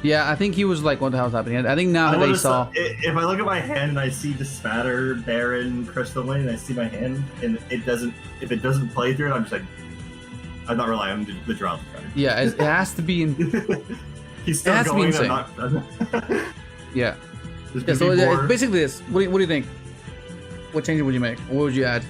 Yeah, I think he was like, what the hell's happening? I think now they saw. If I look at my hand and I see the Spatter, Baron, Crystalline, and I see my hand and it doesn't, if it doesn't play through it, I'm just like, I'm not relying on the draw the card. Yeah, it has to be in. He's still it has going. to be insane. Yeah. Yeah, so it's basically this. What do you think? What changes would you make? What would you add?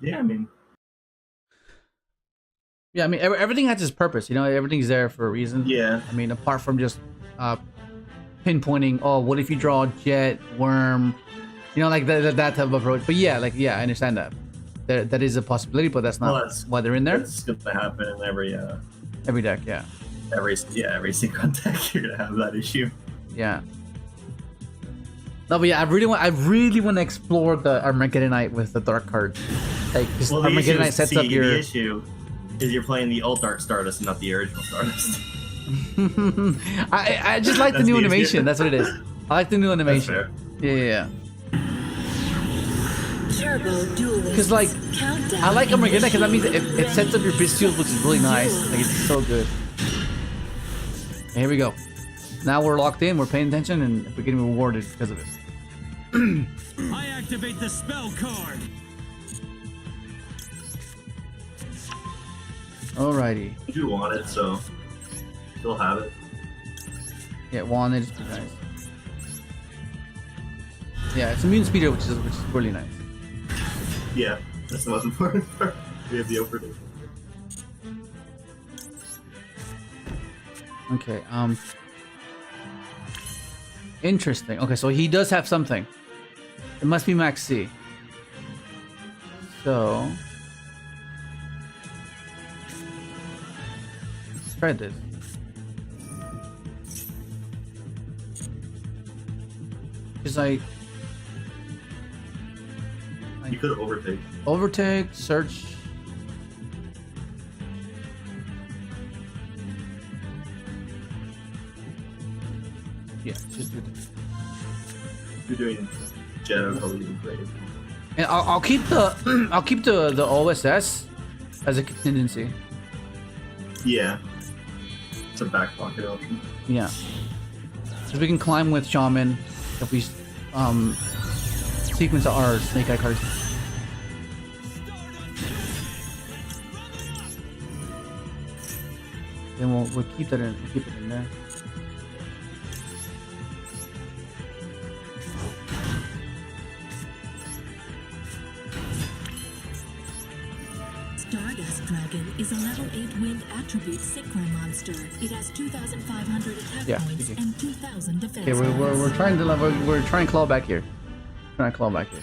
Yeah, I mean. Yeah, I mean everything has its purpose. You know, everything's there for a reason. Yeah. I mean, apart from just pinpointing. Oh, what if you draw Jet, Worm? You know, like that type of approach. But yeah, like I understand that. That is a possibility, but that's not why they're in there. It's gonna happen in every deck. Yeah. Every synchron deck, you're gonna have that issue. Yeah. No, but yeah, I really want to explore the Armageddonite with the dark card. Like, well, Armageddonite sets up your. The issue is you're playing the old Dark Stardust and not the original Stardust. I just like the new animation. That's what it is. I like the new animation. Yeah. Because like, I like Armageddonite because that means it sets up your Bestials, which is really nice. Like, it's so good. Here we go. Now we're locked in. We're paying attention, and we're getting rewarded because of it. I activate the spell card. Alrighty. You do want it, so still have it. Yeah, wanted is pretty nice. Yeah, it's immune speeder, which is really nice. Yeah, that's the most important part. We have the overdose. Okay. Interesting. Okay, so he does have something. It must be Max C. So let's try this. Because you could overtake. Overtake, search. Yeah, just do this. You're doing Jedi probably even great. And I'll keep the I'll keep the OSS as a contingency. Yeah. It's a back pocket option. Yeah. So we can climb with Shaman if we sequence our Snake Eye cards. Then we'll keep that in. We'll keep it in there. Stardust Dragon is a level 8 wind attribute synchro monster. It has 2,500 attack points and 2,000 defense. Okay, we're trying to we're trying to claw back here. Trying to claw back here.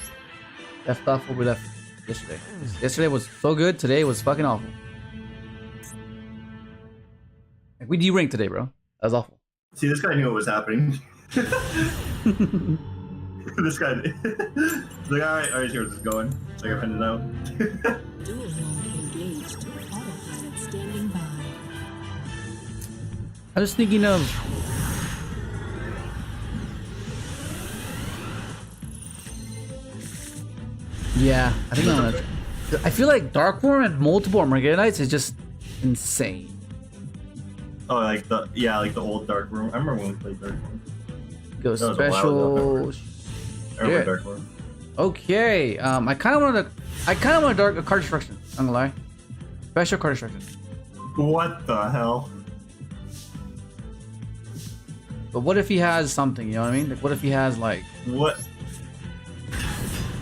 Left off where we left yesterday. Yesterday was so good. Today was fucking awful. Like, we de-ranked today, bro. That was awful. See, this guy knew what was happening. This guy. He's like, all right, here's where this is going. It's like I kind of know. Duel mode engaged. Autopilot standing by. I was thinking of Yeah, I think I'm gonna. I feel like Dark Worm and multiple Armageddonites is just insane. Oh, like the old Dark Room. I remember when we played Dark Room. Go That was a while ago, special. I remember Yeah. Dark Room. Okay. I kind of want a card destruction. I'm gonna lie. Special card destruction. What the hell? But what if he has something? You know what I mean? Like, what if he has like? What?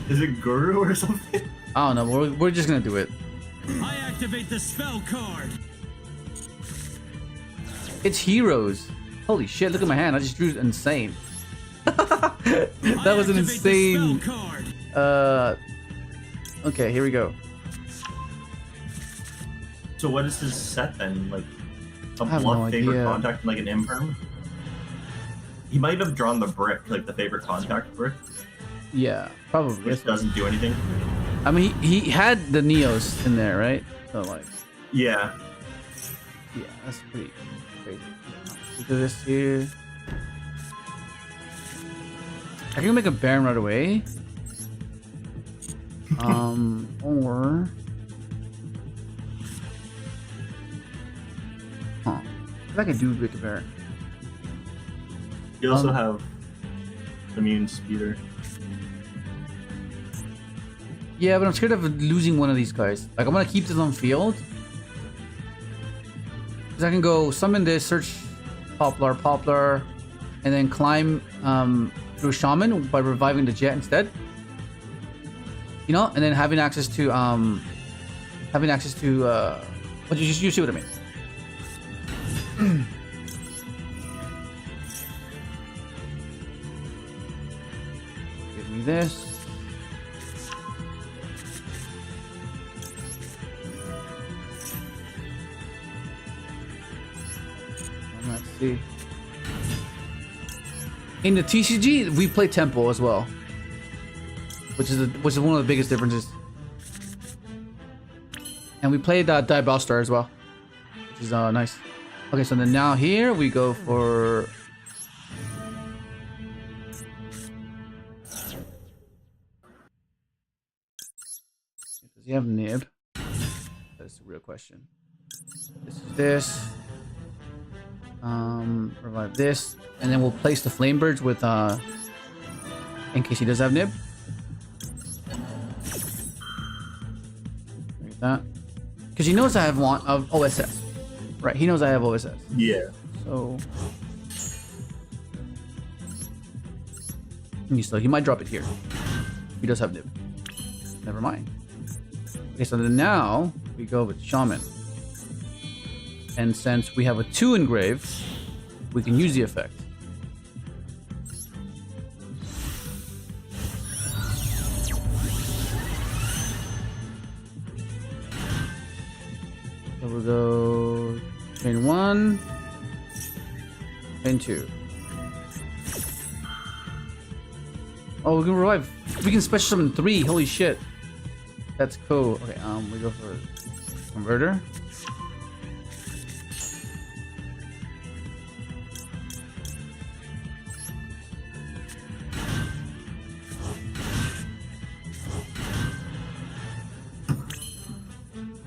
Is it Guru or something? I don't know. We're just gonna do it. I activate the spell card. It's heroes. Holy shit! Look at my hand. I just drew insane. That was an insane. Okay, here we go. So what is his set then? Like a I have bluff, no favorite idea. contact, and like an imperm? He might have drawn the brick, like the favorite contact brick, Yeah, probably. which doesn't do anything. I mean, he had the Neos in there, right? So like, Yeah. yeah, that's pretty crazy. Let's do this here. I can make a Baron right away. Or if I can do make a Baron. You also have immune speeder. Yeah, but I'm scared of losing one of these guys. Like, I'm gonna keep this on field. Because I can go summon this, search Poplar, and then climb through Shaman by reviving the Jet instead. You know, and then having access to what you see what I mean. Give me this. Let's see. In the TCG, we play Tempo as well, which is one of the biggest differences. And we played Diabol Star as well, which is nice. Okay, so then now here we go for. Does he have Nib? That's the real question. This is this. Revive this, and then we'll place the Flamebirds with in case he does have Nib. Like that, because he knows I have one of OSS, right? He knows I have OSS. Yeah. So he might drop it here. He does have Nib. Never mind. Okay, so then now we go with Shaman. And since we have a 2 engrave, we can use the effect. So we'll go chain 1, chain 2. Oh, we can revive. We can special summon 3. Holy shit. That's cool. Okay, we go for converter.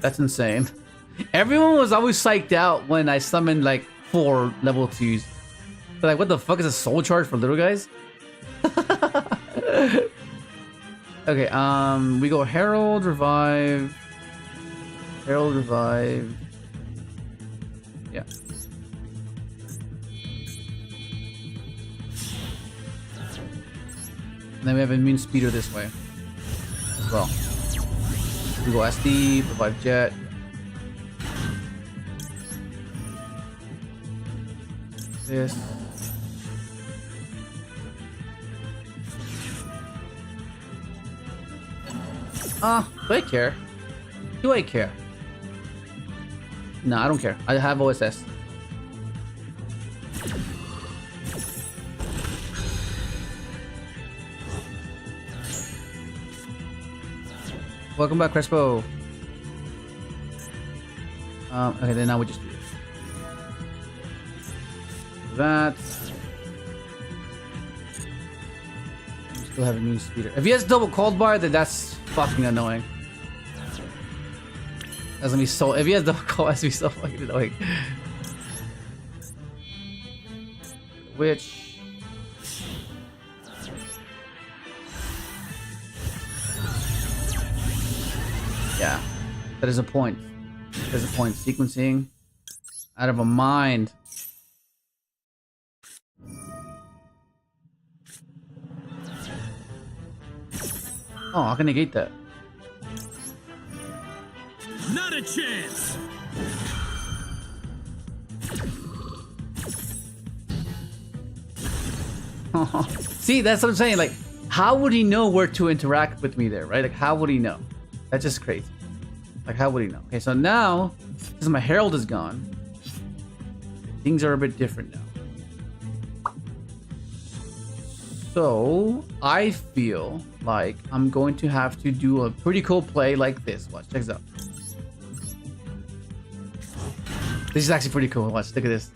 That's insane. Everyone was always psyched out when I summoned like 4 level 2s. They're like, what the fuck is a soul charge for little guys? Okay, we go Herald, Revive. Herald, Revive. Yeah. And then we have Immune Speeder this way as well. We go SD, Revive Jet. This. Do I care? Do I care? No, I don't care. I have OSS. Welcome back, Crespo. Okay, then now we just do this. That. We still have a new speeder. If he has double cold bar, then that's fucking annoying. That's gonna be so. If he has double call, that's gonna be so fucking annoying. Which. Yeah, that is a point. There's a point. Sequencing. Out of a mind. Oh, I can negate that. Not a chance. See, that's what I'm saying. Like, how would he know where to interact with me there, right? Like, how would he know? That's just crazy. Like, how would he know? Okay, so now, since my Herald is gone, things are a bit different now. So, I feel like I'm going to have to do a pretty cool play like this. Watch, check this out. This is actually pretty cool. Watch, look at this.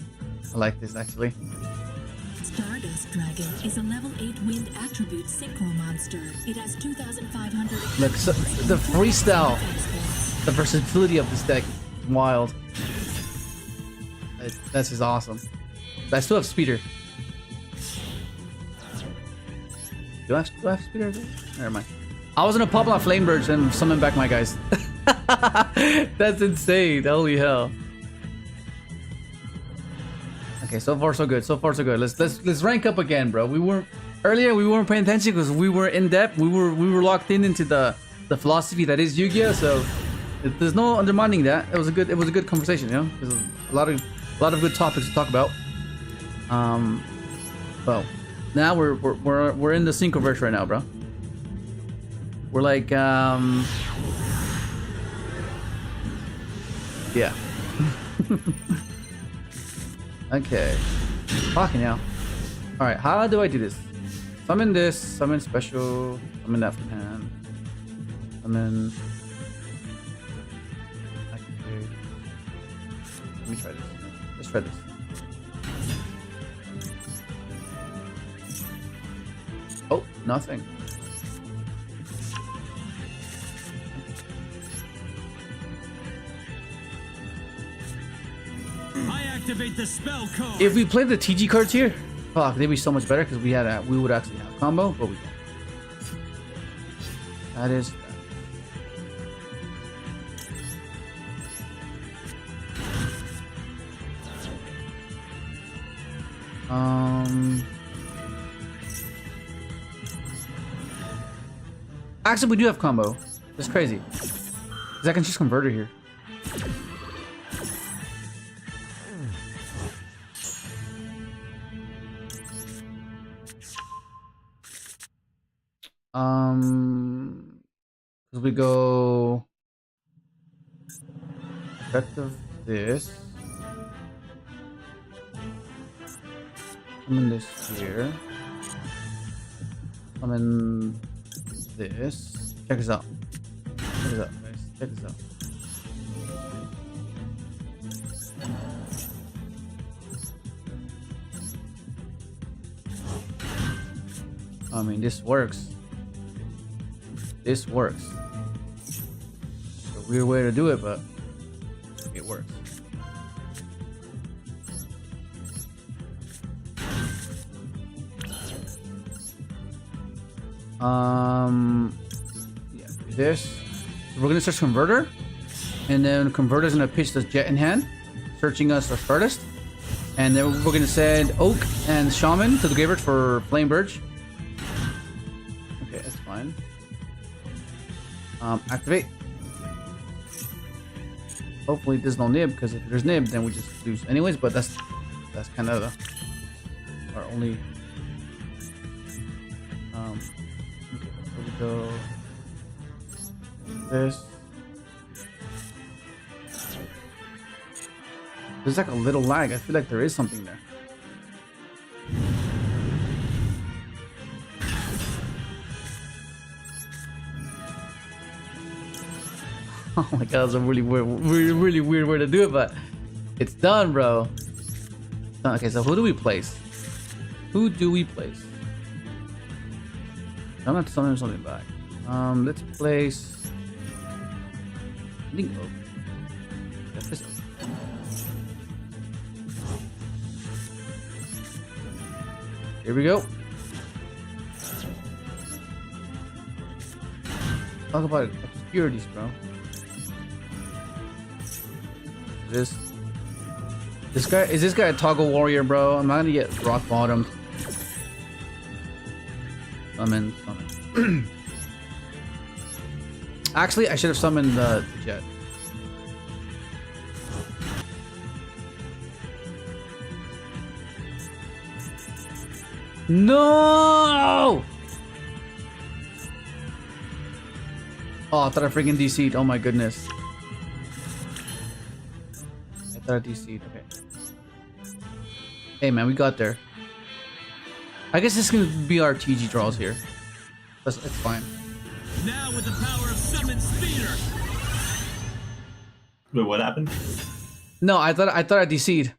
I like this, actually. Stardust Dragon is a level 8 wind attribute synchro monster. It has 2,500. Look, so the freestyle, the versatility of this deck, wild. That's just awesome. But I still have speeder. Do I have speeder? Never mind. I was gonna pop my flame birds and summon back my guys. That's insane. Holy hell. Okay, so far so good. So far so good. Let's rank up again, bro. We weren't paying attention because we were in depth. We were locked into the philosophy that is Yu-Gi-Oh. So there's no undermining that. It was a good conversation, you know. There's a lot of good topics to talk about. Well, now we're in the synchroverse right now, bro. We're like yeah. Okay. Fucking hell. Alright, how do I do this? Summon this, summon special, summon that from hand. Summon. Activate. Let me try this. Let's try this. Oh, nothing. I activate the spell card. If we played the TG cards here, fuck, they'd be so much better because we would actually have combo, but we don't. That is. Actually, we do have combo. That's crazy. Cause I can just convert it here. Because we go effect of this. Summon this here. Summon this. Check this out. Check this out, guys. Check this out. I mean, this works. This works. It's a weird way to do it, but it works. Yeah, this. So we're gonna search converter, and then converter's gonna pitch this jet in hand, searching us our artist, and then we're gonna send Oak and Shaman to the graveyard for Flame Birch. Okay, that's fine. Activate. Hopefully there's no nib, because if there's nib, then we just lose anyways. But that's kind of our only. Okay, so we go this. There's like a little lag. I feel like there is something there. Oh my god, that's a really weird way to do it, but it's done, bro. Okay, so who do we place? Who do we place? I'm gonna summon something back. Let's place. I think oak. Let's place oak. Here we go. Talk about obscurities, bro. This guy is this guy a toggle warrior, bro? I'm not gonna get rock bottomed. Summon. Actually, I should have summoned the jet. No! Oh, I thought I freaking DC'd. Oh my goodness. I thought I DC'd. Okay. Hey man, we got there. I guess this can be our TG draws here. It's fine. Now with the power of summon speeder. Wait, what happened? No, I thought I DC'd.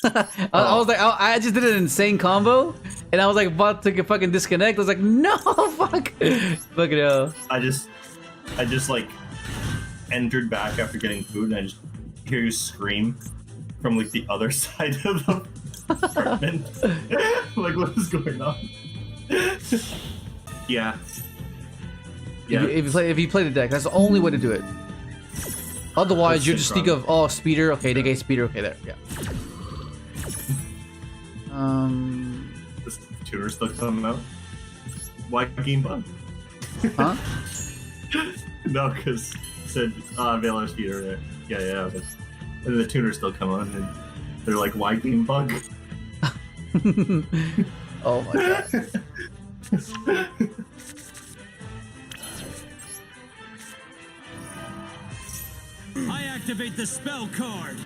I was like, I just did an insane combo, and I was like about to fucking disconnect. I was like, no, fuck, fucking hell. I just like entered back after getting food, and I just hear you scream from like the other side of the apartment. Like, what is going on? Yeah. Yeah. If you play the deck, that's the only way to do it. Otherwise, you just think of speeder. Okay, negate speeder. Okay, there. Yeah. This tutor still coming out. Why game bug? Huh? No, because said Valor speeder there. Yeah. But, and the tuner's still come on, and they're like, why game bug? Oh my god. I activate the spell card.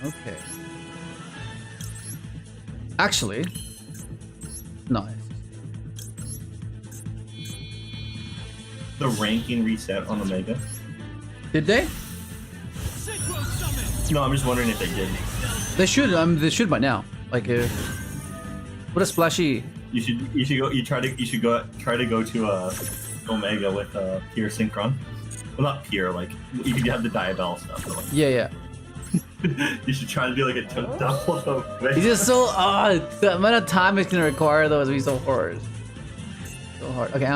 Okay. Actually, nice. The ranking reset on Omega. Did they? Synchro summon. No, I'm just wondering if they did. They should. They should by now. Like, what a splashy. You should go to Omega with pure synchron. Well, not pure. Like you could have the diabell stuff. But, like, Yeah. you should try to do like a double of Omega. It's just so the amount of time it's gonna require though is gonna be so hard. So hard. Okay.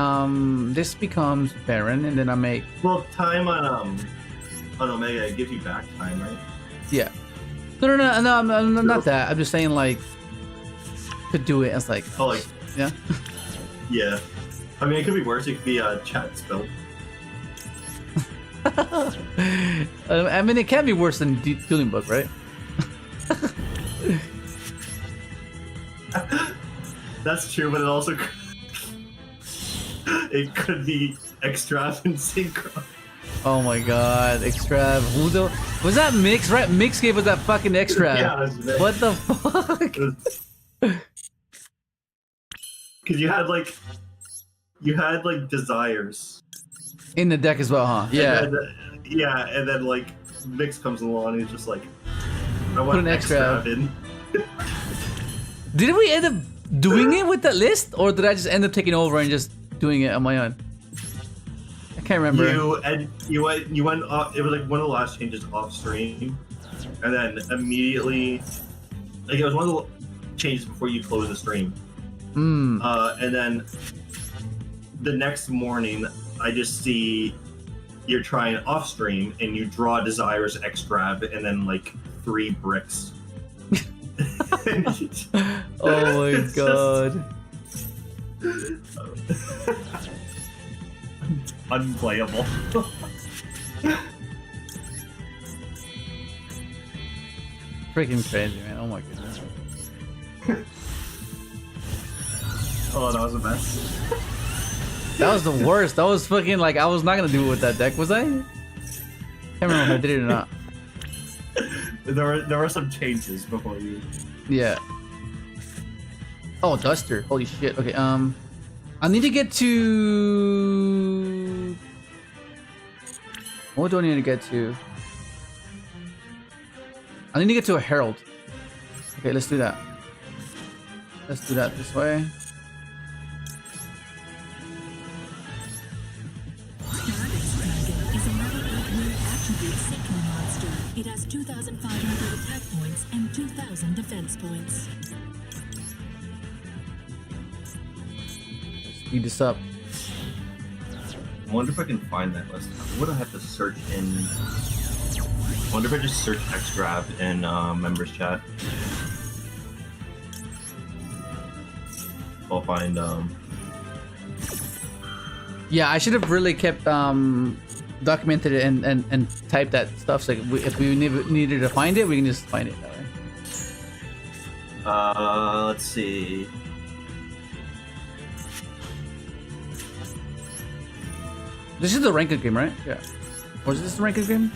This becomes Baron, and then I make. Well, time on Omega it gives you back time, right? Yeah. No. I'm not that. I'm just saying like. Could do it as like. Oh, like. Yeah. Yeah. I mean, it could be worse. It could be a chat spell. I mean, it can be worse than Dueling Book, right? That's true, but it also it could be extra and synchro. Oh my god, extra. Who the was that Mix? Right, Mix gave us that fucking extra. Yeah, it was Mix. What the fuck? Because you had like desires In the deck as well, huh? Yeah. And then like Mix comes along and he's just like, I want Put an extra in. Did we end up doing it with that list, or did I just end up taking over and just doing it on my own? I can't remember. You went off. It was like one of the last changes off stream, and then immediately, like it was one of the changes before you close the stream. And then the next morning, I just see you're trying off stream and you draw Desires Extrab and then like 3 bricks. Oh my god. Unplayable. Freaking crazy, man. Oh my goodness. Oh, that was the best. That was the worst. That was fucking like I was not gonna do it with that deck, was I? Can't remember if I did it or not. There were some changes before you. Yeah. Oh, Duster. Holy shit. Okay, I need to get to... What do I need to get to? I need to get to a Herald. Okay, let's do that. Let's do that this way. Dragon is another 8-wing attribute synchro monster. It has 2,500 attack points and 2,000 defense points. Speed this up. I wonder if I can find that list. What do I have to search in? I wonder if I just search Xgrab in members chat. I'll find Yeah, I should have really kept documented it and typed that stuff. So if we needed to find it, we can just find it that way. let's see. This is the ranked game, right? Yeah. Or is this the ranked game?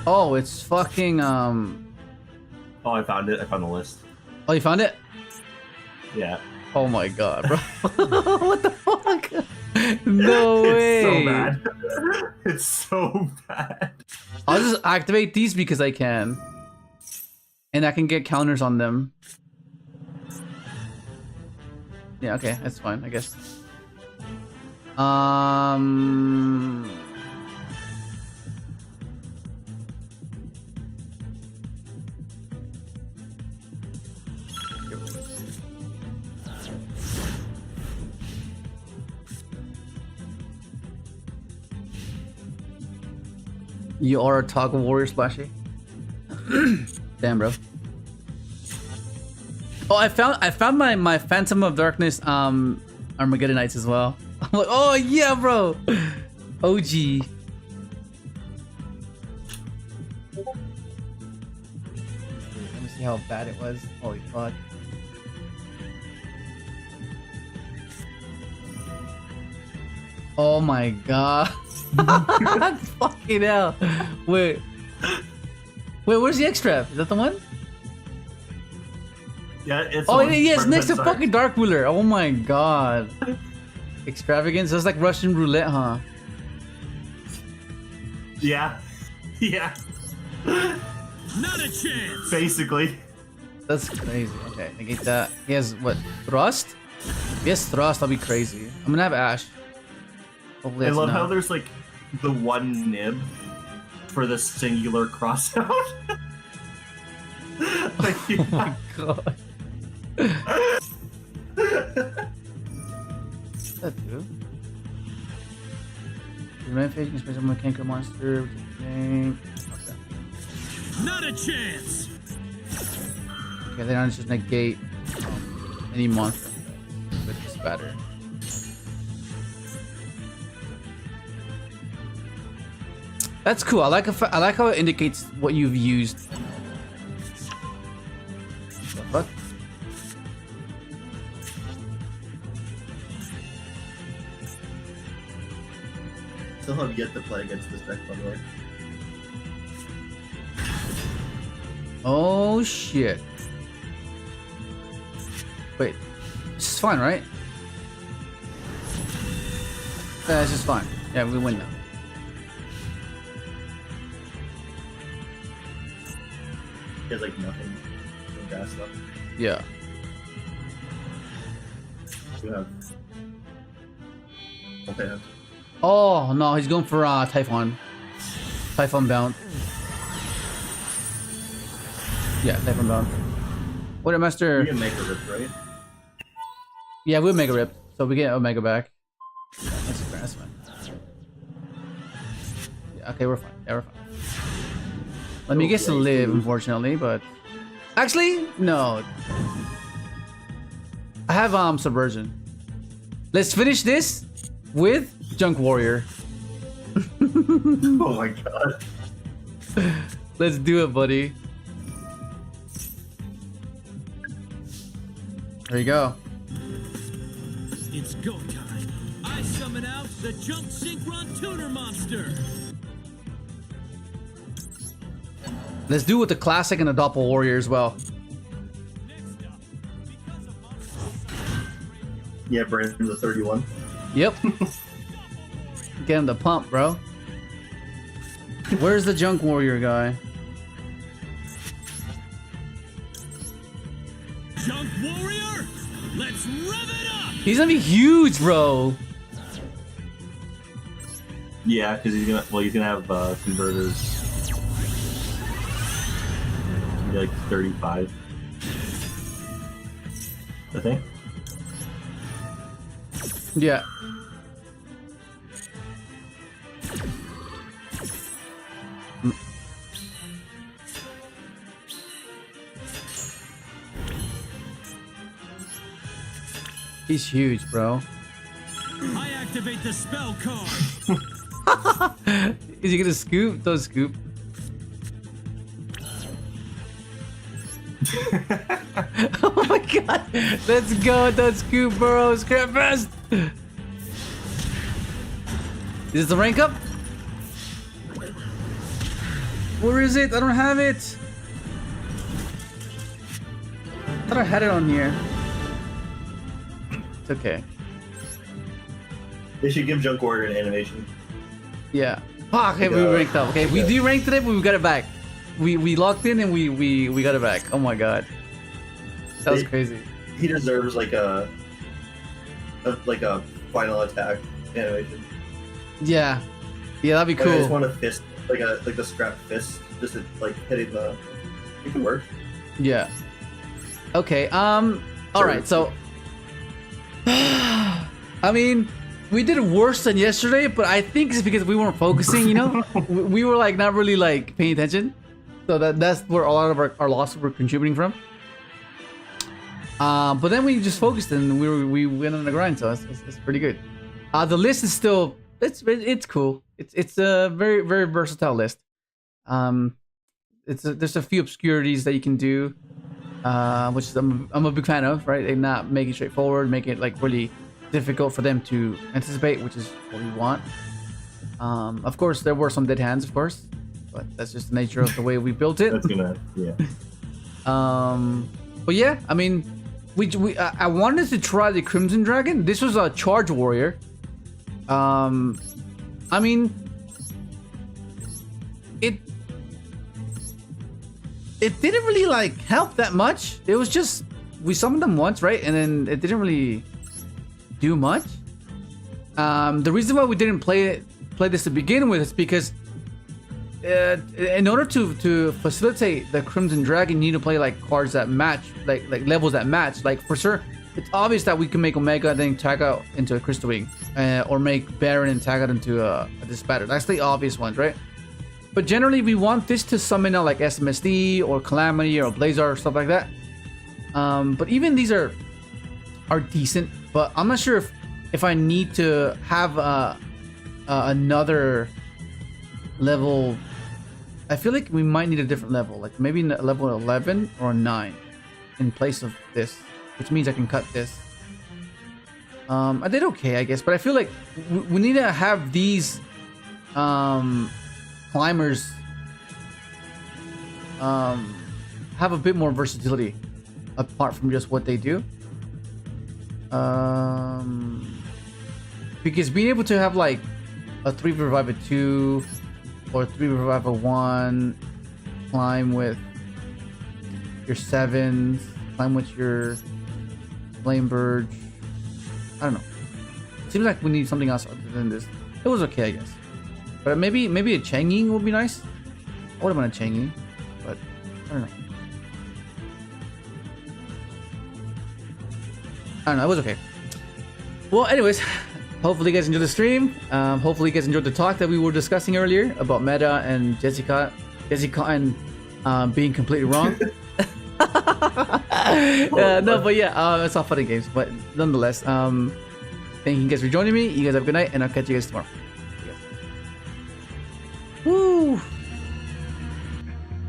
Oh, it's fucking Oh, I found it. I found the list. Oh, you found it? Yeah. Oh my god, bro. What the fuck? No way. It's so bad. It's so bad. I'll just activate these because I can. And I can get counters on them. Yeah, okay, that's fine, I guess. You are a toggle warrior, Splashy. Damn, bro. Oh, I found my Phantom of Darkness Armageddonites as well. I'm like, oh yeah, bro. OG. Let me see how bad it was. Holy fuck. Oh my god. Fucking hell. Wait, where's the extra? Is that the one? Yeah, it's. Oh, yeah, it's next to fucking Dark Ruler. Oh my god. Extravagance. That's like Russian roulette, huh? Yeah. Yeah. Not a chance. Basically. That's crazy. Okay, negate that. He has what? Thrust? If he has thrust, I'll be crazy. I'm gonna have Ash. Hopefully I that's love how enough. there's like the one nib for the singular crossout. Like, Oh my god. What's that do? The main phase can special mechanical monster. Okay. Not a chance. Okay, then I'll just negate any monster with this batter. That's cool. I like how it indicates what you've used. The fuck? Still have yet to play against this deck, by the way. Oh shit. Wait. This is fine, right? Yeah, this is fine. Yeah, we win now. He has like nothing. No gas left. Yeah. You have. Okay. Oh no, he's going for Typhon. Typhon bound. Yeah, Typhon bound. What a master. We can make a rip, right? Yeah, we'll Mega Rip, so we get Omega back. Yeah, that's fair, that's fine. Yeah, okay, we're fine. Yeah, we're fine. Let me get to live, unfortunately, but actually, no. I have Subversion. Let's finish this with Junk Warrior. Oh my god. Let's do it, buddy. There you go. It's go time. I summon out the Junk Synchron Tuner Monster. Let's do it with the classic and the Doppel Warrior as well. Next up, because of monster Yeah, Brandon's a 31. Yep. Get him the pump, bro. Where's the Junk Warrior guy? Junk Warrior, let's rev it up! He's gonna be huge, bro. Yeah, because he's gonna have converters. Maybe like 35. I think. Yeah. He's huge, bro. I activate the spell card. Is he gonna scoop? Don't scoop. Oh my god! Let's go! Don't scoop, bro! Scrap fast! Is this the rank up? Where is it? I don't have it! I thought I had it on here. It's okay. They should give Junk Warrior an animation. Yeah. Oh, okay, we ranked up. Okay, we de-ranked it, but we got it back. We locked in and we got it back. Oh my god. That was crazy. He deserves like a final attack animation. Yeah. Yeah, that'd be Like, cool. I just want a fist, like the scrap fist, just like hitting the. It can work. Yeah. Okay. All right. So. I mean, we did worse than yesterday, but I think it's because we weren't focusing. You know, we were like not really like paying attention. So that's where a lot of our losses were contributing from. But then we just focused and we went on the grind, so it's pretty good. The list is still it's cool. It's a very very versatile list. There's a few obscurities that you can do, which is I'm a big fan of. Right, they're not making it straightforward, making it like really difficult for them to anticipate, which is what we want. Of course, there were some dead hands, of course, but that's just the nature of the way we built it. That's gonna, yeah. But yeah, I mean, I wanted to try the Crimson Dragon. This was a Charge Warrior. I mean, it didn't really like help that much. It was just we summoned them once, right, and then it didn't really do much. The reason why we didn't play this to begin with is because in order to facilitate the Crimson Dragon, you need to play like cards that match, like levels that match. Like for sure, it's obvious that we can make Omega and then tag out into a Crystal Wing, or make Baron and tag out into a Dispatter. That's the obvious ones, right? But generally, we want this to summon out like SMSD or Calamity or Blazar or stuff like that. But even these are decent. But I'm not sure if I need to have another level. I feel like we might need a different level, like maybe a level 11 or 9 in place of this, which means I can cut this. I did okay, I guess, but I feel like we need to have these climbers have a bit more versatility apart from just what they do. Because being able to have like a 3 revive a 2 or 3 revive a 1, climb with your 7s, climb with your Flamebird. I don't know. Seems like we need something else other than this. It was okay, I guess. But maybe a Chang'e would be nice. I would have been a Chang'e, but I don't know. I don't know. It was okay. Well, anyways, hopefully you guys enjoyed the stream. Hopefully you guys enjoyed the talk that we were discussing earlier about meta and Jessica and being completely wrong. No, but yeah, it's all fun and games. But nonetheless, thank you guys for joining me. You guys have a good night, and I'll catch you guys tomorrow. Woo!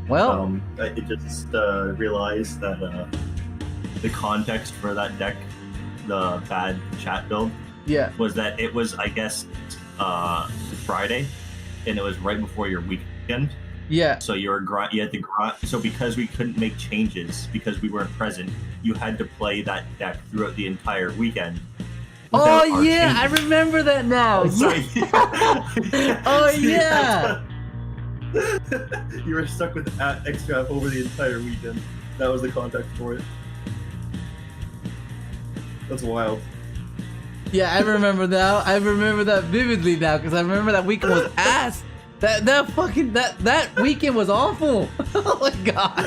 Well, I just realized that the context for that deck, the bad chat build, yeah, was that it was, I guess, Friday, and it was right before your weekend. Yeah. So you had to grind. So because we couldn't make changes because we weren't present, you had to play that deck throughout the entire weekend. Oh yeah, I remember that now. Sorry. Oh yeah. You were stuck with extra over the entire weekend. That was the context for it. That's wild. Yeah, I remember now. I remember that vividly now because I remember that weekend was ass. That weekend was awful. Oh my god.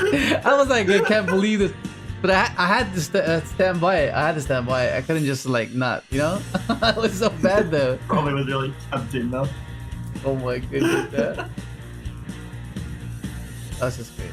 I was like, I can't believe this. But I had to stand by it. I had to stand by it. I couldn't just like not, you know? It was so bad though. Probably was really tempting though. Oh my goodness. That's just great.